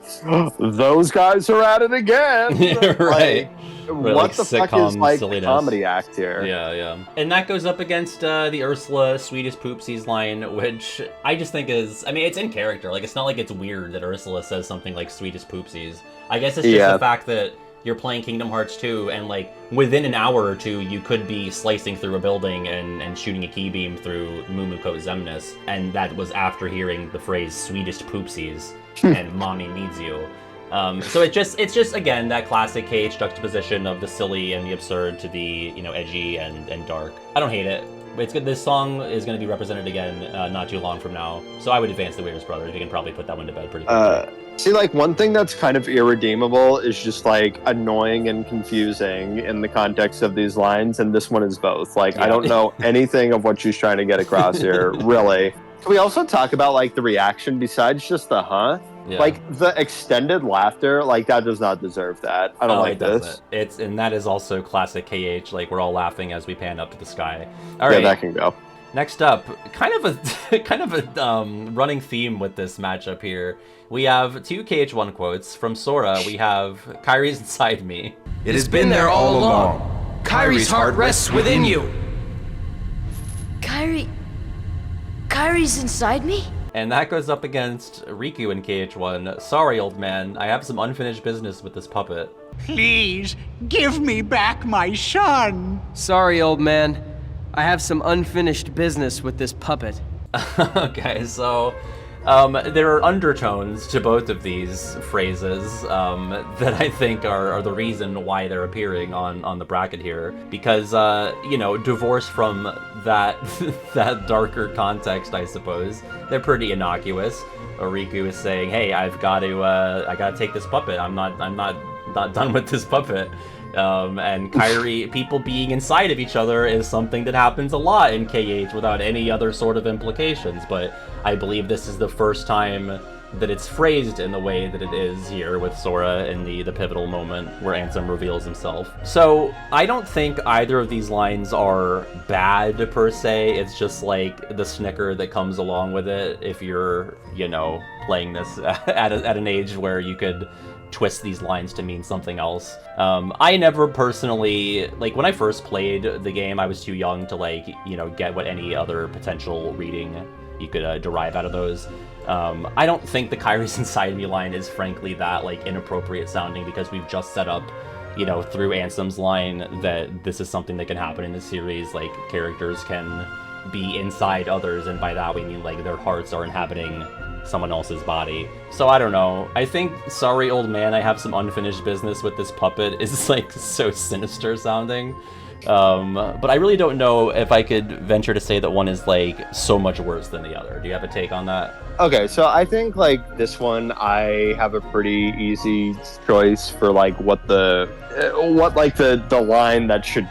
those guys are at it again. Right. What like the fuck is like silliness. Comedy act here? Yeah. And that goes up against the Ursula Sweetest Poopsies line, which I just think is, I mean, it's in character. Like, it's not like it's weird that Ursula says something like Sweetest Poopsies. I guess it's just the fact that you're playing Kingdom Hearts 2, and like within an hour or two, you could be slicing through a building and shooting a key beam through Mumuko Zemnis, and that was after hearing the phrase "Sweetest Poopsies" and "Mommy needs you." So it's just again that classic KH juxtaposition of the silly and the absurd to the, you know, edgy and dark. I don't hate it. It's good. This song is going to be represented again not too long from now, so I would advance the Weirdest Brothers. We can probably put that one to bed pretty quickly. See, like, one thing that's kind of irredeemable is just, like, annoying and confusing in the context of these lines, and this one is both. Like, I don't know anything of what she's trying to get across here, really. Can we also talk about, like, the reaction besides just the huh? Yeah. Like, the extended laughter, like, that does not deserve that. I don't like this. And that is also classic KH, like, we're all laughing as we pan up to the sky. All right. Yeah, that can go. Next up, kind of a running theme with this matchup here. We have 2 KH1 quotes. From Sora, we have Kairi's inside me. It has been there all along. Kairi's heart rests within you. Kairi's inside me? And that goes up against Riku in KH1. Sorry, old man, I have some unfinished business with this puppet. Please, give me back my son. Sorry, old man. I have some unfinished business with this puppet. Okay, so there are undertones to both of these phrases that I think are the reason why they're appearing on the bracket here. Because, you know, divorced from that that darker context, I suppose, they're pretty innocuous. Riku is saying, "Hey, I gotta take this puppet. I'm not done with this puppet." And Kairi, people being inside of each other is something that happens a lot in KH without any other sort of implications, but I believe this is the first time that it's phrased in the way that it is here with Sora in the pivotal moment where Ansem reveals himself. So I don't think either of these lines are bad per se, it's just like the snicker that comes along with it if you're, you know, playing this at an age where you could twist these lines to mean something else. I never personally, like, when I first played the game, I was too young to, like, you know, get what any other potential reading you could derive out of those. I don't think the Kairi's inside me line is frankly that, like, inappropriate sounding, because we've just set up, you know, through Ansem's line that this is something that can happen in the series. Like, characters can be inside others, and by that we mean, like, their hearts are inhabiting someone else's body. So I don't know. I think sorry, old man, I have some unfinished business with this puppet is, like, so sinister sounding. But I really don't know if I could venture to say that one is, like, so much worse than the other. Do you have a take on that? Okay, so I think, like, this one, I have a pretty easy choice for, like, what the line that should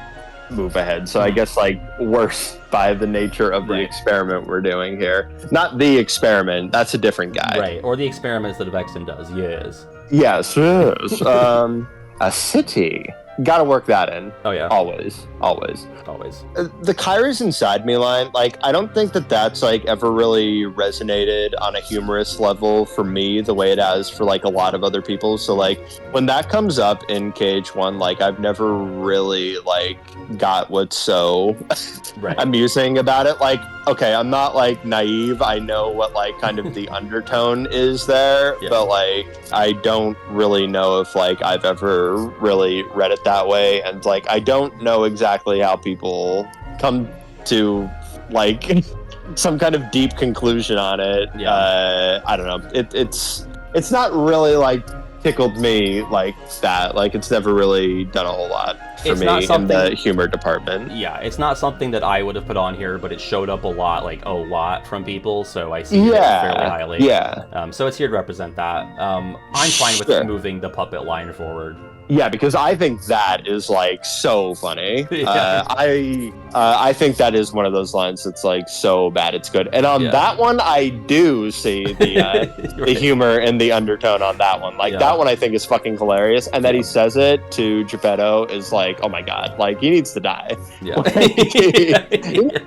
move ahead. So I guess, like, worse by the nature of the experiment we're doing here. Not the experiment, that's a different guy. Right, or the experiments that Vexen does, yes. Yes, yes. A city. Gotta work that in. Oh, yeah. Always. The Kairi's inside me line, like, I don't think that that's, like, ever really resonated on a humorous level for me the way it has for, like, a lot of other people. So, like, when that comes up in KH1, like, I've never really, like, got what's so amusing about it. Like, okay, I'm not, like, naive. I know what, like, kind of the undertone is there, but, like, I don't really know if, like, I've ever really read it that way. And, like, I don't know exactly how people come to, like, some kind of deep conclusion on it. I don't know. It's not really, like, tickled me like that. Like, it's never really done a whole lot for me in the humor department. Yeah, it's not something that I would have put on here, but it showed up a lot from people, so I see it fairly highly. Yeah. So it's here to represent that. I'm fine with moving the puppet line forward. Yeah, because I think that is, like, so funny. I think that is one of those lines that's, like, so bad it's good. And on that one, I do see the the humor and the undertone on that one. Like, that one I think is fucking hilarious. And that he says it to Geppetto is like, oh my god, like, he needs to die. Yeah.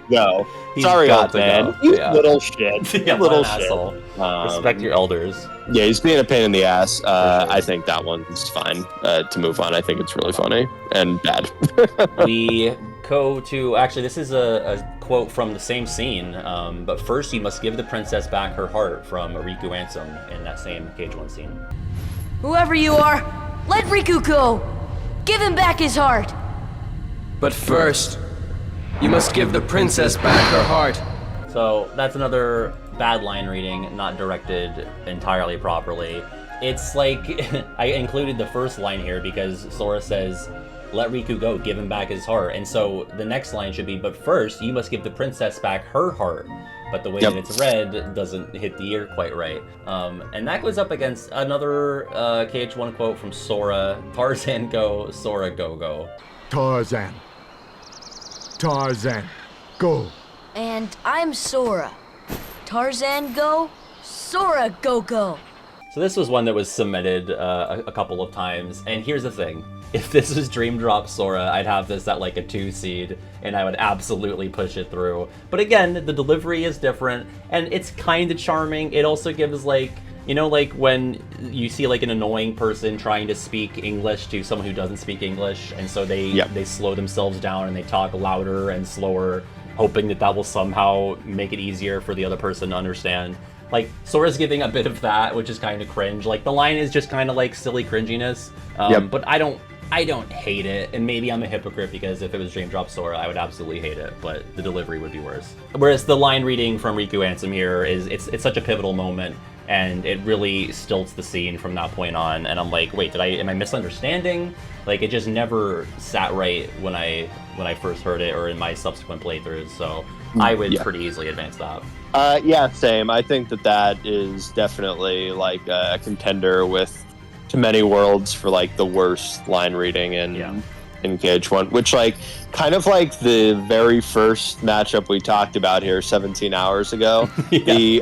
No. Sorry, old man. You little shit. Little shit. Asshole. Respect your elders. Yeah, he's being a pain in the ass. I think that one's fine to move on. I think it's really funny and bad. We go to, actually, this is a quote from the same scene, but first you must give the princess back her heart, from Riku Ansem in that same KH1 scene. Whoever you are, let Riku go! Give him back his heart! But first, you must give the princess back her heart. So that's another bad line reading, not directed entirely properly. It's like, I included the first line here because Sora says, let Riku go, give him back his heart. And so the next line should be, but first you must give the princess back her heart. But the way that it's read doesn't hit the ear quite right. And that goes up against another KH1 quote from Sora, Tarzan go, Sora go go. Tarzan, go. And I'm Sora. Tarzan go, Sora go. So this was one that was submitted a couple of times, and here's the thing. If this was Dream Drop Sora, I'd have this at like a 2 seed, and I would absolutely push it through. But again, the delivery is different, and it's kind of charming. It also gives like, you know, like when you see like an annoying person trying to speak English to someone who doesn't speak English, and so they slow themselves down and they talk louder and slower, hoping that will somehow make it easier for the other person to understand. Like, Sora's giving a bit of that, which is kind of cringe. Like, the line is just kind of like silly cringiness, but I don't hate it, and maybe I'm a hypocrite because if it was Dream Drop Sora, I would absolutely hate it, but the delivery would be worse. Whereas the line reading from Riku Ansem here it's such a pivotal moment, and it really stilts the scene from that point on, and I'm like, wait, am I misunderstanding? Like, it just never sat right when I first heard it or in my subsequent playthroughs, so I would pretty easily advance that. Yeah, same. I think that is definitely like a contender with To Many Worlds for like the worst line reading in KH1, which like kind of like the very first matchup we talked about here 17 hours ago, the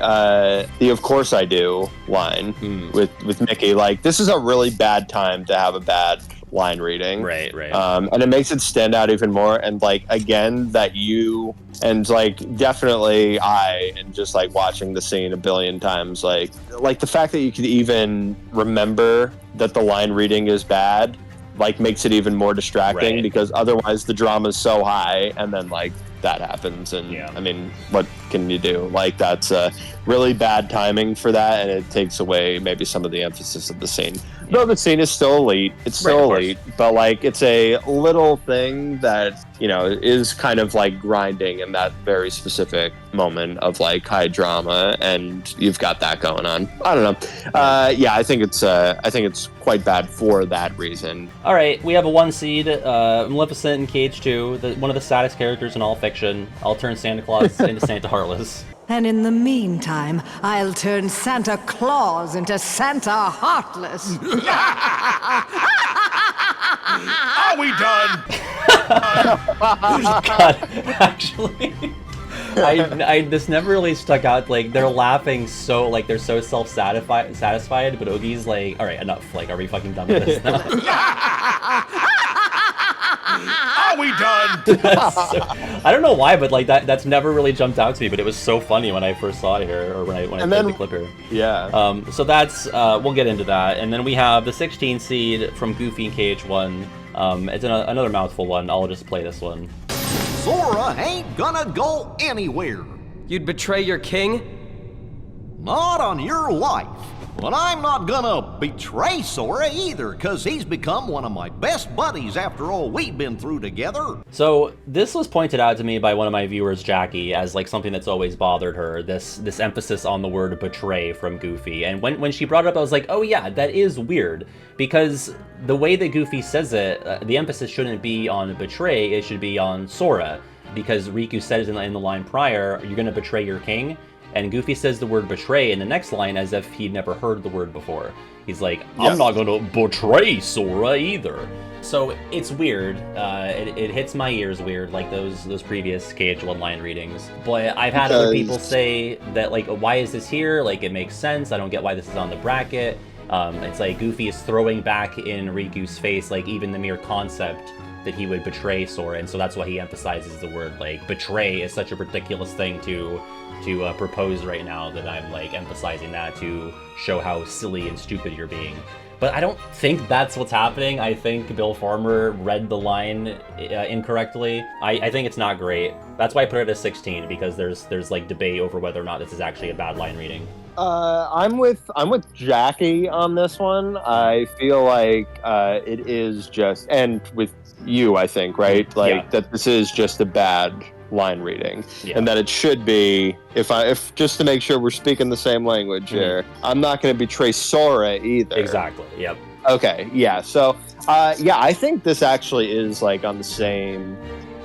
"Of course I do" line with Mickey. Like, this is a really bad time to have a bad line reading, right. And it makes it stand out even more. And like, again, that you and like definitely I, and just like watching the scene a billion times, like the fact that you could even remember that the line reading is bad, like, makes it even more distracting, because otherwise the drama is so high, and then like that happens, and I mean, what can you do? Like, that's really bad timing for that, and it takes away maybe some of the emphasis of the scene. Though the scene is still elite, it's still elite, but like, it's a little thing that, you know, is kind of like grinding in that very specific moment of like high drama, and you've got that going on. I don't know. I think it's quite bad for that reason. All right, we have a 1 seed, Maleficent in KH2, one of the saddest characters in all fiction. I'll turn Santa Claus into Santa Heartless. And in the meantime, I'll turn Santa Claus into Santa Heartless. Are we done? God, actually, this never really stuck out. Like, they're laughing so, like, they're so satisfied, but Oogie's like, all right, enough. Like, are we fucking done with this now? Are we done? I don't know why, but like that's never really jumped out to me. But it was so funny when I first saw it here, or when I played the clip here. Yeah. So that's we'll get into that, and then we have the 16 seed from Goofy and KH1. It's another mouthful one. I'll just play this one. Sora ain't gonna go anywhere. You'd betray your king? Not on your life. But I'm not gonna betray Sora either, because he's become one of my best buddies after all we've been through together. So this was pointed out to me by one of my viewers, Jackie, as like something that's always bothered her, this emphasis on the word betray from Goofy. And when she brought it up, I was like, oh yeah, that is weird. Because the way that Goofy says it, the emphasis shouldn't be on betray, it should be on Sora. Because Riku said it in the line prior, you're gonna betray your king? And Goofy says the word betray in the next line as if he'd never heard the word before. He's like, I'm not gonna betray Sora either. So it's weird. It hits my ears weird, like those previous KH1 line readings. But I've had other people say that, like, why is this here? Like, it makes sense. I don't get why this is on the bracket. It's like Goofy is throwing back in Riku's face, like, even the mere concept that he would betray Sora, and so that's why he emphasizes the word, like, betray is such a ridiculous thing to propose right now, that I'm like emphasizing that to show how silly and stupid you're being. But I don't think that's what's happening. I think Bill Farmer read the line incorrectly. I think it's not great. That's why I put it as 16, because there's like debate over whether or not this is actually a bad line reading. I'm with Jackie on this one. I feel like it is just, and with you, I think, right? Like, that this is just a bad line reading, and that it should be, if just to make sure we're speaking the same language here, I'm not going to betray Sora either. Exactly. Yep. Okay. Yeah. So, I think this actually is like on the same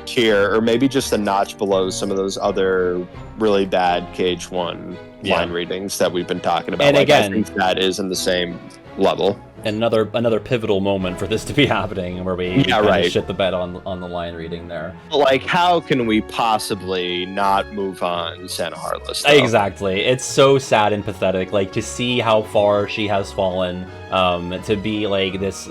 tier, or maybe just a notch below some of those other really bad KH1 line readings that we've been talking about. And like, again, I think that is in the same level. And another pivotal moment for this to be happening, where we kinda shit the bed on the line reading there. Like, how can we possibly not move on Santa Heartless, though? Exactly. It's so sad and pathetic. Like, to see how far she has fallen, to be like this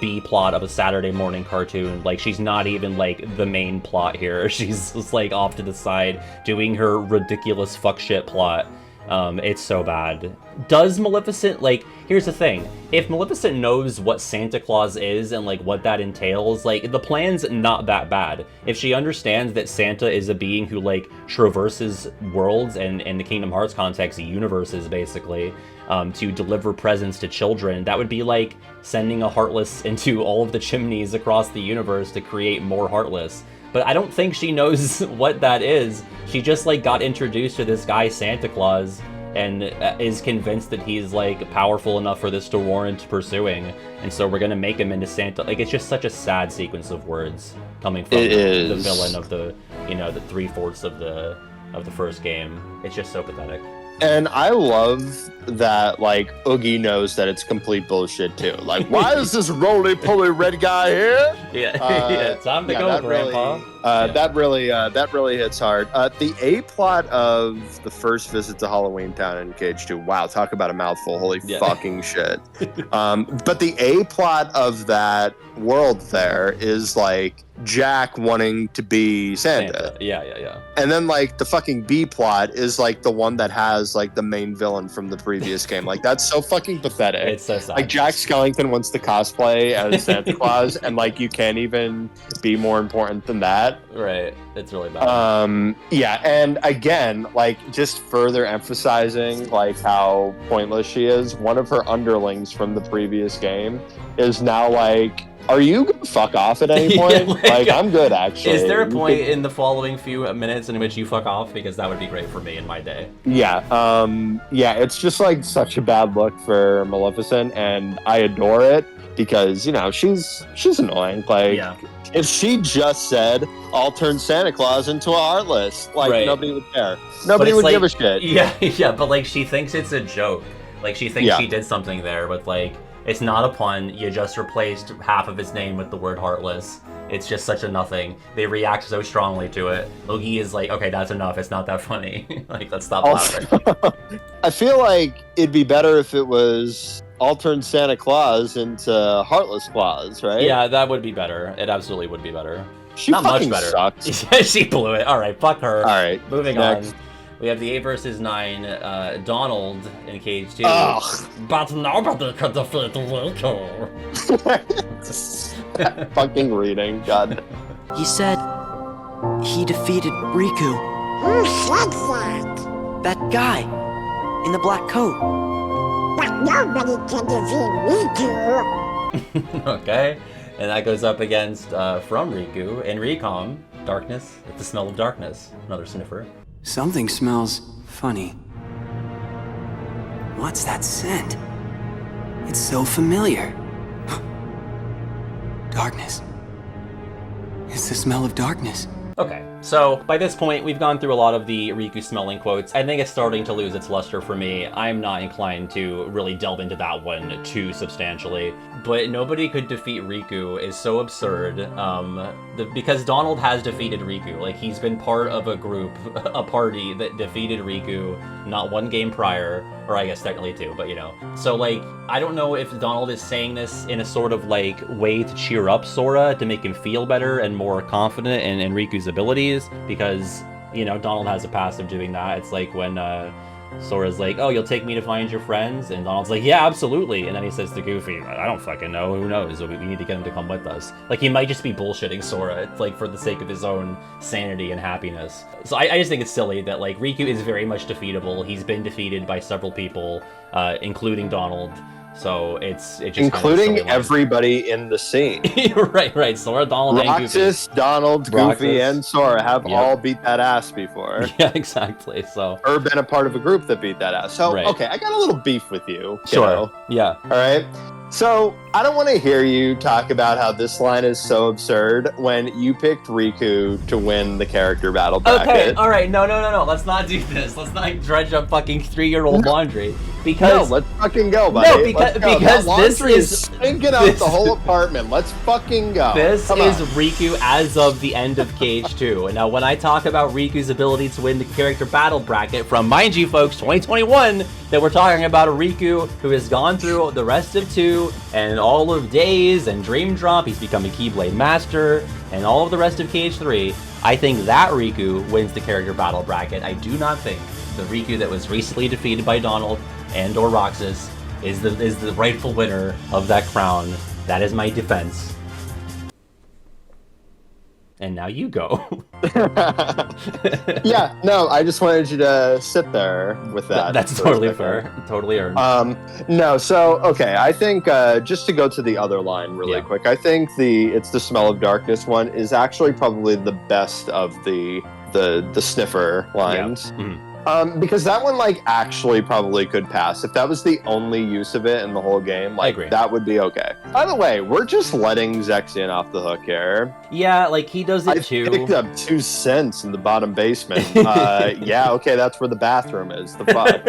B plot of a Saturday morning cartoon. Like, she's not even like the main plot here. She's just like off to the side doing her ridiculous fuck shit plot. It's so bad. Does Maleficent, like, here's the thing. If Maleficent knows what Santa Claus is and, like, what that entails, like, the plan's not that bad. If she understands that Santa is a being who, like, traverses worlds and, in the Kingdom Hearts context, universes, basically, to deliver presents to children, that would be like sending a Heartless into all of the chimneys across the universe to create more Heartless. But I don't think she knows what that is. She just, like, got introduced to this guy, Santa Claus, and is convinced that he's, like, powerful enough for this to warrant pursuing. And so we're gonna make him into Santa. Like, it's just such a sad sequence of words coming from the villain of the, you know, the 3/4 of the first game. It's just so pathetic. And I love that, like, Oogie knows that it's complete bullshit, too. Like, why is this roly-poly red guy here? Yeah, time to go, Grandpa. That really hits hard. The A-plot of the first visit to Halloween Town in KH2, wow, talk about a mouthful, holy fucking shit. But the A-plot of that world there is, like, Jack wanting to be Santa. Yeah. And then, like, the fucking B plot is, like, the one that has, like, the main villain from the previous game. Like, that's so fucking pathetic. It's so sad. Like, Jack Skellington wants to cosplay as Santa Claus, and, like, you can't even be more important than that. Right. It's really bad. Yeah, and again, like, just further emphasizing, like, how pointless she is, one of her underlings from the previous game is now, like, are you gonna fuck off at any point? like, I'm good, actually. Is there a point in the following few minutes in which you fuck off? Because that would be great for me in my day. Yeah, it's just, like, such a bad look for Maleficent, and I adore it because, you know, she's annoying. Like, if she just said, I'll turn Santa Claus into a Heartless, like, nobody would care. Nobody would give a shit. Yeah, but, like, she thinks it's a joke. Like, she thinks she did something there, but, like, it's not a pun. You just replaced half of his name with the word Heartless. It's just such a nothing. They react so strongly to it. Logie is like, okay, that's enough. It's not that funny. Like, let's stop laughing. I feel like it'd be better if it was, I'll turn Santa Claus into Heartless Claus, right? Yeah, that would be better. It absolutely would be better. She not fucking much better. sucks. She blew it. All right, fuck her. All right, moving next. on. We have the 8 versus 9, Donald in KH2. Ugh. But nobody could defeat Riku. Fucking reading, God. He said he defeated Riku. Who said that? That guy in the black coat. But nobody can defeat Riku. Okay, and that goes up against from Riku in Recom, Darkness. It's the smell of darkness. Another sniffer. Something smells funny. What's that scent? It's so familiar. Darkness. It's the smell of darkness. Okay, so by this point, we've gone through a lot of the Riku smelling quotes. I think it's starting to lose its luster for me. I'm not inclined to really delve into that one too substantially. But nobody could defeat Riku is so absurd, because Donald has defeated Riku. Like, he's been part of a group, a party that defeated Riku not one game prior, or I guess technically two, but you know. So, like, I don't know if Donald is saying this in a sort of, like, way to cheer up Sora, to make him feel better and more confident in Riku's abilities, because, you know, Donald has a past of doing that. It's like when Sora's like, oh, you'll take me to find your friends? And Donald's like, yeah, absolutely. And then he says to Goofy, I don't fucking know, who knows? We need to get him to come with us. Like, he might just be bullshitting Sora, like, for the sake of his own sanity and happiness. So I just think it's silly that, like, Riku is very much defeatable. He's been defeated by several people, including Donald. So it's just including kind of everybody in the scene. right. Sora, Donald, Roxas, and Goofy. Donald, Goofy, and Sora have all beat that ass before. Yeah, exactly. So or been a part of a group that beat that ass. So right. Okay, I got a little beef with you. Sure. Yeah. All right. So, I don't want to hear you talk about how this line is so absurd when you picked Riku to win the character battle bracket. Okay, alright, no. Let's not do this. Let's not dredge up fucking 3-year-old laundry. Because no, let's fucking go, buddy. No, because this is stinking out the whole apartment. Let's fucking go. This is Riku as of the end of KH2. And now when I talk about Riku's ability to win the character battle bracket from, mind you folks, 2021, that we're talking about a Riku who has gone through the rest of 2 and all of Days and Dream Drop. He's become a Keyblade Master and all of the rest of KH3. I think that Riku wins the character battle bracket. I do not think the Riku that was recently defeated by Donald and or Roxas is the rightful winner of that crown. That is my defense. And now you go. Yeah, no, I just wanted you to sit there with that. That's totally fair. Totally earned. No, so, okay, I think, just to go to the other line really quick, I think It's the Smell of Darkness one is actually probably the best of the sniffer lines. Yeah. Mm-hmm. Because that one, like, actually probably could pass. If that was the only use of it in the whole game, like, that would be okay. By the way, we're just letting Zexion off the hook here. Yeah, like, he does it too. I picked up 2 cents in the bottom basement. Yeah, okay, that's where the bathroom is. The fuck?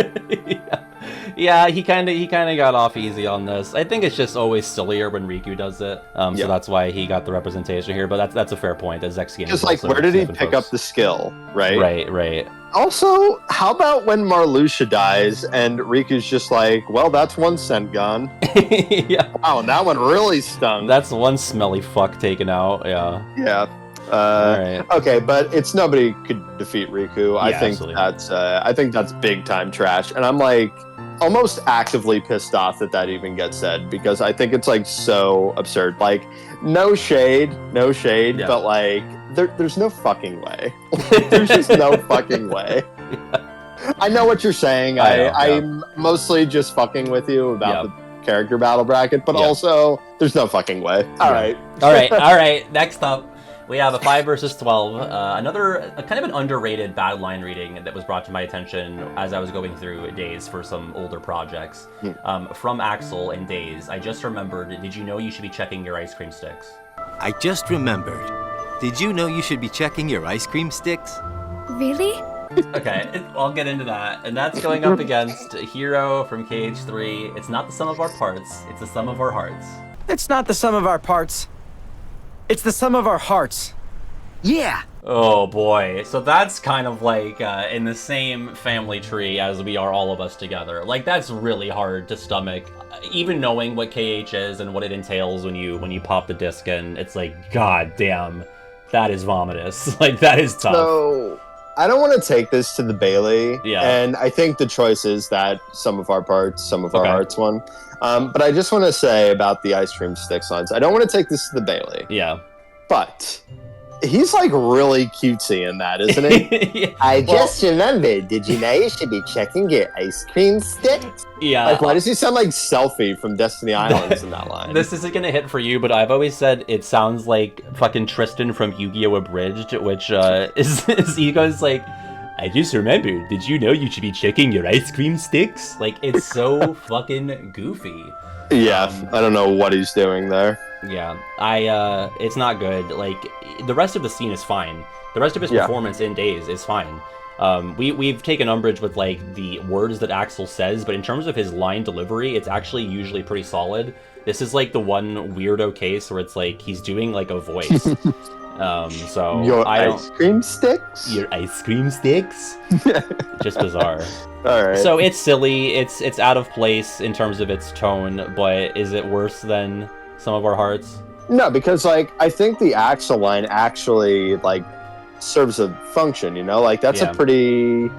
Yeah, he kind of got off easy on this. I think it's just always sillier when Riku does it. So that's why he got the representation here. But that's a fair point. That Zexion just like, where did he pick up the skill, right? Right. Also, how about when Marluxia dies and Riku's just like, well, that's 1 cent gone. Yeah. Wow, and that one really stung. That's one smelly fuck taken out, yeah. Yeah. Right. Okay, but it's nobody could defeat Riku. Yeah, I think that's big time trash. And I'm like almost actively pissed off that even gets said because I think it's like so absurd. Like, no shade, but like there's no fucking way. There's just no fucking way. I know what you're saying. I'm mostly just fucking with you about the character battle bracket, but also there's no fucking way. All right. Next up, we have a 5 versus 12. Another kind of an underrated battle line reading that was brought to my attention as I was going through Days for some older projects. From Axel and Days, I just remembered, did you know you should be checking your ice cream sticks? I just remembered. Did you know you should be checking your ice cream sticks? Really? Okay, I'll get into that. And that's going up against Hero from KH3. It's not the sum of our parts, it's the sum of our hearts. It's not the sum of our parts. It's the sum of our hearts. Yeah! Oh boy, so that's kind of like in the same family tree as we are all of us together. Like, that's really hard to stomach. Even knowing what KH is and what it entails when you pop the disc in, it's like, god damn, that is vomitous. Like, that is tough. So, I don't want to take this to the Bailey. Yeah. And I think the choice is that some of our parts, some of our hearts one. But I just want to say about the ice cream sticks lines, I don't want to take this to the Bailey. Yeah. But he's like really cutesy in that, isn't he? I just remembered, did you know you should be checking your ice cream sticks? Yeah. Like, why does he sound like Selfie from Destiny Islands in that line? This isn't gonna hit for you, but I've always said it sounds like fucking Tristan from Yu-Gi-Oh! Abridged, which he goes like, I just remembered, did you know you should be checking your ice cream sticks? Like, it's so fucking goofy. Yeah, I don't know what he's doing there. Yeah, it's not good. Like, the rest of the scene is fine. The rest of his performance in Days is fine. We've taken umbrage with, like, the words that Axel says, but in terms of his line delivery, it's actually usually pretty solid. This is, like, the one weirdo case where it's, like, he's doing, like, a voice. So your ice cream sticks? Your ice cream sticks? Just bizarre. Alright. So it's silly, it's out of place in terms of its tone, but is it worse than some of our hearts? No, because, like, I think the Axel line actually, like, serves a function, you know? Like, that's a pretty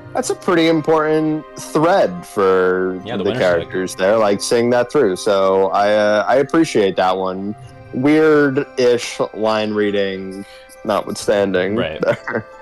important thread for the characters there, like, seeing that through. So I appreciate that one. Weird-ish line reading notwithstanding. Right.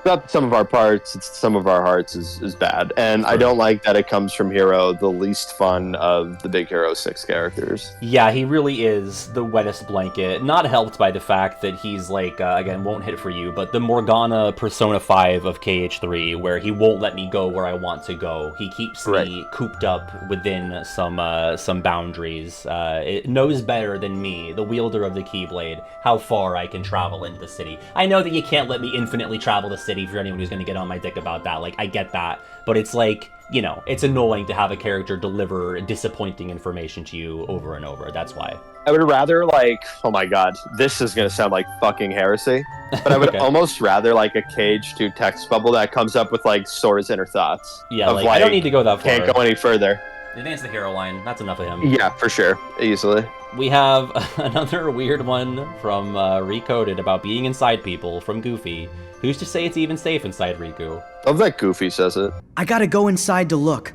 Not some of our parts, it's some of our hearts is bad. And I don't like that it comes from Hero, the least fun of the Big Hero 6 characters. Yeah, he really is the wettest blanket. Not helped by the fact that he's like, again, won't hit for you, but the Morgana Persona 5 of KH3, where he won't let me go where I want to go. He keeps me cooped up within some boundaries. It knows better than me, the wielder of the Keyblade, how far I can travel into the city. I know that you can't let me infinitely travel the city for anyone who's going to get on my dick about that. Like, I get that. But it's like, you know, it's annoying to have a character deliver disappointing information to you over and over. That's why. I would rather, like, oh my god, this is going to sound like fucking heresy, but I would almost rather, like, a KH2 text bubble that comes up with, like, Sora's inner thoughts. Yeah, like, I don't need to go that far. Can't go any further. I think it's the hero line. That's enough of him. Yeah, for sure. Easily. We have another weird one from Recoded about being inside people from Goofy. Who's to say it's even safe inside Riku? Love that Goofy says it. I gotta go inside to look.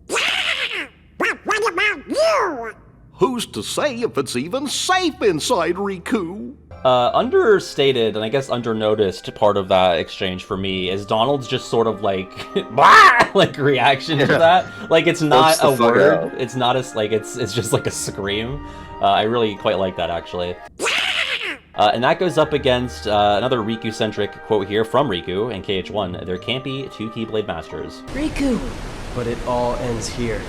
But what about you? Who's to say if it's even safe inside Riku? Understated, and I guess undernoticed part of that exchange for me is Donald's just sort of like, bah! Like reaction to that. Like it's not a word. Out. It's not as like it's just like a scream. I really quite like that actually. And that goes up against another Riku-centric quote here from Riku in KH1. There can't be two Keyblade Masters. Riku! But it all ends here.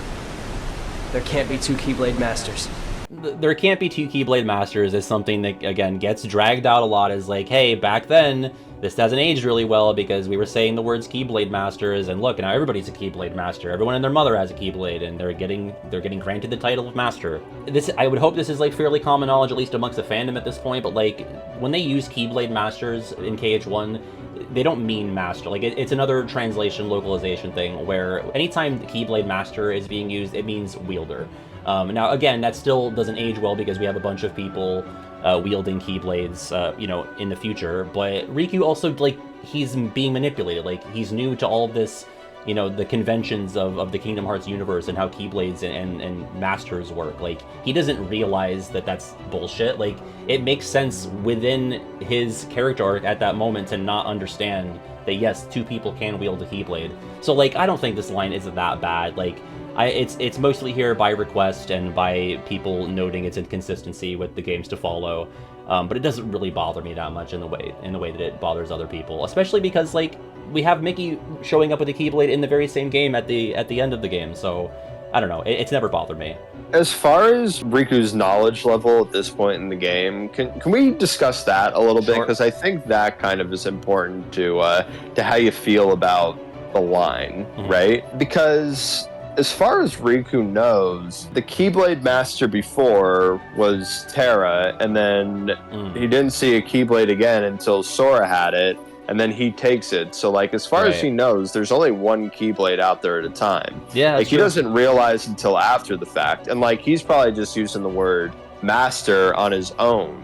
There can't be two Keyblade Masters. There can't be two Keyblade Masters is something that, again, gets dragged out a lot as like, hey, back then, this doesn't age really well because we were saying the words Keyblade Masters, and look, now everybody's a Keyblade Master. Everyone and their mother has a Keyblade, and they're getting granted the title of Master. This, I would hope this is like fairly common knowledge, at least amongst the fandom at this point, but like, when they use Keyblade Masters in KH1, they don't mean master. Like, it's another translation localization thing where anytime the Keyblade Master is being used, it means wielder. Now, again, that still doesn't age well because we have a bunch of people wielding Keyblades, you know, in the future. But Riku also, like, he's being manipulated. Like, he's new to all of this, you know, the conventions of the Kingdom Hearts universe and how Keyblades and Masters work. Like, he doesn't realize that that's bullshit. Like, it makes sense within his character arc at that moment to not understand that, yes, two people can wield a Keyblade. So, like, I don't think this line is that bad. Like, it's mostly here by request and by people noting its inconsistency with the games to follow, but it doesn't really bother me that much in the way that it bothers other people, especially because like we have Mickey showing up with a Keyblade in the very same game at the end of the game, so I don't know, it's never bothered me. As far as Riku's knowledge level at this point in the game, can we discuss that a little bit? Because I think that kind of is important to how you feel about the line, right? Because as far as Riku knows, the Keyblade Master before was Terra, and then he didn't see a Keyblade again until Sora had it, and then he takes it. So, like, as far as he knows, there's only one Keyblade out there at a time. Yeah, like, he doesn't realize until after the fact. And, like, he's probably just using the word Master on his own,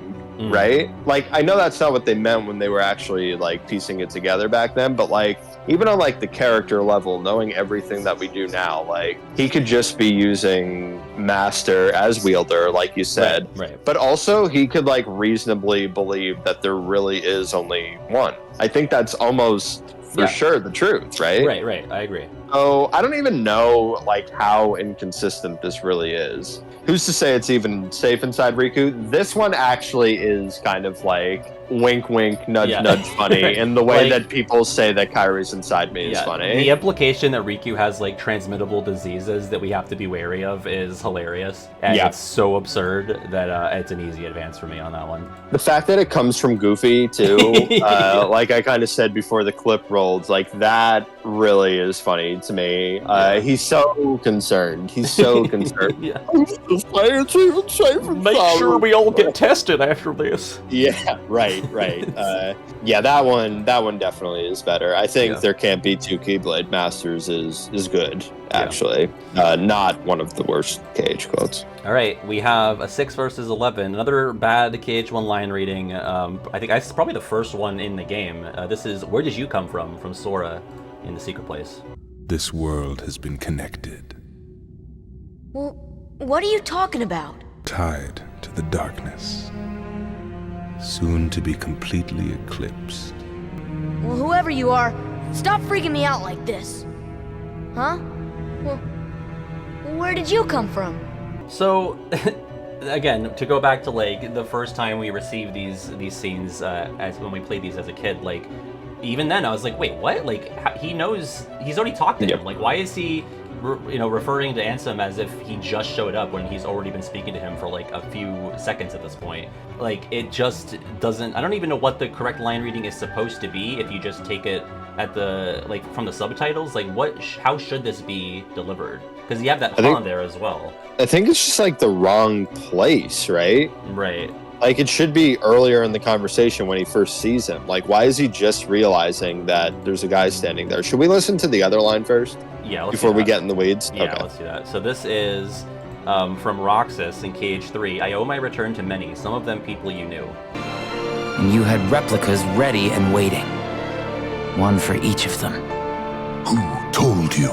right? Like, I know that's not what they meant when they were actually, like, piecing it together back then, but, like, even on, like, the character level, knowing everything that we do now, like, he could just be using Master as wielder, like you said. Right. But also, he could, like, reasonably believe that there really is only one. I think that's almost for sure the truth, right? Right, I agree. So, I don't even know, like, how inconsistent this really is. Who's to say it's even safe inside Riku? This one actually is kind of like wink, wink, nudge, nudge funny in the way like, that people say that Kairi's inside me is funny. The implication that Riku has like transmittable diseases that we have to be wary of is hilarious. And it's so absurd that it's an easy advance for me on that one. The fact that it comes from Goofy too, like I kind of said before the clip rolled, like that really is funny to me. He's so concerned. He's so concerned. Make sure we all get tested after this. Yeah, right. Yeah, that one definitely is better. I think There Can't Be Two Keyblade Masters is good, actually. Not one of the worst KH quotes. All right, we have a 6 versus 11, another bad KH1 line reading. I think it's probably the first one in the game. This is Where Did You Come From Sora in the Secret Place. This world has been connected. Well, what are you talking about? Tied to the darkness. Soon to be completely eclipsed. Well, whoever you are, stop freaking me out like this. Huh? Well, where did you come from? So, again, to go back to like the first time we received these scenes, as when we played these as a kid, like even then I was like, wait, what? Like he knows, he's already talked to him. Like, why is he, referring to Ansem as if he just showed up when he's already been speaking to him for like a few seconds at this point? Like, it just doesn't. I don't even know what the correct line reading is supposed to be if you just take it at the from the subtitles. Like, how should this be delivered? Because you have that Han there as well. I think it's just like the wrong place, right? Right. Like, it should be earlier in the conversation when he first sees him. Like, why is he just realizing that there's a guy standing there? Should we listen to the other line first? Yeah, let's before we get in the weeds? Yeah, okay. Let's do that. So this is from Roxas in KH3. I owe my return to many, some of them people you knew. And you had replicas ready and waiting. One for each of them. Who told you?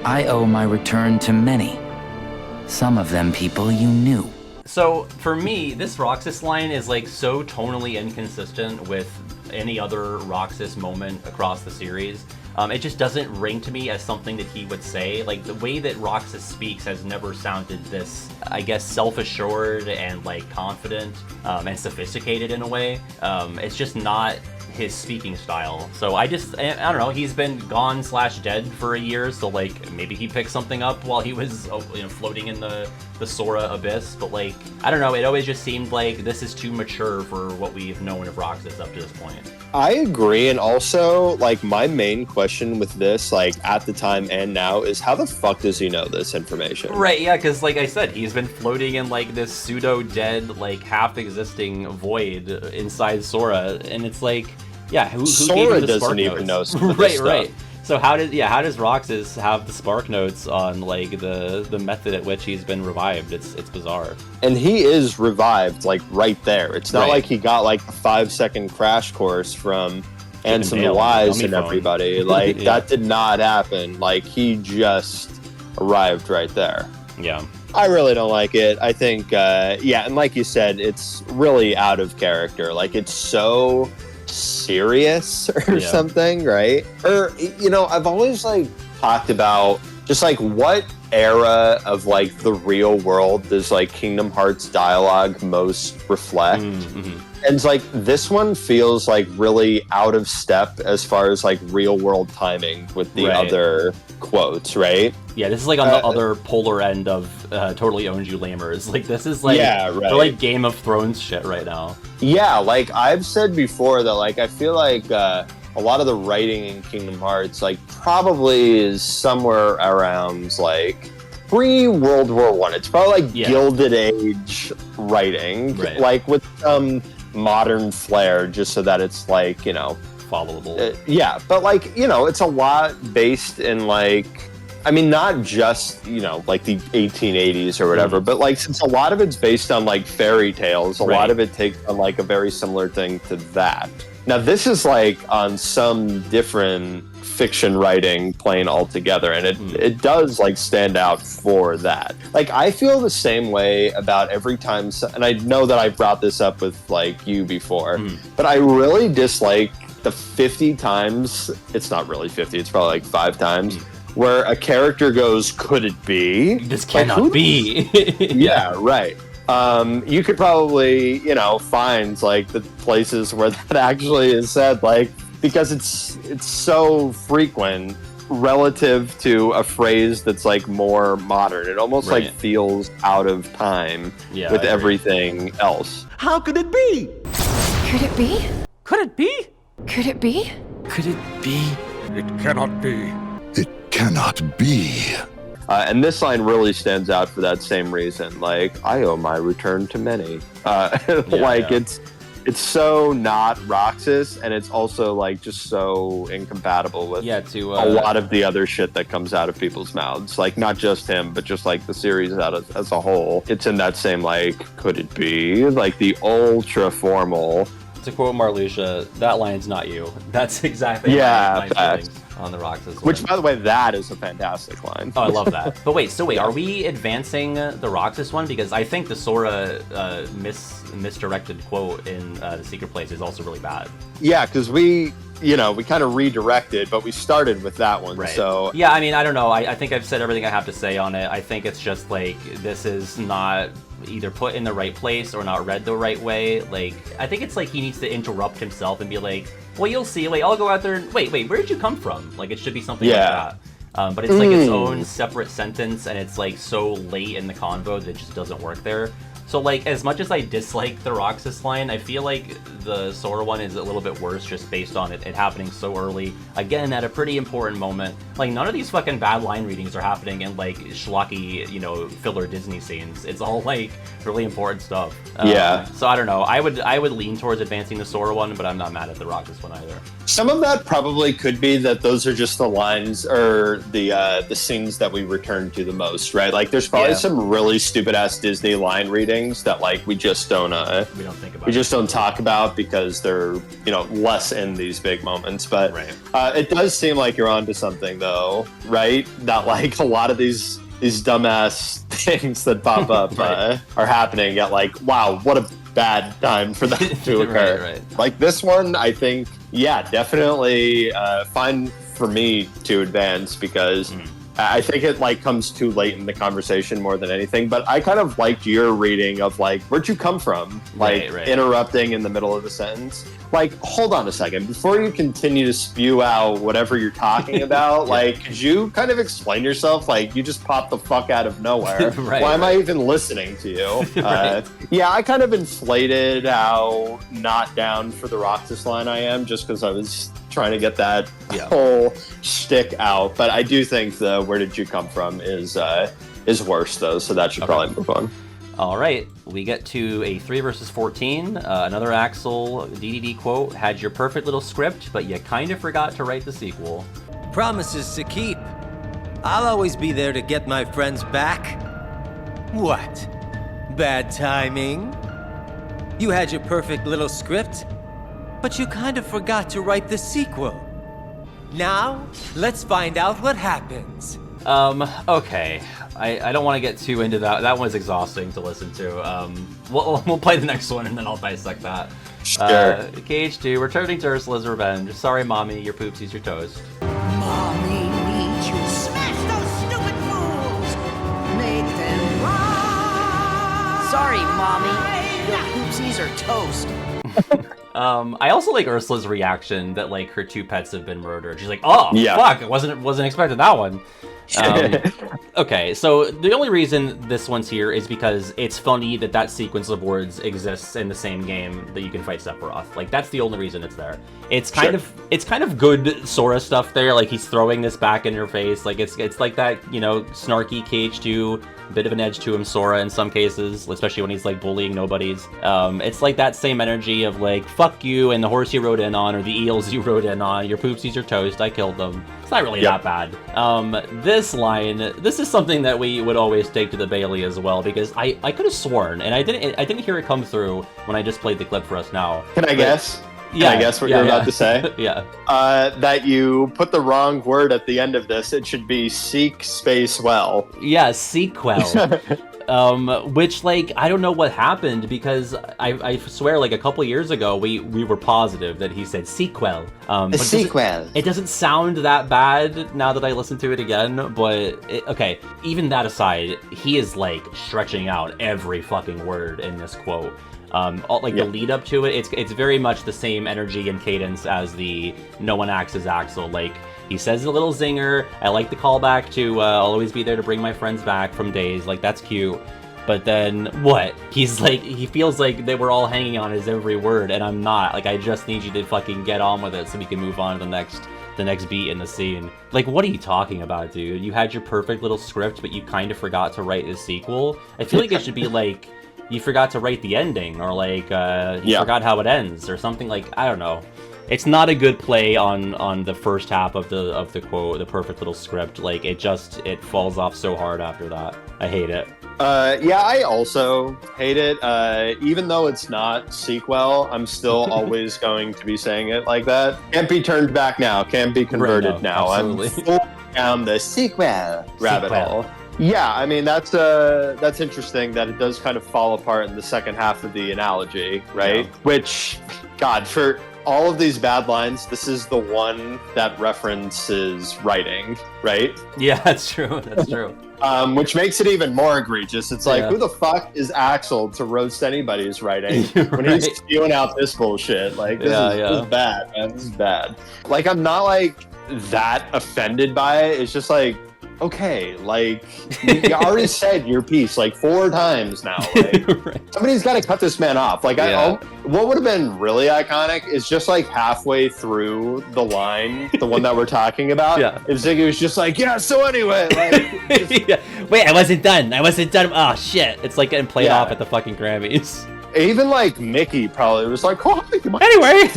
I owe my return to many. Some of them people you knew. So, for me, this Roxas line is like so tonally inconsistent with any other Roxas moment across the series. It just doesn't ring to me as something that he would say. Like, the way that Roxas speaks has never sounded this, I guess, self-assured and like confident and sophisticated in a way. It's just not his speaking style. So I don't know, he's been gone / dead for a year, so like maybe he picked something up while he was floating in the Sora abyss, but like, I don't know, it always just seemed like this is too mature for what we've known of Roxas up to this point. I agree, and also, like, my main question with this, like, at the time and now, is how the fuck does he know this information? Right, yeah, because like I said, he's been floating in like this pseudo-dead, like half-existing void inside Sora, and it's like, yeah, who Sora gave him the doesn't spark even notes? know some of this Right. stuff. So how does Roxas have the spark notes on like the method at which he's been revived? It's bizarre. And he is revived like right there. It's not Right. like he got like a 5-second crash course from Ansem the Wise and everybody. Like Yeah. that did not happen. Like he just arrived right there. Yeah. I really don't like it. I think and like you said, it's really out of character. Like it's so serious or something, right? Or I've always like talked about just like what era of like the real world does like Kingdom Hearts dialogue most reflect. Mm-hmm. And it's like this one feels like really out of step as far as like real world timing with the other quotes, right? Yeah, this is like on the other polar end of Totally Owns You Lamers. Like this is like they're like Game of Thrones shit right now. Yeah, like I've said before that like I feel like a lot of the writing in Kingdom Hearts like probably is somewhere around like pre-World War One. It's probably like Gilded Age writing, like with some modern flair, just so that it's like followable. But like it's a lot based in like. I mean, not just, like the 1880s or whatever, but like since a lot of it's based on like fairy tales, a lot of it takes on like a very similar thing to that. Now, this is like on some different fiction writing plane altogether, and it does like stand out for that. Like, I feel the same way about every time, and I know that I brought this up with like you before, but I really dislike the 50 times, it's not really 50, it's probably like 5 times, where a character goes, could it be? This cannot be. Yeah, right. You could probably, find like the places where that actually is said, like, because it's so frequent relative to a phrase that's like more modern. It almost like feels out of time with everything else. How could it be? Could it be? Could it be? Could it be? Could it be? It cannot be. Cannot be. And this line really stands out for that same reason. Like, I owe my return to many. It's so not Roxas, and it's also like just so incompatible with a lot of the other shit that comes out of people's mouths. Like not just him, but just like the series as a whole. It's in that same like, could it be? Like the ultra formal. To quote Marluxia, that line's not you. That's exactly facts. on the Roxas one. Which, by the way, that is a fantastic line. Oh, I love that. But wait, are we advancing the Roxas one? Because I think the Sora misdirected quote in the Secret Place is also really bad. Yeah, because we kind of redirected, but we started with that one. Right. So yeah, I mean, I don't know. I think I've said everything I have to say on it. I think it's just like this is not either put in the right place or not read the right way. Like, I think it's like he needs to interrupt himself and be like, well, you'll see. Wait, I'll go out there and wait, where did you come from? Like, it should be something like that. But it's like its own separate sentence, and it's like so late in the convo that it just doesn't work there. So like, as much as I dislike the Roxas line, I feel like the Sora one is a little bit worse just based on it happening so early. Again, at a pretty important moment. Like, none of these fucking bad line readings are happening in like schlocky, filler Disney scenes. It's all like really important stuff. So I don't know. I would lean towards advancing the Sora one, but I'm not mad at the Roxas one either. Some of that probably could be that those are just the lines or the scenes that we return to the most, right? Like, there's probably some really stupid ass Disney line readings that like we just don't think about. We just don't talk about because they're less in these big moments. But it does seem like you're onto something though, right? That like a lot of these dumbass things that pop up are happening at like, wow, what a bad time for that to occur. Right. Like this one, I think, definitely fine for me to advance because I think it like comes too late in the conversation more than anything. But I kind of liked your reading of like, where'd you come from? Like interrupting in the middle of the sentence. Like, hold on a second. Before you continue to spew out whatever you're talking about, like, could you kind of explain yourself? Like, you just popped the fuck out of nowhere. Why am I even listening to you? I kind of inflated how not down for the Roxas line I am just because I was trying to get that whole shtick out. But I do think the where did you come from is worse, though, so that should probably move on. All right, we get to a 3 versus 14. Another Axel DDD quote, had your perfect little script, but you kind of forgot to write the sequel. Promises to keep. I'll always be there to get my friends back. What? Bad timing? You had your perfect little script, but you kind of forgot to write the sequel. Now, let's find out what happens. Okay. I don't want to get too into that. That one's exhausting to listen to. We'll play the next one and then I'll dissect that. Sure. KH2, returning to Ursula's revenge. Sorry, Mommy, your poopsies, your toast. Mommy needs you. Smash those stupid fools! Make them run! Sorry, Mommy. Your poopsies are toast. I also like Ursula's reaction that like her 2 pets have been murdered. She's like, oh, fuck, I wasn't expecting that one. Okay, so the only reason this one's here is because it's funny that sequence of words exists in the same game that you can fight Sephiroth. Like, that's the only reason it's there. It's kind of good Sora stuff there. Like, he's throwing this back in your face. Like, it's like that, snarky KH2, bit of an edge to him Sora in some cases, especially when he's like bullying nobodies. It's like that same energy of like, fuck you and the horse you rode in on, or the eels you rode in on, your poopsies are toast, I killed them. It's not really that bad. This line, this is something that we would always take to the Bailey as well, because I could have sworn, and I didn't hear it come through when I just played the clip for us now. Can I guess? Can I guess what you're about to say? That you put the wrong word at the end of this. It should be seek space well. Yeah, sequel. Which, like, I don't know what happened, because I swear, like, a couple years ago, we were positive that he said sequel. But sequel. It doesn't sound that bad now that I listen to it again, but, okay, even that aside, he is, like, stretching out every fucking word in this quote. The lead up to it, it's very much the same energy and cadence as the No One Acts as Axel. Like, he says a little zinger. I like the callback to I'll always be there to bring my friends back from days. Like, that's cute. But then what? He's like, he feels like they were all hanging on his every word, and I'm not. Like, I just need you to fucking get on with it so we can move on to the next beat in the scene. Like, what are you talking about, dude? You had your perfect little script, but you kind of forgot to write the sequel. I feel like it should be like, you forgot to write the ending, or like, you forgot how it ends, or something. Like, I don't know. It's not a good play on the first half of the quote, the perfect little script. Like it falls off so hard after that. I hate it. Yeah, I also hate it. Even though it's not sequel, I'm still always going to be saying it like that. Can't be turned back now. Can't be converted now. Absolutely. I'm full down the sequel rabbit hole. Yeah, I mean that's interesting that it does kind of fall apart in the second half of the analogy, right? Yeah. Which, God, for all of these bad lines, this is the one that references writing, right? Yeah, that's true. That's true. Which makes it even more egregious. It's like, who the fuck is Axel to roast anybody's writing when he's spewing out this bullshit? Like, this is bad, man. This is bad. Like, I'm not like that offended by it. It's just like, okay, like you already said your piece like 4 times now. Like, somebody's got to cut this man off. Like, what would have been really iconic is just like halfway through the line, the one that we're talking about. If Ziggy was just like, yeah. So anyway, like, wait, I wasn't done. Oh shit! It's like getting played off at the fucking Grammys. Even like Mickey probably was like, oh, anyway,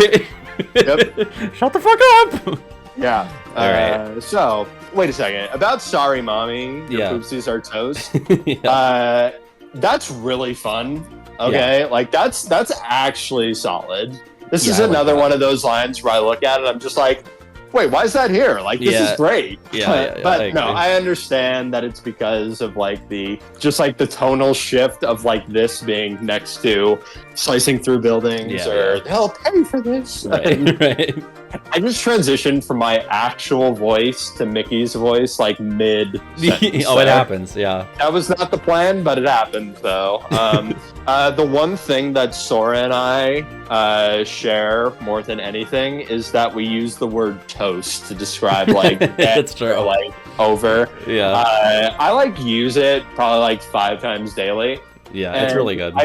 shut the fuck up. Yeah. All right. So, wait a second. About Sorry Mommy, your poopsies are toast. That's really fun. Okay. Like, that's actually solid. This is another one of those lines where I look at it, I'm just like, wait, why is that here? Like, this is great. But no, I understand that it's because of like the tonal shift of like this being next to slicing through buildings or they'll pay for this. Right. I just transitioned from my actual voice to Mickey's voice like mid sentence. Oh, it happens, yeah. That was not the plan, but it happened though. The one thing that Sora and I share more than anything is that we use the word toast to describe like that's true. Or, like over. Yeah. I like use it probably like 5 times daily. Yeah, it's really good.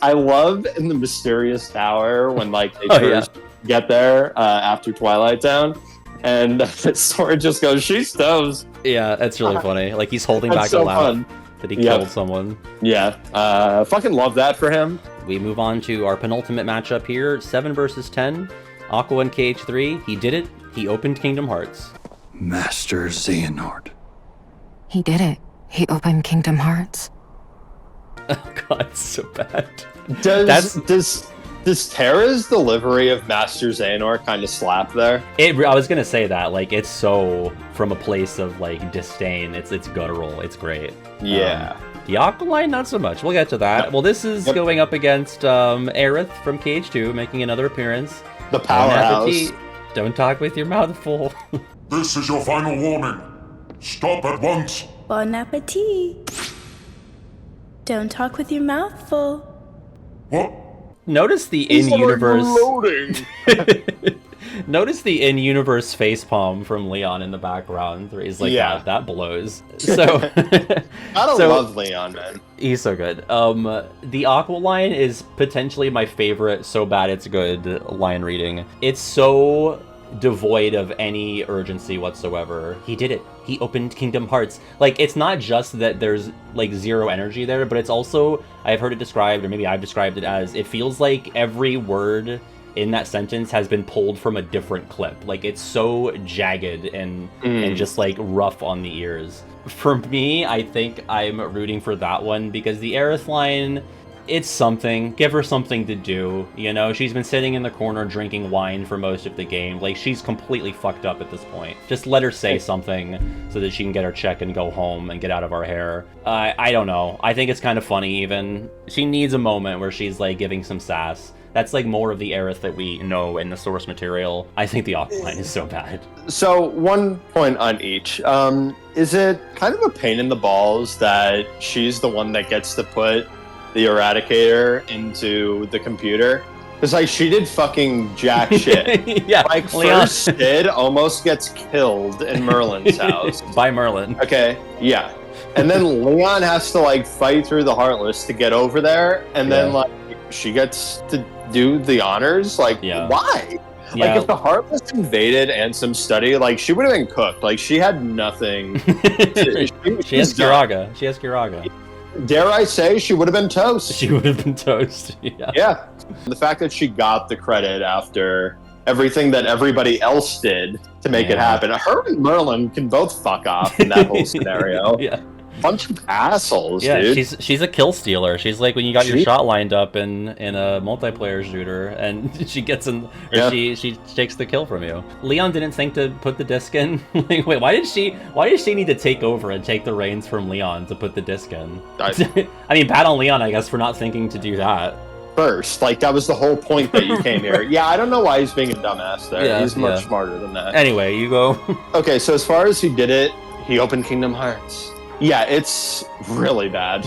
I love in the Mysterious Tower when like they first get there after Twilight Town, and Sora just goes, "She's toast." Yeah, that's really funny. Like he's holding back a laugh that he killed someone. Yeah, fucking love that for him. We move on to our penultimate matchup here: 7 versus 10. Aqua and KH3. He did it. He opened Kingdom Hearts. Master Xehanort. He did it. He opened Kingdom Hearts. Oh god, it's so bad. Does Terra's delivery of Master Xehanort kind of slap there? I was gonna say that, like, it's so from a place of like disdain. It's guttural. It's great. Yeah. The Aqualine, not so much. We'll get to that. Well, this is going up against Aerith from KH2, making another appearance. The powerhouse. Don't talk with your mouth full. This is your final warning. Stop at once. Bon appetit. Don't talk with your mouth full. What? Notice the in-universe. Notice the in-universe facepalm from Leon in the background. Where he's like, that blows. So, I love Leon, man. He's so good. The Aqua line is potentially my favorite. So bad it's good line reading. It's so devoid of any urgency whatsoever. He did it. He opened Kingdom Hearts. Like, it's not just that there's like zero energy there, but it's also, I've heard it described, or maybe I've described it as, it feels like every word in that sentence has been pulled from a different clip. Like, it's so jagged and just like rough on the ears. For me, I think I'm rooting for that one because the Aerith line, it's something. Give her something to do, you know? She's been sitting in the corner drinking wine for most of the game. Like, she's completely fucked up at this point. Just let her say something so that she can get her check and go home and get out of our hair. I don't know. I think it's kind of funny even. She needs a moment where she's, like, giving some sass. That's, like, more of the Aerith that we know in the source material. I think the Aqualine is so bad. So, one point on each. Is it kind of a pain in the balls that she's the one that gets to put the Eradicator into the computer? Because, like, she did fucking jack shit. Yeah, like, Leon. first Sid almost gets killed in Merlin's house. By Merlin. Okay, yeah. And then Leon has to, like, fight through the Heartless to get over there, and then, like, she gets to do the honors? Like, why? Yeah. Like, if the Heartless invaded Ansem Study, like, she would have been cooked. Like, she had nothing. She has Kiraga. She has Kiraga. Dare I say, she would have been toast. She would have been toast. Yeah. Yeah. The fact that she got the credit after everything that everybody else did to make it happen. Her and Merlin can both fuck off in that whole scenario. Yeah. Bunch of assholes, yeah, dude. she's a kill stealer. She's like when you got your shot lined up in a multiplayer shooter, and she gets in, or she takes the kill from you. Leon didn't think to put the disc in. Like, wait, why did she need to take over and take the reins from Leon to put the disc in? I mean, bad on Leon, I guess, for not thinking to do that first. Like, that was the whole point that you came here. Yeah, I don't know why he's being a dumbass there. Yeah, he's much smarter than that. Anyway, you go. Okay, so as far as he did it, he opened Kingdom Hearts. Yeah, it's really bad.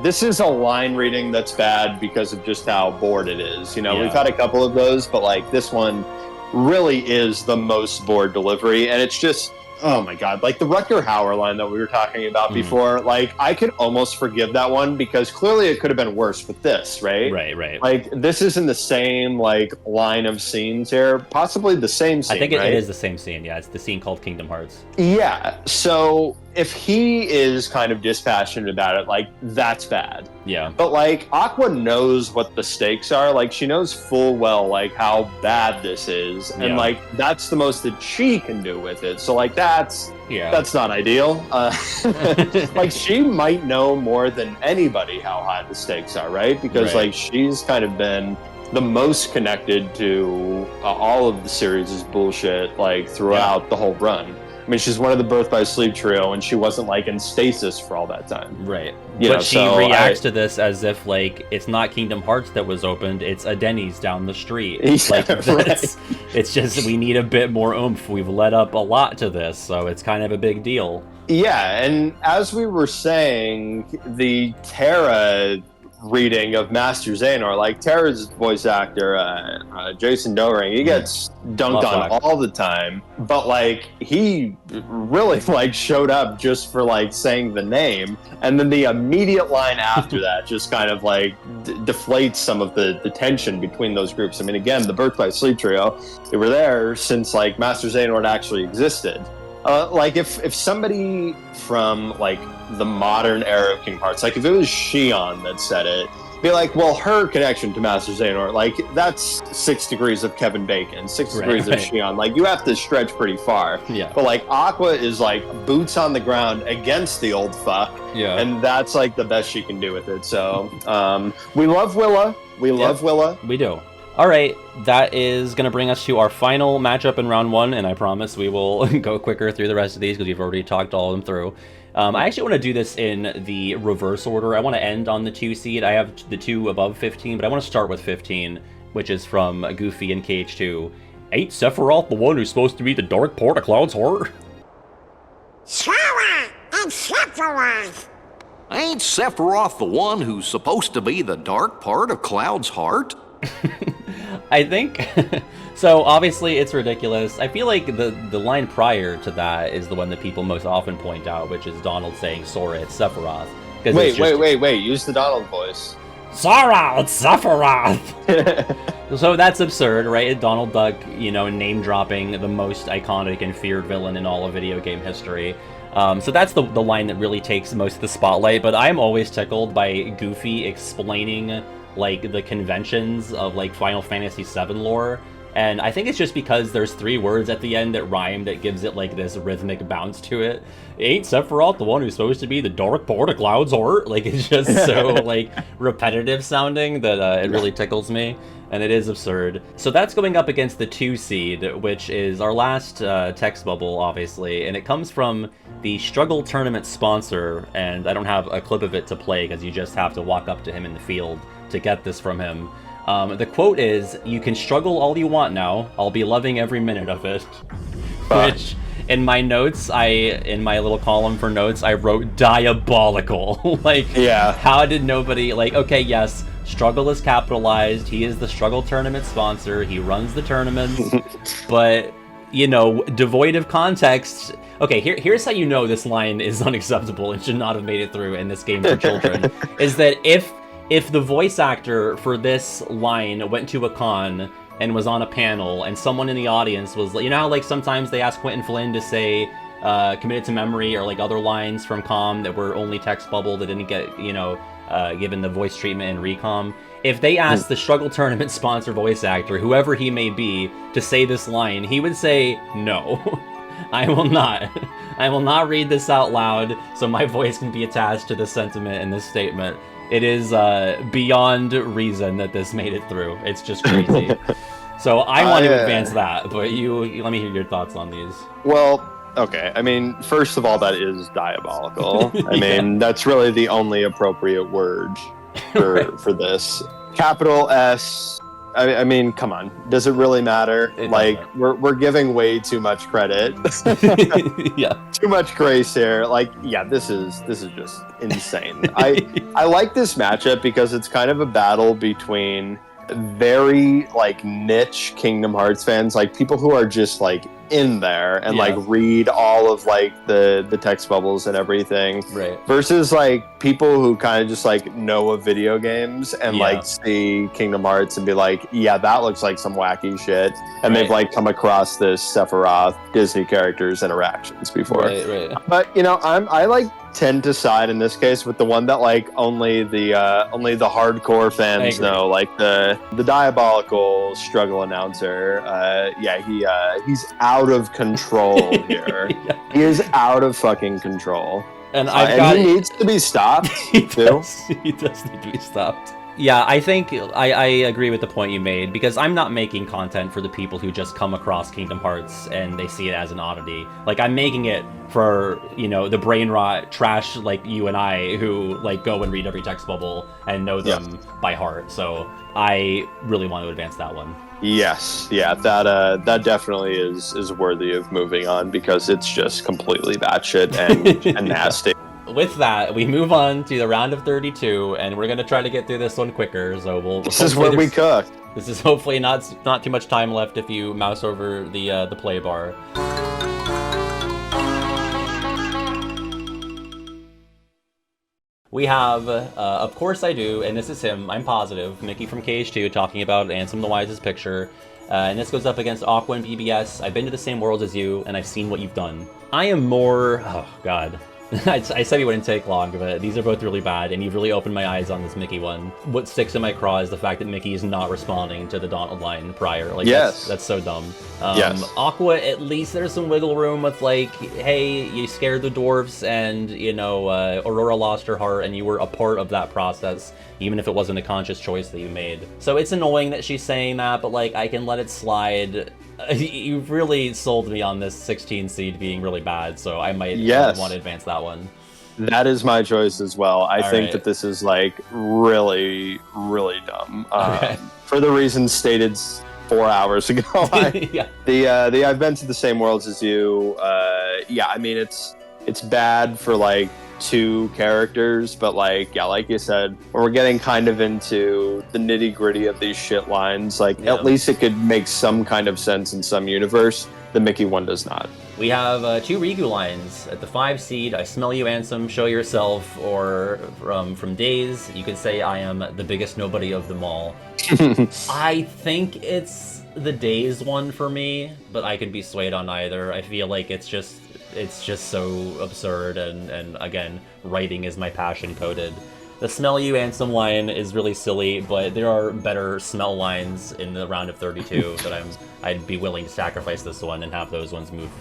This is a line reading that's bad because of just how bored it is. You know, we've had a couple of those, but like this one really is the most bored delivery, and it's just, oh my god, like the Rutger Hauer line that we were talking about before, like I could almost forgive that one because clearly it could have been worse with this, right? Right. Like this isn't the same like line of scenes here, possibly the same scene, I think right? it is the same scene, yeah. It's the scene called Kingdom Hearts. Yeah, so if he is kind of dispassionate about it, like, that's bad. Yeah. But, like, Aqua knows what the stakes are. Like, she knows full well, like, how bad this is. And, like, that's the most that she can do with it. So, like, that's not ideal. Like, she might know more than anybody how high the stakes are, right? Because, like, she's kind of been the most connected to all of the series' bullshit, like, throughout the whole run. I mean, she's one of the Birth by Sleep trio, and she wasn't, like, in stasis for all that time. Right. But she reacts to this as if, like, it's not Kingdom Hearts that was opened, it's a Denny's down the street. Like, it's just, we need a bit more oomph. We've led up a lot to this, so it's kind of a big deal. Yeah, and as we were saying, the Terra reading of Master Xehanort, like Terra's voice actor, Jason Dohring, he gets dunked on all the time, but like he really like showed up just for like saying the name, and then the immediate line after that just kind of like deflates some of the tension between those groups. I mean, again, the Birth by Sleep trio, they were there since like Master Xehanort actually existed. Like if somebody from like the modern era of Kingdom Hearts, like if it was Shion that said it, be like, well, her connection to Master Xehanort, like that's 6 degrees of Kevin Bacon, 6 degrees of Shion. Like you have to stretch pretty far. Yeah. But like Aqua is like boots on the ground against the old fuck. Yeah. And that's like the best she can do with it. So we love Willa. We love Willa. We do. All right, that is going to bring us to our final matchup in round 1, and I promise we will go quicker through the rest of these because we've already talked all of them through. I actually want to do this in the reverse order. I want to end on the 2 seed. I have the 2 above 15, but I want to start with 15, which is from Goofy and KH2. Ain't Sephiroth the one who's supposed to be the dark part of Cloud's heart? Sora and Sephiroth! Ain't Sephiroth the one who's supposed to be the dark part of Cloud's heart? I think so. Obviously, it's ridiculous. I feel like the line prior to that is the one that people most often point out, which is Donald saying Sora, it's Sephiroth. Wait. Use the Donald voice. Sora, it's Sephiroth! So that's absurd, right? Donald Duck, you know, name dropping the most iconic and feared villain in all of video game history. So that's the line that really takes most of the spotlight. But I'm always tickled by Goofy explaining like the conventions of like Final Fantasy VII lore, and I think it's just because there's 3 words at the end that rhyme that gives it like this rhythmic bounce to it. Ain't Sephiroth the one who's supposed to be the dark part of Cloud's heart? Like it's just so like repetitive sounding that it really tickles me, and it is absurd. So that's going up against the 2 seed, which is our last text bubble, obviously, and it comes from the Struggle Tournament sponsor, and I don't have a clip of it to play because you just have to walk up to him in the field to get this from him. The quote is, "You can struggle all you want now. I'll be loving every minute of it." Which, in my notes, in my little column for notes, I wrote diabolical. Like, how did nobody, like, okay, yes, Struggle is capitalized. He is the Struggle Tournament sponsor. He runs the tournaments. But, you know, devoid of context. Okay, here's how you know this line is unacceptable and should not have made it through in this game for children. Is that if the voice actor for this line went to a con and was on a panel and someone in the audience was, you know how like sometimes they ask Quentin Flynn to say committed to memory or like other lines from COM that were only text bubble that didn't get, you know, given the voice treatment in Recom. If they asked the Struggle Tournament sponsor voice actor, whoever he may be, to say this line, he would say, no, I will not. I will not read this out loud so my voice can be attached to this sentiment in this statement. It is beyond reason that this made it through. It's just crazy. So I want to advance that, but you let me hear your thoughts on these. Well, okay. I mean, first of all, that is diabolical. I mean, that's really the only appropriate word for this. Capital S. I mean, come on. Does it really matter? We're giving way too much credit. Yeah. Too much grace here. This is just insane. I like this matchup because it's kind of a battle between very niche Kingdom Hearts fans, people who are just in there and read all of the text bubbles and everything, right? Versus people who kind of just know of video games and see Kingdom Hearts and be yeah, that looks like some wacky shit, and they've come across this Sephiroth Disney characters interactions before. Right. But I tend to side in this case with the one that only the hardcore fans know, the diabolical struggle announcer. He's out of control here. He is out of fucking control, and he needs to be stopped. He does need to be stopped. Yeah, I think I agree with the point you made, because I'm not making content for the people who just come across Kingdom Hearts and they see it as an oddity. I'm making it for, the brain rot trash like you and I who go and read every text bubble and know them by heart. So I really want to advance that one. Yes, yeah, that definitely is worthy of moving on, because it's just completely batshit and nasty. With that, we move on to the round of 32, and we're gonna try to get through this one quicker. So This is where we cook. This is hopefully not too much time left if you mouse over the play bar. We have, Of Course I Do, and this is him, I'm positive, Mickey from KH2 talking about Ansem the Wise's picture. And this goes up against Aqua and BBS. I've been to the same worlds as you, and I've seen what you've done. I am more... Oh, God. I said he wouldn't take long, but these are both really bad, and you've really opened my eyes on this Mickey one. What sticks in my craw is the fact that Mickey is not responding to the Dauntless line prior. That's so dumb. Yes. Aqua, at least there's some wiggle room with hey, you scared the dwarves, and Aurora lost her heart, and you were a part of that process, even if it wasn't a conscious choice that you made. So it's annoying that she's saying that, but I can let it slide. You've really sold me on this 16 seed being really bad, so I might want to advance that one. That is my choice as well. I think that this is really, really dumb. For the reasons stated 4 hours ago. The I've been to the same worlds as you. I mean it's bad for two characters, but like you said, when we're getting kind of into the nitty-gritty of these shit lines, at least it could make some kind of sense in some universe. The Mickey one does not. We have two Riku lines. At the 5 seed, I smell you, Ansem, show yourself, or from Days, you could say I am the biggest nobody of them all. I think it's the Days one for me, but I can be swayed on either. I feel like it's just so absurd, and again, writing is my passion coded. The smell you Ansem line is really silly, but there are better smell lines in the round of 32 that I'd be willing to sacrifice this one and have those ones move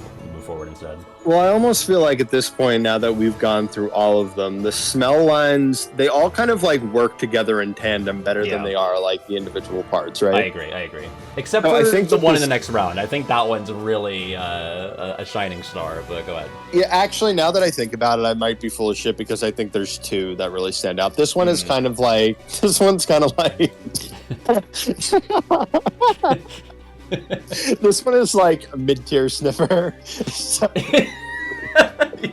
forward instead. Well, I almost feel like at this point, now that we've gone through all of them, the smell lines, they all kind of work together in tandem better than they are the individual parts, right? I agree. Except for the one in the next round. I think that one's really a shining star, but go ahead. Yeah, actually, now that I think about it, I might be full of shit because I think there's two that really stand out. This one is kind of this one's kind of this one is a mid-tier sniffer.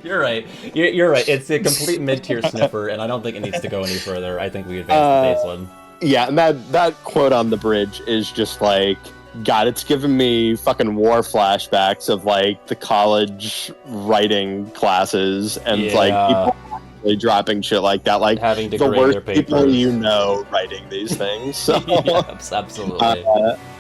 You're right. You're right. It's a complete mid-tier sniffer, and I don't think it needs to go any further. I think we advanced the base one. Yeah, and that quote on the bridge is just God, it's giving me fucking war flashbacks of the college writing classes and people actually dropping shit like that, having to the grade worst their papers. people writing these things. So, yes, absolutely.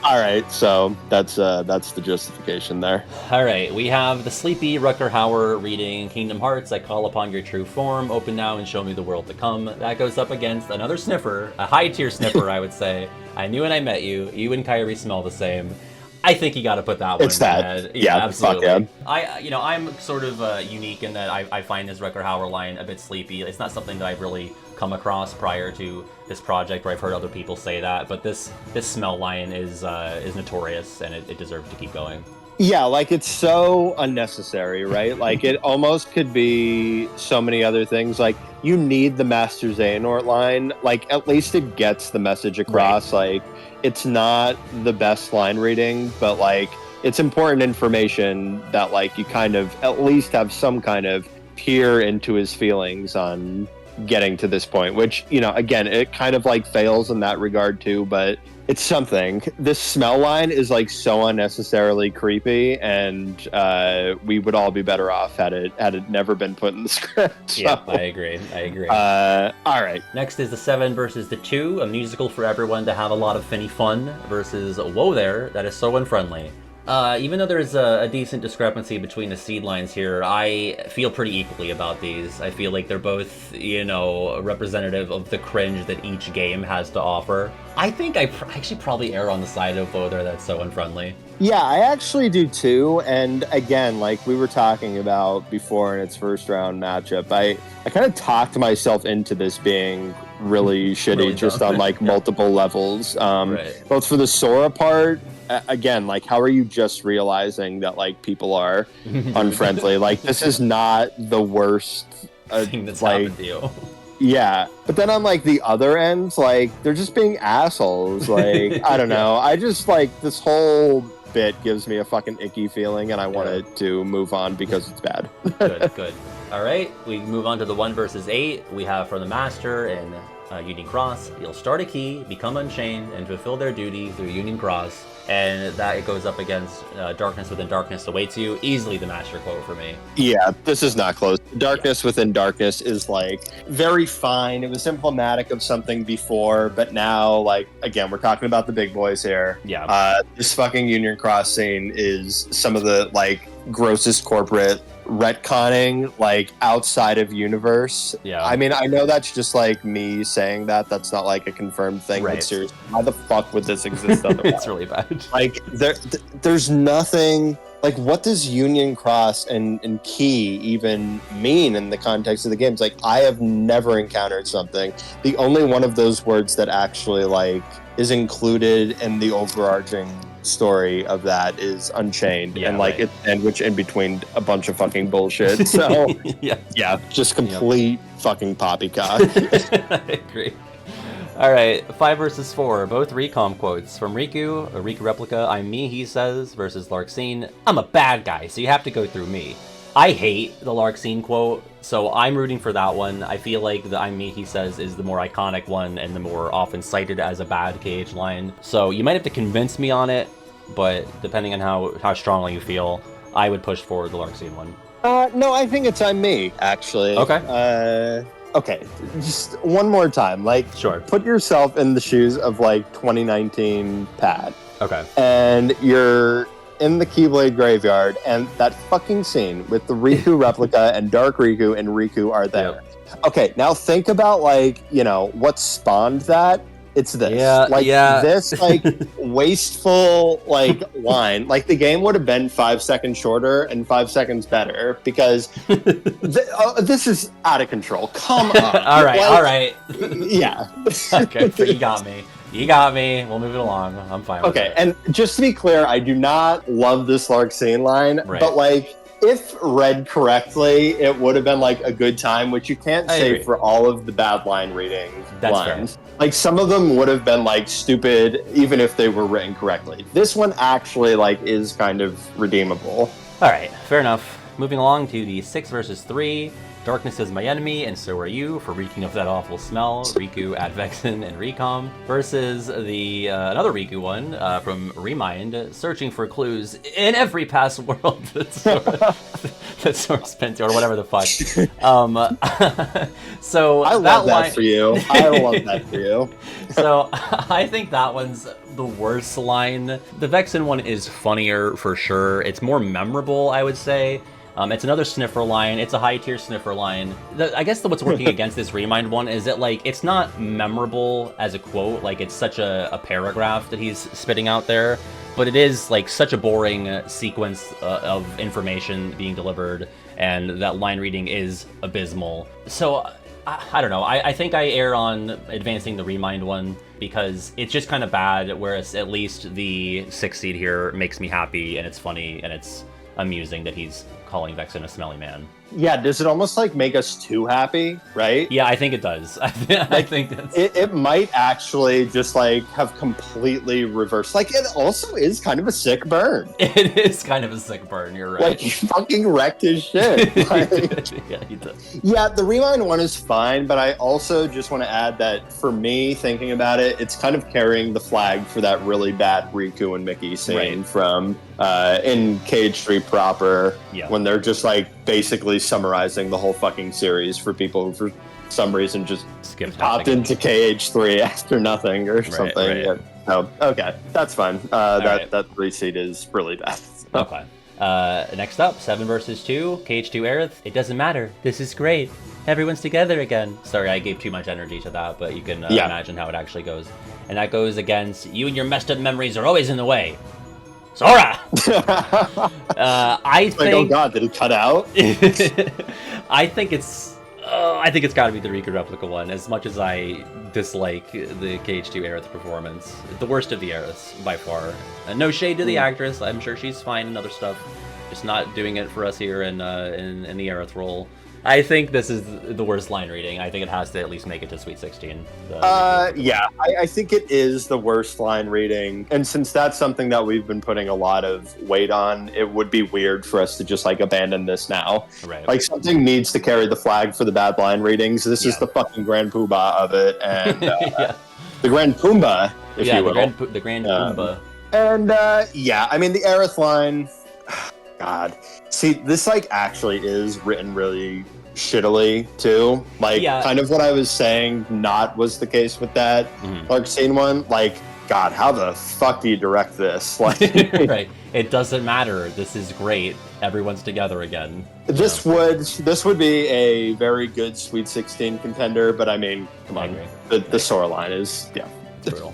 All right, so that's the justification there. All right, we have the sleepy Rutger Hauer reading Kingdom Hearts. I call upon your true form. Open now and show me the world to come. That goes up against another sniffer, a high-tier sniffer, I would say. I knew when I met you. You and Kyrie smell the same. I think you got to put that one. It's that. Ahead. Yeah, absolutely. Fuck yeah. I'm sort of unique in that I find this Rutger Hauer line a bit sleepy. It's not something that I've really come across prior to this project, where I've heard other people say that. But this smell line is notorious, and it deserves to keep going. Yeah, like it's so unnecessary, right? Like it almost could be so many other things. Like you need the Master Xehanort line. Like at least it gets the message across. Right. Like it's not the best line reading, but like it's important information that like you kind of at least have some kind of peer into his feelings on getting to this point, which, you know, again, it kind of like fails in that regard too, but it's something. This smell line is like so unnecessarily creepy, and we would all be better off had it never been put in the script. So. Yeah, I agree. All right. Next is the 7 versus the 2, a musical for everyone to have a lot of finny fun versus Whoa There, that is so unfriendly. Even though there's a decent discrepancy between the seed lines here, I feel pretty equally about these. I feel like they're both, you know, representative of the cringe that each game has to offer. I think I actually probably err on the side of Whoa There, that's so unfriendly. Yeah, I actually do too. And again, like we were talking about before in its first round matchup, I kind of talked myself into this being really shitty, really just on like multiple levels. Right. Both for the Sora part, again, like how are you just realizing that like people are unfriendly? Like this is not the worst thing that's happened to you. Yeah, but then on like the other end, like they're just being assholes. Like I don't know. I just like this whole bit gives me a fucking icky feeling, and I wanted to move on because it's bad. Good. All right, we move on to the 1 versus 8. We have from the Master and Union Cross. You'll start a key, become unchained, and fulfill their duty through Union Cross. And that it goes up against Darkness Within Darkness awaits you. Easily the Master quote for me. Yeah, this is not close. Darkness Within Darkness is like very fine. It was emblematic of something before, but now, like, again, we're talking about the big boys here. Yeah. This fucking Union Cross scene is some of the like grossest corporate retconning, like outside of universe. Yeah. I mean, I know that's just like me saying that. That's not like a confirmed thing. Right. But seriously, why the fuck would this exist otherwise? It's really bad. Like there's nothing. Like, what does Union Cross and Key even mean in the context of the games? Like, I have never encountered something. The only one of those words that actually like is included in the overarching story of that is Unchained, and like it sandwiched in between a bunch of fucking bullshit. So yeah, just complete fucking poppycock. I agree. All right, 5 versus 4, both recom quotes from Riku, a Riku replica. I'm me, he says, versus Larxene. I'm a bad guy, so you have to go through me. I hate the Larxene quote, so I'm rooting for that one. I feel like the I'm me, he says is the more iconic one and the more often cited as a bad KH line. So you might have to convince me on it, but depending on how strongly you feel, I would push for the Larxene one. No, I think it's I'm me, actually. Okay. Okay, just one more time. Like, sure. Put yourself in the shoes of like 2019 Pat. Okay. And you're in the Keyblade graveyard, and that fucking scene with the Riku replica and Dark Riku and Riku are there. Yep. Okay, now think about like, you know, what spawned that. It's this. This like wasteful like line. Like the game would have been 5 seconds shorter and 5 seconds better because this is out of control. Come on. all right. Yeah. Okay, so you got me. We'll move it along. I'm fine with it. Okay, and just to be clear, I do not love this Larxene line, but like if read correctly, it would have been like a good time, which you can't say for all of the bad line reading lines. Fair. Like some of them would have been like stupid, even if they were written correctly. This one actually like is kind of redeemable. All right, fair enough. Moving along to the 6 versus 3. Darkness is my enemy, and so are you, for reeking of that awful smell. Riku, Advexen, and Recom. Versus the another Riku one from Remind, searching for clues in every past world that Sora's been to, or whatever the fuck. So I love that for you. I love that for you. So I think that one's the worst line. The Vexen one is funnier for sure. It's more memorable, I would say. It's another sniffer line. It's a high tier sniffer line. I guess what's working against this Remind one is that like it's not memorable as a quote. Like it's such a paragraph that he's spitting out there, but it is like such a boring sequence of information being delivered, and that line reading is abysmal. So I don't know. I think I err on advancing the Remind one because it's just kind of bad, whereas at least the 6th seed here makes me happy, and it's funny, and it's amusing that he's calling Vexen a smelly man. Yeah, does it almost like make us too happy, right? Yeah, I think it does. I think that's... It might actually just like have completely reversed. Like it also is kind of a sick burn. It is kind of a sick burn, you're right. Like he fucking wrecked his shit. Like, yeah, he did. Yeah, the Remind one is fine, but I also just want to add that for me, thinking about it, it's kind of carrying the flag for that really bad Riku and Mickey scene from in KH3 proper, when they're just like basically summarizing the whole fucking series for people who for some reason just popped into KH3 after nothing or something. Right. Yeah. So, okay, that's fine. That 3 seed is really bad. Okay. Next up, 7 versus 2, KH2 Aerith. It doesn't matter. This is great. Everyone's together again. Sorry, I gave too much energy to that, but you can imagine how it actually goes. And that goes against you and your messed up memories are always in the way. Sora! I think... Like, oh god, did it cut out? I think it's got to be the Riku replica one, as much as I dislike the KH2 Aerith performance. The worst of the Aeriths, by far. No shade to the actress, I'm sure she's fine in other stuff. Just not doing it for us here in the Aerith role. I think this is the worst line reading. I think it has to at least make it to Sweet 16. Yeah, I think it is the worst line reading. And since that's something that we've been putting a lot of weight on, it would be weird for us to just like abandon this now. Right. Like something needs to carry the flag for the bad line readings. This is the fucking Grand Poobah of it. And the Grand Pumbaa, if you will. The Grand Pumbaa. And yeah, I mean, the Aerith line... God. See, this like actually is written really shittily too. Like kind of what I was saying not was the case with that Dark Scene one. Like, God, how the fuck do you direct this? Like right. It doesn't matter. This is great. Everyone's together again. This would be a very good Sweet 16 contender, but I mean, come on. The Sora line is brutal.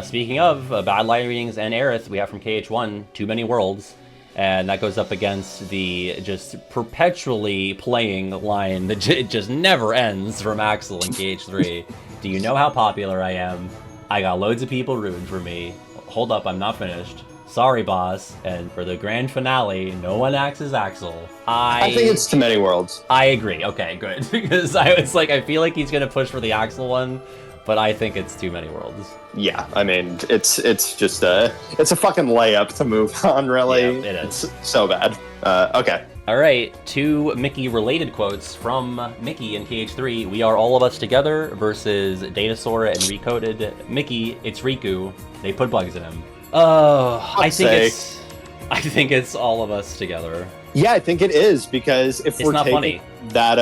Speaking of bad line readings and Aerith, we have from KH1 Too Many Worlds. And that goes up against the just perpetually playing line that just never ends from Axel in KH3. Do you know how popular I am? I got loads of people rooting for me. Hold up, I'm not finished. Sorry, boss. And for the grand finale, no one acts as Axel. I think it's Too Many Worlds. I agree. Okay, good. Because I was like, I feel like he's going to push for the Axel one, but I think it's Too Many Worlds. Yeah, I mean, it's just a fucking layup to move on, really. Yeah, it is. It's so bad. Okay. All right, 2 Mickey-related quotes from Mickey in KH3. We are all of us together versus Datasora and Recoded. Mickey, it's Riku. They put bugs in him. I think it's all of us together. Yeah, I think it is, because if we're taking that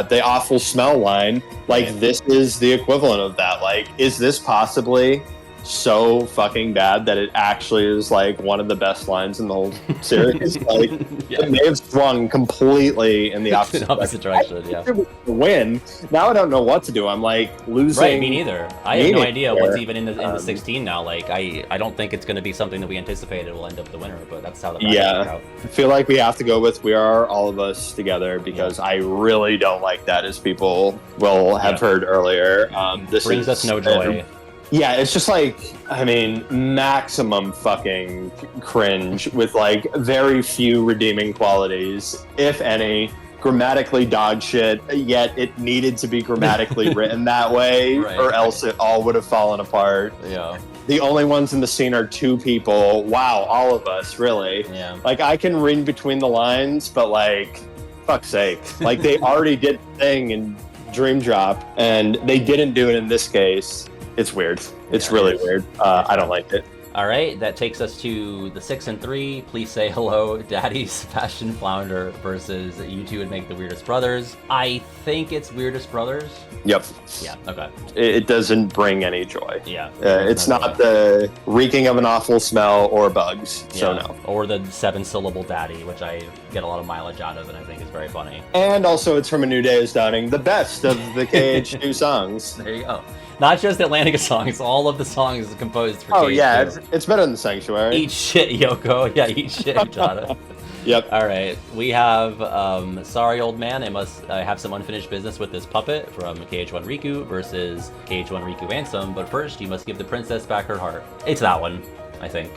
the awful smell line, like this is the equivalent of that. Like, is this possibly so fucking bad that it actually is like one of the best lines in the whole series? Like, it may have swung completely in the opposite direction. It was a win. Now I don't know what to do. I'm like losing. Right, me neither. I have no idea what's even in the 16 now. Like, I don't think it's going to be something that we anticipated will end up the winner, but that's how the bracket worked out. I feel like we have to go with We Are All of Us Together, because I really don't like that, as people will have heard earlier. This brings us no joy. Yeah, it's just like, I mean, maximum fucking cringe with like very few redeeming qualities, if any. Grammatically dog shit, yet it needed to be grammatically written that way, or else it all would have fallen apart. Yeah. The only ones in the scene are 2 people. Wow, all of us, really. Yeah. Like, I can read between the lines, but like, fuck's sake. Like, they already did the thing in Dream Drop, and they didn't do it in this case. It's weird. It's really weird. I don't like it. All right, that takes us to the 6 and 3. Please say hello, Daddy's Bastion Flounder versus You Two Would Make the Weirdest Brothers. I think it's Weirdest Brothers. Yep. Yeah, okay. It doesn't bring any joy. Yeah. It's not the reeking of an awful smell or bugs, so no. Or the 7-syllable Daddy, which I get a lot of mileage out of and I think is very funny. And also it's from A New Day is Dawning, the best of the KH2 songs. There you go. Not just Atlantica songs, all of the songs composed for KH2. Oh yeah, it's better than Sanctuary. Eat shit, Yoko. Yeah, eat shit, Utada. Yep. All right, we have Sorry Old Man, I have some unfinished business with this puppet from KH1 Riku versus KH1 Riku Ansem, but first you must give the princess back her heart. It's that one, I think.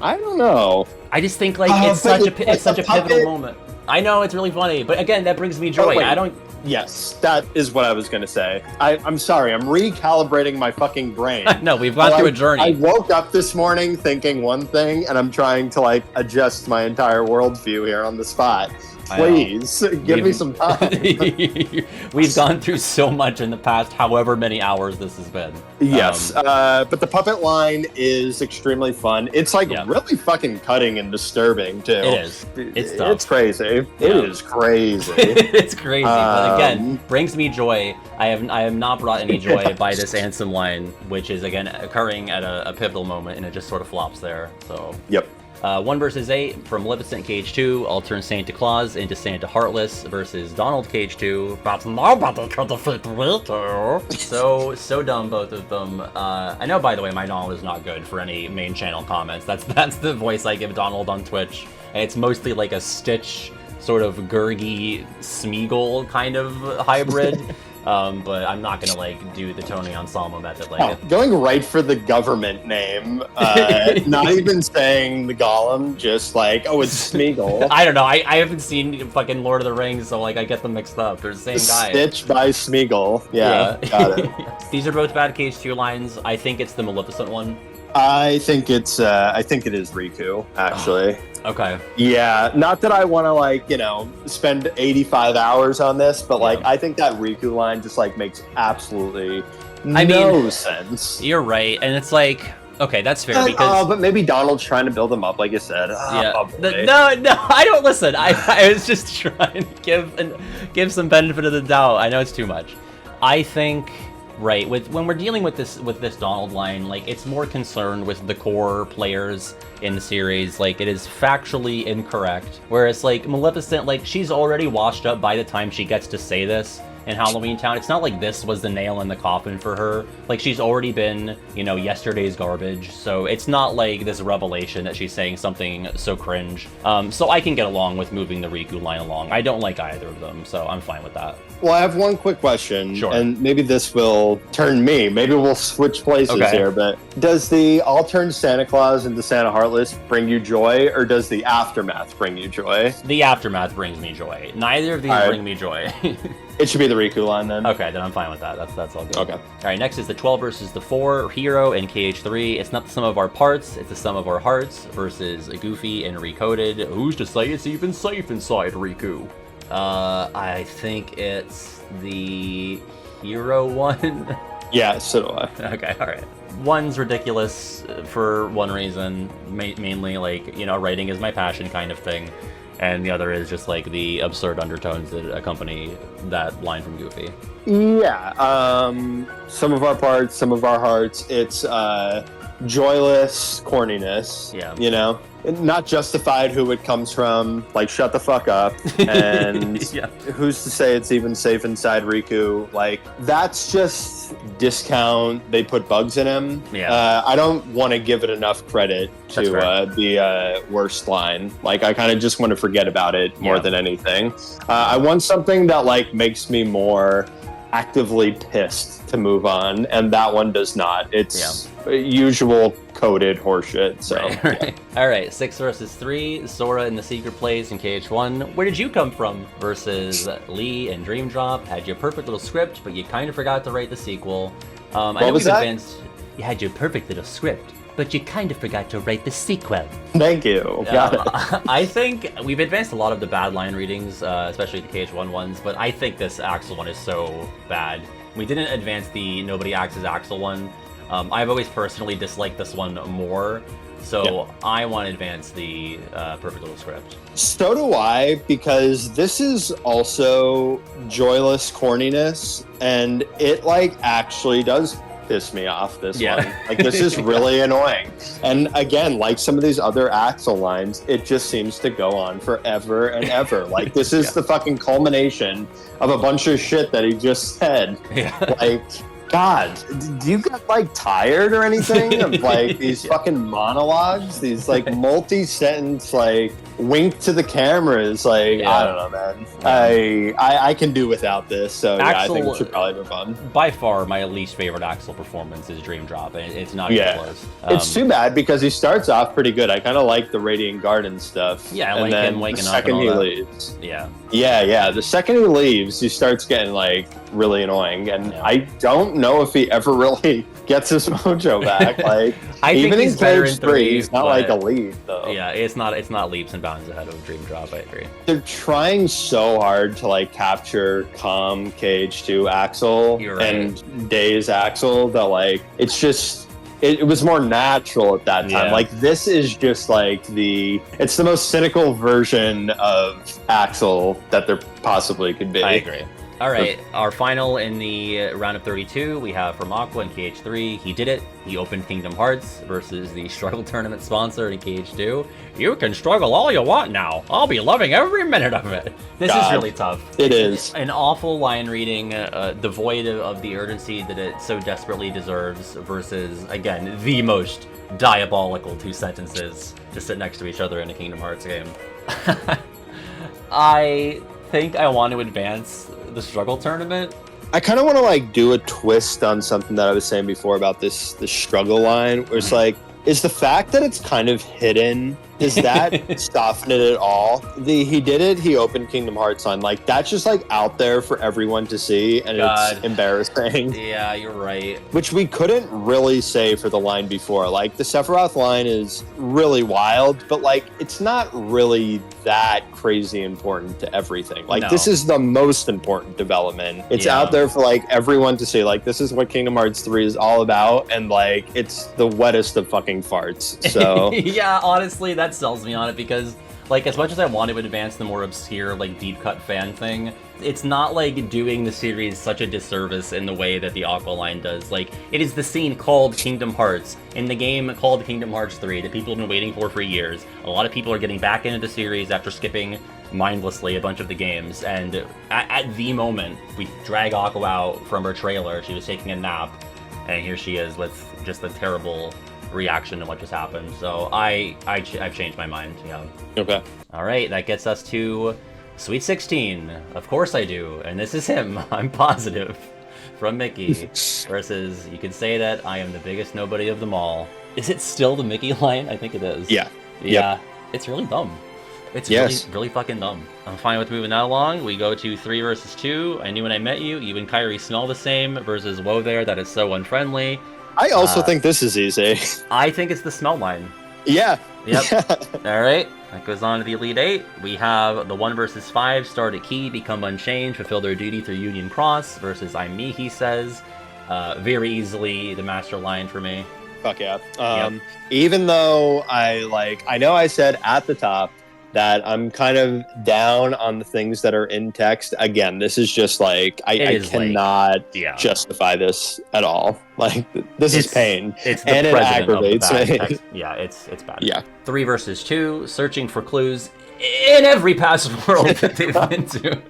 I don't know. I just think like it's such a pivotal moment. I know it's really funny, but again, that brings me joy. Yes, that is what I was going to say. I'm sorry, I'm recalibrating my fucking brain. No, we've gone through a journey. I woke up this morning thinking one thing, and I'm trying to like adjust my entire worldview here on the spot. Please, give me some time. We've gone through so much in the past, however many hours this has been. Yes, but the puppet line is extremely fun. It's like really fucking cutting and disturbing, too. It is. It's tough. It's crazy. Yeah. It is crazy. It's crazy, but again, brings me joy. I have not brought any joy by this Ansem line, which is, again, occurring at a pivotal moment, and it just sort of flops there, so... Yep. 1 versus 8 from Maleficent KH2. I'll turn Santa Claus into Santa Heartless versus Donald KH2. But nobody can defeat Riku. So dumb, both of them. I know, by the way, my Donald is not good for any main channel comments. That's the voice I give Donald on Twitch. And it's mostly like a Stitch, sort of Gurgi Smeagol kind of hybrid. But I'm not gonna like do the Tony Ensemble method going right for the government name, not even saying the Gollum, just like, oh, it's Smeagol. I don't know, I haven't seen fucking Lord of the Rings, so like I get them mixed up. They're the same guy. Stitch by Smeagol. Yeah. Got it. These are both bad KH2 lines. I think it's the Maleficent one. I think it is Riku, actually. Okay. Yeah, not that I want to like, spend 85 hours on this, but like I think that Riku line just like makes absolutely no sense. You're right, and it's like, okay, that's fair because but maybe Donald's trying to build him up, like you said. No, I don't listen. I was just trying to give some benefit of the doubt. I know it's too much. I think. Right, when we're dealing with this Donald line, like it's more concerned with the core players in the series. Like it is factually incorrect. Whereas like Maleficent, like she's already washed up by the time she gets to say this in Halloween Town. It's not like this was the nail in the coffin for her. Like she's already been, yesterday's garbage. So it's not like this revelation that she's saying something so cringe. So I can get along with moving the Riku line along. I don't like either of them, so I'm fine with that. Well, I have one quick question, Sure. and maybe this will turn me. Maybe we'll switch places here, but does the I'll turn Santa Claus into Santa Heartless bring you joy, or does the Aftermath bring you joy? The Aftermath brings me joy. Neither of these bring me joy. It should be the Riku line then. Okay, then I'm fine with that. That's all good. Okay. All right, next is the 12 versus the 4 hero and KH3. It's not the sum of our parts, it's the sum of our hearts versus Goofy and Recoded. Who's to say it's even safe inside Riku? I think it's the hero one. Yeah, so do I. Okay, all right. One's ridiculous for one reason, mainly like, writing is my passion kind of thing. And the other is just like the absurd undertones that accompany that line from Goofy. Yeah, some of our parts, some of our hearts. It's joyless corniness. Yeah. Not justified who it comes from. Like, shut the fuck up. And who's to say it's even safe inside Riku? Like, that's just discount. They put bugs in him. Yeah. I don't want to give it enough credit to the worst line. Like, I kind of just want to forget about it more than anything. I want something that like makes me more actively pissed to move on, and that one does not. It's usual coded horseshit. So right. All right, 6 versus 3, Sora in the secret place in KH1. Where did you come from? Versus Lee and Dream Drop. Had your perfect little script, but you kind of forgot to write the sequel. I know we've advanced. You had your perfect little script, but you kind of forgot to write the sequel. Thank you. Got it. I think we've advanced a lot of the bad line readings, especially the KH1 ones, but I think this Axel one is so bad. We didn't advance the Nobody Acts as Axel one. I've always personally disliked this one more, so I want to advance the Perfect Little Script. So do I, because this is also joyless corniness, and it like actually does piss me off, this one. Like, this is really annoying. And again, like some of these other Axel lines, it just seems to go on forever and ever. Like, this is the fucking culmination of a bunch of shit that he just said. Like, God, do you get like tired or anything of like these fucking monologues? These like multi-sentence like wink to the cameras, like I don't know, man. I can do without this, so Axel, I think we should probably move on. By far, my least favorite Axel performance is Dream Drop, and it's not even close. It's too bad because he starts off pretty good. I kind of like the Radiant Garden stuff. Yeah, I and like then him waking the up and second all he that. leaves. Yeah. The second he leaves, he starts getting like really annoying, and I don't know if he ever really gets his mojo back. Like, I even think he's in better Cage in 3, he's not like a but- lead though. Yeah, it's not leaps and bounds ahead of Dream Drop. I agree. They're trying so hard to like capture calm KH2 Axel You're right. and Days Axel that like it's just it was more natural at that time. Yeah. Like, this is just like it's the most cynical version of Axel that there possibly could be. I agree. All right, our final in the round of 32, we have from Aqua in KH3. He did it. He opened Kingdom Hearts versus the Struggle Tournament sponsor in KH2. You can struggle all you want now. I'll be loving every minute of it. This is really tough. It is. An awful line reading, devoid of the urgency that it so desperately deserves versus, again, the most diabolical two sentences to sit next to each other in a Kingdom Hearts game. I think I want to advance the Struggle Tournament. I kind of want to like do a twist on something that I was saying before about this struggle line, where it's like, is the fact that it's kind of hidden, does that soften it at all? He did it, he opened Kingdom Hearts line, like that's just like out there for everyone to see, and it's embarrassing. Yeah, you're right. Which we couldn't really say for the line before. Like, the Sephiroth line is really wild, but like it's not really that crazy important to everything. Like, this is the most important development. It's out there for like everyone to see. Like, this is what Kingdom Hearts 3 is all about, and like it's the wettest of fucking farts. So yeah, honestly, that sells me on it because, like, as much as I want to advance the more obscure, like, deep cut fan thing, it's not like doing the series such a disservice in the way that the Aqua line does. Like, it is the scene called Kingdom Hearts in the game called Kingdom Hearts 3 that people have been waiting for years. A lot of people are getting back into the series after skipping mindlessly a bunch of the games, and at the moment we drag Aqua out from her trailer, she was taking a nap, and here she is with just a terrible reaction to what just happened. So I've changed my mind. Yeah. Okay. All right, that gets us to Sweet 16. Of course I do, and this is him. I'm positive. From Mickey versus you could say that I am the biggest nobody of them all. Is it still the Mickey line? I think it is. Yeah. Yeah. It's really dumb. It's really fucking dumb. I'm fine with moving that along. We go to 3 versus 2. I knew when I met you. You and Kyrie smell the same versus Whoa there. That is so unfriendly. I also think this is easy. I think it's the smell line. Yeah. Yep. All right. That goes on to the Elite 8. We have the 1 versus 5 start at Key, become unchanged, fulfill their duty through Union Cross versus I'm me, he says. Very easily the master line for me. Fuck yeah. Even though I know I said at the top that I'm kind of down on the things that are in text. Again, this is just like, I cannot justify this at all. Like, this is pain. It's the and it aggravates me. text. Yeah, it's bad. Yeah. 3 versus 2, searching for clues in every past world that they've been to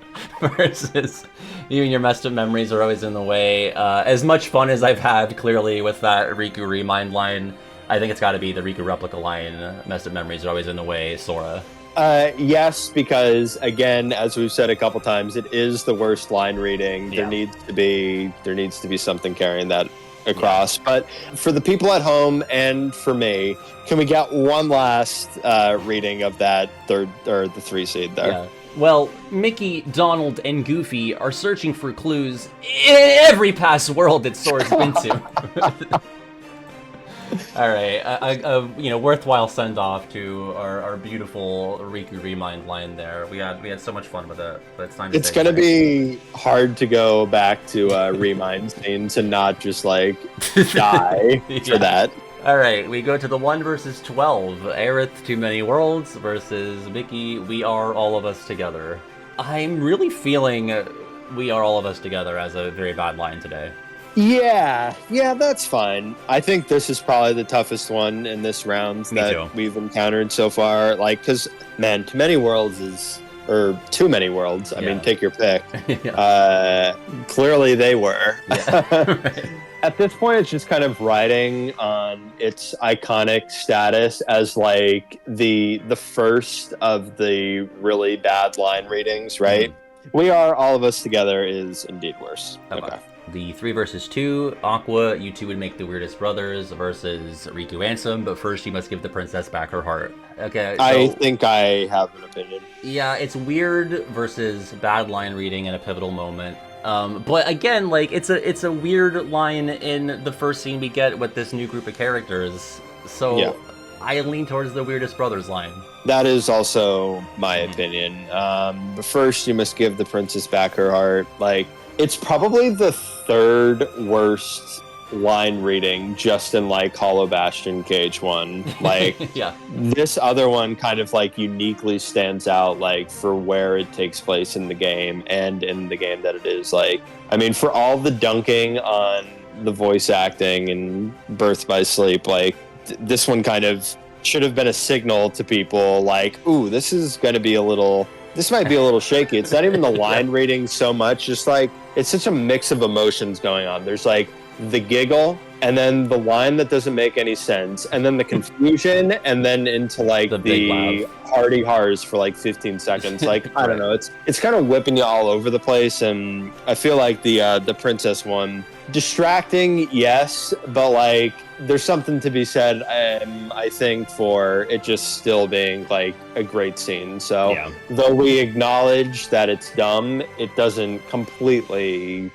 versus you and your messed up memories are always in the way. As much fun as I've had, clearly, with that Riku Remind line, I think it's got to be the Riku Replica line. Messed up memories are always in the way, Sora. Yes, because again, as we've said a couple times, it is the worst line reading. There needs to be something carrying that across. But for the people at home and for me, can we get one last reading of that third or the 3 seed there? Yeah. Well, Mickey, Donald, and Goofy are searching for clues in every past world that Sora's been to. All right, worthwhile send off to our beautiful Riku Remind line there. We had so much fun with it, but it's time to. It's gonna be hard to go back to Remind scenes and not just like die for that. All right, we go to the 1 versus 12. Aerith, Too Many Worlds versus Mickey, We Are All of Us Together. I'm really feeling We Are All of Us Together as a very bad line today. Yeah, that's fine. I think this is probably the toughest one in this round that we've encountered so far. Like, because, man, Too Many Worlds is... Or Too Many Worlds. I mean, take your pick. Clearly they were. Right. At this point, it's just kind of riding on its iconic status as like the first of the really bad line readings, right? We Are All of Us Together is indeed worse. Okay. The 3 versus 2, Aqua, you two would make the weirdest brothers versus Riku Ansem, but first you must give the princess back her heart. Okay, so, I think I have an opinion. Yeah, it's weird versus bad line reading in a pivotal moment. But again, like it's a weird line in the first scene we get with this new group of characters. So I lean towards the weirdest brothers line. That is also my opinion. But first, you must give the princess back her heart. Like, it's probably the third worst line reading just in like Hollow Bastion KH1. Like, this other one kind of like uniquely stands out like for where it takes place in the game and in the game that it is. Like, I mean, for all the dunking on the voice acting and Birth by Sleep, like this one kind of should have been a signal to people like, ooh, this might be a little shaky. It's not even the line reading so much, just like it's such a mix of emotions going on. There's like the giggle, and then the line that doesn't make any sense, and then the confusion, and then into like the hardy hars for like 15 seconds. Like, I don't know, it's kind of whipping you all over the place, and I feel like the princess one, distracting, yes, but like there's something to be said, I think, for it just still being like a great scene. So though we acknowledge that it's dumb, it doesn't completely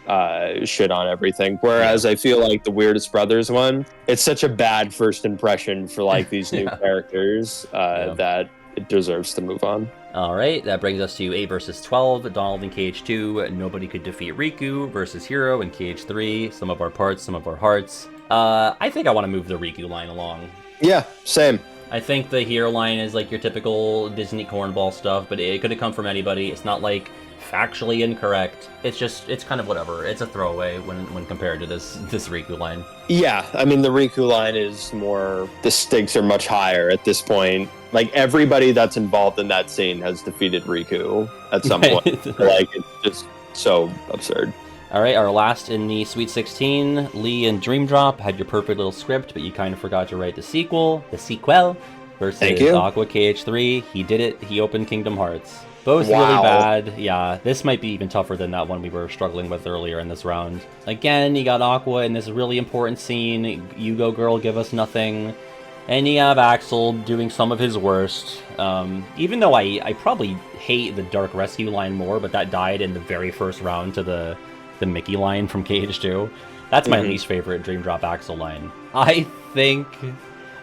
shit on everything. Whereas I feel like the Weirdest Brothers one, it's such a bad first impression for like these new characters that it deserves to move on. All right, that brings us to 8 versus 12, Donald in KH2, Nobody Could Defeat Riku versus Hero in KH3, Some of Our Parts, Some of Our Hearts. I think I want to move the Riku line along. Yeah, same. I think the Hero line is like your typical Disney cornball stuff, but it could have come from anybody. It's not like factually incorrect. It's kind of whatever. It's a throwaway when compared to this Riku line. Yeah, I mean, the Riku line is more, the stakes are much higher at this point. Like, everybody that's involved in that scene has defeated Riku at some point. Like, it's just so absurd. All right, our last in the Sweet 16, Lee and Dream Drop had your perfect little script, but you kind of forgot to write the sequel versus Aqua KH3. He did it. He opened Kingdom Hearts. Both really bad. Yeah, this might be even tougher than that one we were struggling with earlier in this round. Again, you got Aqua in this really important scene. You go, girl, give us nothing. And you have Axel doing some of his worst. Even though I probably hate the Dark Rescue line more, but that died in the very first round to the Mickey line from KH2. That's my least favorite Dream Drop Axel line. I think...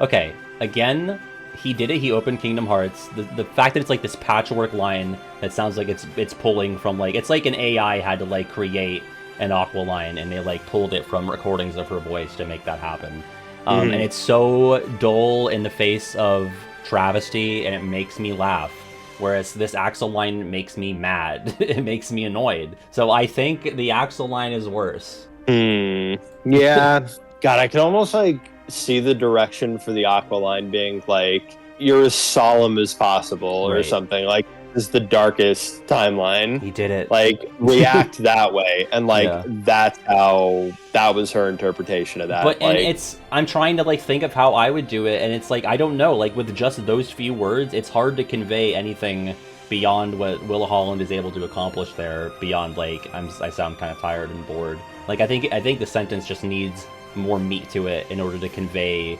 Okay, again, he did it. He opened Kingdom Hearts. The fact that it's like this patchwork line that sounds like it's pulling from like... It's like an AI had to like create an Aqua line and they like pulled it from recordings of her voice to make that happen. And it's so dull in the face of travesty and it makes me laugh. Whereas this Axel line makes me mad. It makes me annoyed. So I think the Axel line is worse. Yeah. God, I can almost like see the direction for the Aqua line being like, you're as solemn as possible or something. Like, this is the darkest timeline. He did it. Like, react that way. And like, that's how, that was her interpretation of that. But, like, and it's, I'm trying to like think of how I would do it. And it's like, I don't know, like with just those few words, it's hard to convey anything beyond what Willa Holland is able to accomplish there, beyond like, I sound kind of tired and bored. Like, I think the sentence just needs more meat to it in order to convey,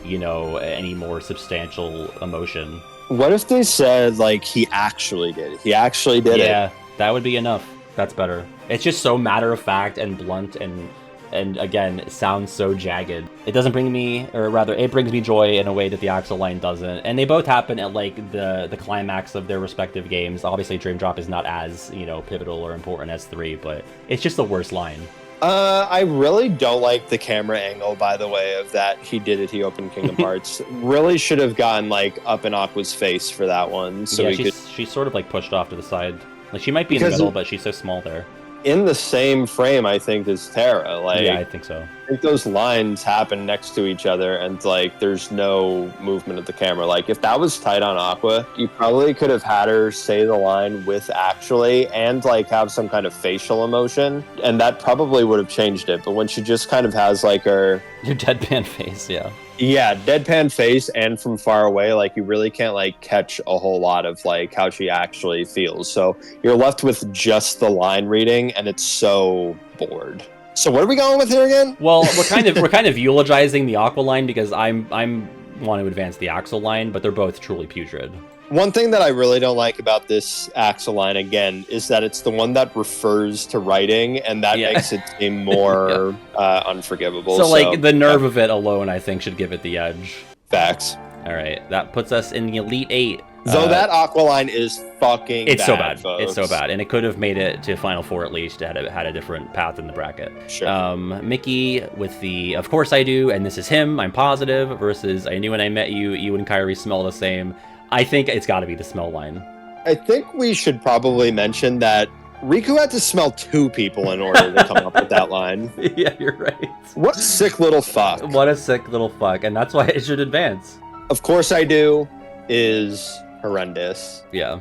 you know, any more substantial emotion. What if they said, like, he actually did it? He actually did it. Yeah, that would be enough. That's better. It's just so matter-of-fact and blunt and and again, it sounds so jagged. It doesn't bring me, or rather, it brings me joy in a way that the Axel line doesn't. And they both happen at like the climax of their respective games. Obviously, Dream Drop is not as, you know, pivotal or important as 3, but it's just the worst line. I really don't like the camera angle, by the way, of that he did it, he opened Kingdom Hearts. Really should have gotten, like, up in Aqua's face for that one. So yeah, she's sort of, like, pushed off to the side. Like, she might be in the middle, but she's so small there. In the same frame, I think, as Terra. Like, yeah, I think so. I think those lines happen next to each other, and, like, there's no movement of the camera. Like, if that was tight on Aqua, you probably could have had her say the line with actually, and, like, have some kind of facial emotion, and that probably would have changed it. But when she just kind of has, like, her... Your deadpan face, yeah. Yeah, deadpan face and from far away, like, you really can't, like, catch a whole lot of, like, how she actually feels. So you're left with just the line reading, and it's so bored. So what are we going with here again? Well, we're kind of eulogizing the Aqua line because I'm want to advance the Axel line, but they're both truly putrid. One thing that I really don't like about this Axel line, again, is that it's the one that refers to writing, and that makes it seem more unforgivable. So, like, the nerve of it alone, I think, should give it the edge. Facts. All right, that puts us in the Elite 8. Though that Aqua line is fucking it's bad, so bad. folks. It's so bad, and it could have made it to Final Four at least. Had a different path in the bracket. Sure. Mickey with the "Of course I do," and this is him. I'm positive. Versus "I knew when I met you. You and Kairi smell the same." I think it's got to be the smell line. I think we should probably mention that Riku had to smell 2 people in order to come up with that line. Yeah, you're right. What a sick little fuck. What a sick little fuck, and that's why it should advance. Of course I do is horrendous. Yeah.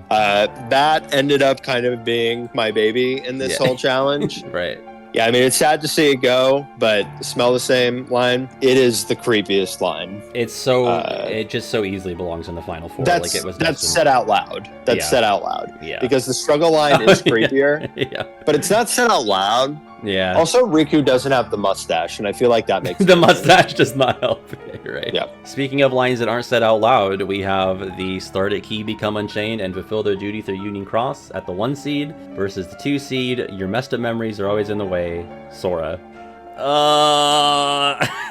That ended up kind of being my baby in this whole challenge. Right. Yeah, I mean, it's sad to see it go, but smell the same line. It is the creepiest line. It's so it just so easily belongs in the Final Four. That's, like it was that's said out loud. That's said out loud. Yeah. Because the struggle line is creepier. Yeah. But it's not said out loud. Yeah. Also, Riku doesn't have the mustache, and I feel like that makes the mustache does not help. You're right. Yeah. Speaking of lines that aren't said out loud, we have the start at Key become unchained and fulfill their duty through Union Cross at the 1 seed versus the 2 seed. Your messed up memories are always in the way, Sora.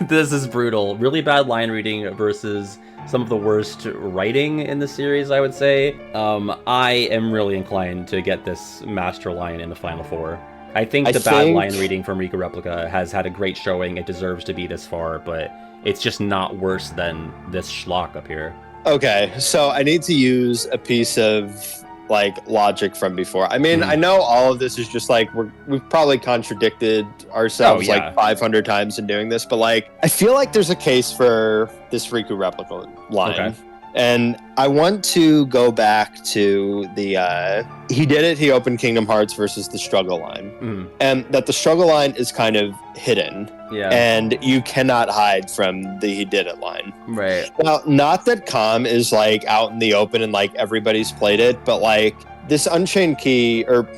This is brutal. Really bad line reading versus some of the worst writing in the series, I would say. I am really inclined to get this master line in the Final Four. I think the bad line reading from Riku Replica has had a great showing. It deserves to be this far, but it's just not worse than this schlock up here. Okay, so I need to use a piece of, like, logic from before. I mean, I know all of this is just, like, we've probably contradicted ourselves, like, 500 times in doing this, but, like, I feel like there's a case for this Riku Replica line. Okay. And I want to go back to the, he did it, he opened Kingdom Hearts versus the struggle line. And that the struggle line is kind of hidden. Yeah. And you cannot hide from the he did it line. Right. Well, not that Calm is, like, out in the open and, like, everybody's played it, but, like, this Unchained Key, or,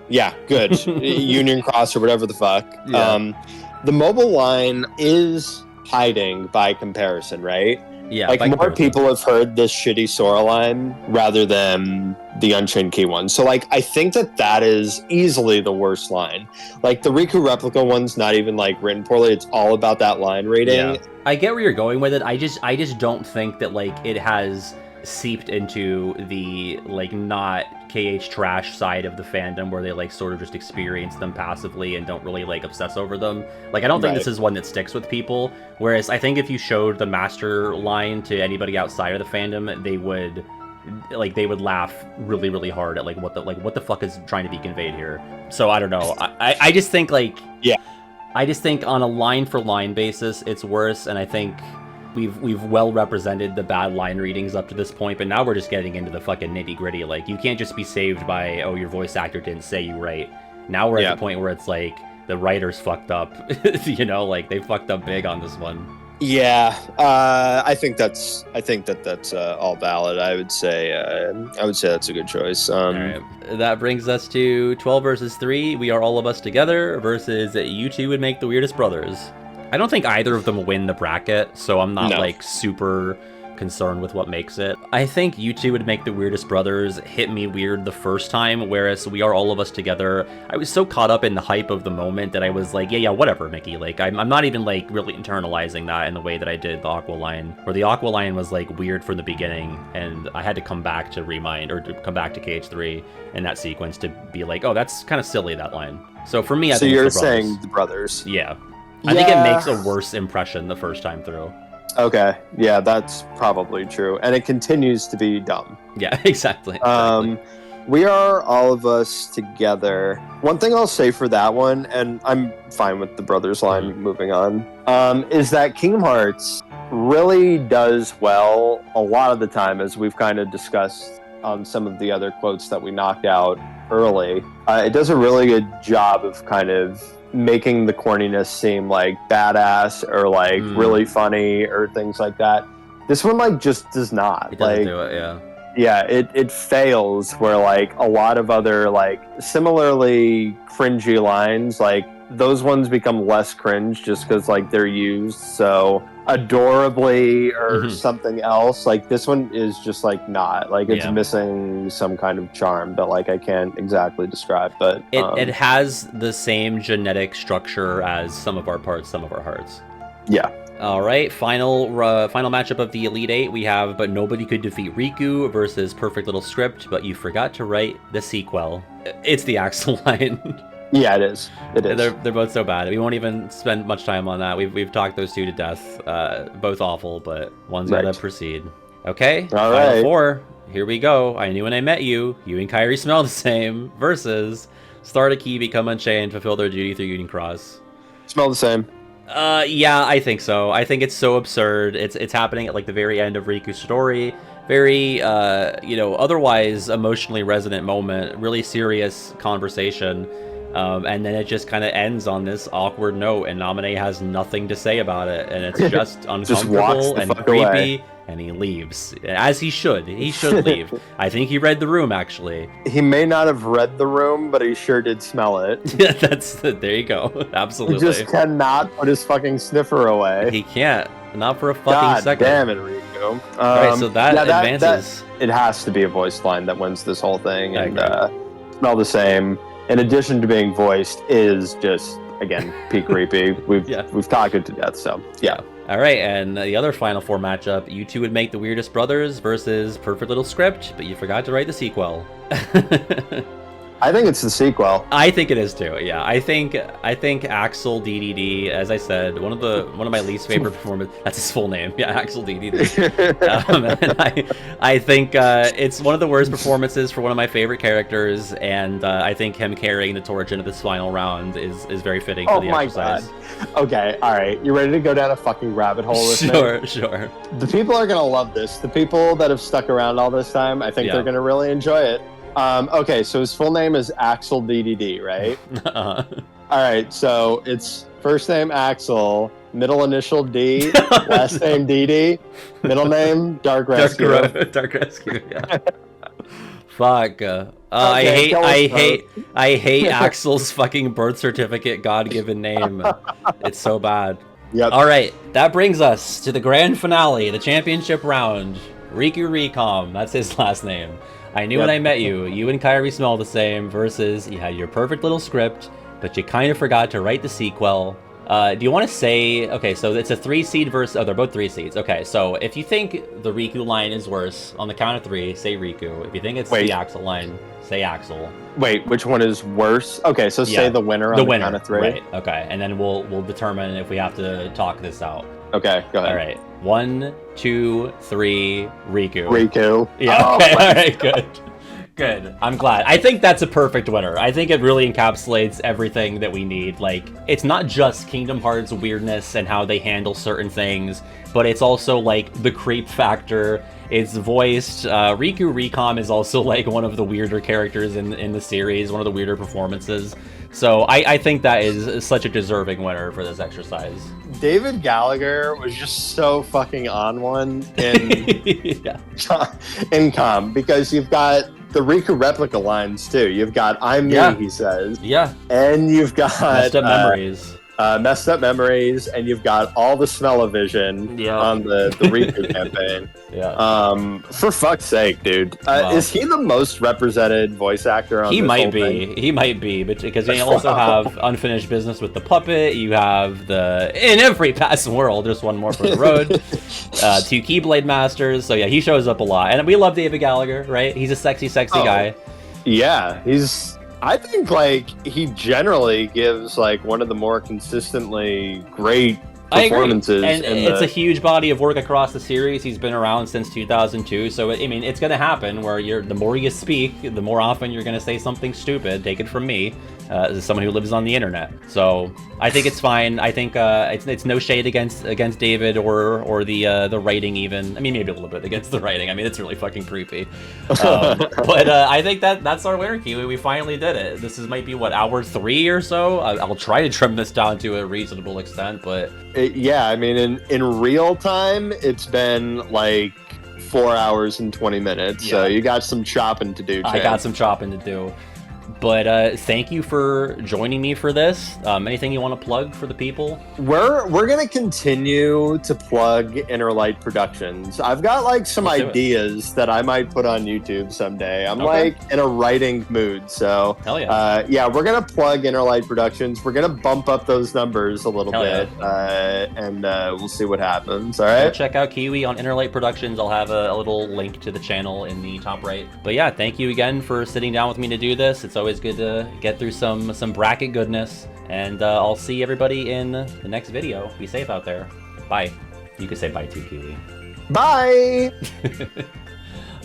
yeah, good, Union Cross or whatever the fuck. Yeah. The mobile line is hiding by comparison, right? Yeah, like, more people have heard this shitty Sora line rather than the Unchained Key one. So, like, I think that is easily the worst line. Like, the Riku Replica one's not even, like, written poorly. It's all about that line reading. Yeah. I get where you're going with it. I just don't think that, like, it has seeped into the, like, not KH trash side of the fandom where they, like, sort of just experience them passively and don't really, like, obsess over them. Like, I don't think this is one that sticks with people, whereas I think if you showed the master line to anybody outside of the fandom, they would laugh really, really hard at, like, what the fuck is trying to be conveyed here. So I don't know. I just think, like, I just think on a line for line basis it's worse, and I think we've well represented the bad line readings up to this point, but now we're just getting into the fucking nitty gritty. Like, you can't just be saved by, oh, your voice actor didn't say you right. Now we're at the point where it's like the writers fucked up. You know, like, they fucked up big on this one. Yeah, I think that's all valid. I would say that's a good choice. All right. That brings us to 12 versus 3. We are all of us together versus you two would make the weirdest brothers. I don't think either of them win the bracket, so I'm not like super concerned with what makes it. I think you two would make the Weirdest Brothers hit me weird the first time, whereas We Are All of Us Together, I was so caught up in the hype of the moment that I was like, yeah, whatever, Mickey. Like, I'm not even like really internalizing that in the way that I did the Aqua line, where the Aqua line was like weird from the beginning, and I had to come back to Remind, or to come back to KH3 in that sequence to be like, oh, that's kind of silly, that line. So for me, I think you're it's the brothers. saying the brothers. Yeah. I think it makes a worse impression the first time through. Okay, yeah, that's probably true. And it continues to be dumb. Yeah, exactly. We Are All of Us Together. One thing I'll say for that one, and I'm fine with the brothers line moving on, is that Kingdom Hearts really does well a lot of the time, as we've kind of discussed on some of the other quotes that we knocked out early. It does a really good job of kind of making the corniness seem like badass or like really funny or things like that. This one like just does not. It doesn't do it, yeah. Yeah, it fails where like a lot of other like similarly cringy lines, like those ones become less cringe just because like they're used so adorably or something else. Like this one is just like not like it's missing some kind of charm that like I can't exactly describe, but it has the same genetic structure as Some of Our Parts, Some of Our Hearts. Yeah. All right, final matchup of the Elite Eight. We have But Nobody Could Defeat Riku versus Perfect Little Script, but you forgot to write the sequel. It's the Axel line. Yeah, it is. It is. They're both so bad. We won't even spend much time on that. We've talked those two to death. Both awful, but one's gotta proceed. Okay, all final right. 4. Here we go. I Knew When I Met You. You and Kairi Smell the Same versus Start a Key, Become Unchained, Fulfill Their Duty Through Union Cross. Smell the Same. Yeah, I think so. I think it's so absurd. It's happening at like the very end of Riku's story. Very, otherwise emotionally resonant moment. Really serious conversation. And then it just kind of ends on this awkward note, and Naminé has nothing to say about it, and it's just uncomfortable and creepy, away. And he leaves. As he should. He should leave. I think he read the room, actually. He may not have read the room, but he sure did smell it. There you go. Absolutely. He just cannot put his fucking sniffer away. He can't. Not for a fucking God second. Damn it, Riku. Alright, so that advances. It has to be a voice line that wins this whole thing, and Smell the Same, in addition to being voiced, is just, again, peak creepy. We've talked it to death, so yeah. All right, and the other final 4 matchup, you two would make the Weirdest Brothers versus Perfect Little Script, but you forgot to write the sequel. I think it's the sequel. I think it is too. Yeah, I think Axel DDD, as I said, one of my least favorite performances. That's his full name. Yeah, Axel DDD. I think it's one of the worst performances for one of my favorite characters, and I think him carrying the torch into this final round is very fitting for the exercise. God. Okay, all right. You ready to go down a fucking rabbit hole with me? Sure. The people are gonna love this. The people that have stuck around all this time, I think they're gonna really enjoy it. Okay, so his full name is Axel DDD, right? Uh-huh. All right, so it's first name Axel, middle initial D, last name DD, middle name Dark Rescue. Dark Rescue, yeah. Fuck. I hate Axel's fucking birth certificate God-given name. It's so bad. Yep. All right, that brings us to the grand finale, the championship round. Riku Recom, that's his last name. I Knew When I Met You. You and Kairi Smell the Same versus you had your perfect little script, but you kind of forgot to write the sequel. Do you want to say... Okay, so it's a 3-seed versus... Oh, they're both 3 seeds. Okay, so if you think the Riku line is worse, on the count of 3, say Riku. If you think it's the Axel line, say Axel. Wait, which one is worse? Okay, so say the winner on the count of 3. Right, okay. And then we'll determine if we have to talk this out. Okay, go ahead. All right. 1, 2, 3, Riku. Riku. Yeah, okay, all right, good. Good. I'm glad. I think that's a perfect winner. I think it really encapsulates everything that we need. Like, it's not just Kingdom Hearts weirdness and how they handle certain things, but it's also, like, the creep factor. It's voiced. Riku Recom is also, like, one of the weirder characters in the series, one of the weirder performances. So I think that is such a deserving winner for this exercise. David Gallagher was just so fucking on one in in Com, because you've got the Riku replica lines too. You've got "I'm me," he says. Yeah. And you've got Messed Up Memories. Messed Up Memories, and you've got all the Smell-O-Vision on the Riku campaign. Yeah. For fuck's sake, dude. Is he the most represented voice actor on He this might whole be. thing? He might be, but because you also have Unfinished Business with the Puppet. You have in every past world, there's one more for the road. 2 Keyblade Masters. So yeah, he shows up a lot, and we love David Gallagher, right? He's a sexy guy. Yeah, I think like he generally gives like one of the more consistently great performances. And it's a huge body of work across the series. He's been around since 2002, so I mean, it's going to happen where the more you speak, the more often you're going to say something stupid. Take it from me, as someone who lives on the internet. So I think it's fine. I think it's no shade against David or the writing even. I mean, maybe a little bit against the writing. I mean, it's really fucking creepy. But I think that's our winner, Kiwi. We finally did it. This might be what, hour 3 or so. I'll try to trim this down to a reasonable extent, but. Yeah, I mean, in real time, it's been like 4 hours and 20 minutes. Yeah. So you got some chopping to do, Chad. I got some chopping to do. But thank you for joining me for this. Anything you want to plug for the people? We're gonna continue to plug Inner Light Productions. I've got like some ideas that I might put on YouTube someday. I'm like in a writing mood, so hell yeah. Yeah, we're gonna plug Inner Light Productions. We're gonna bump up those numbers a little bit, and we'll see what happens. All right. Go check out Kiwi on Inner Light Productions. I'll have a little link to the channel in the top right. But yeah, thank you again for sitting down with me to do this. It's always good to get through some bracket goodness, and I'll see everybody in the next video. Be safe out there. Bye. You can say bye too, Kiwi. Bye.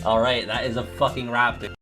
All right, that is a fucking wrap, dude.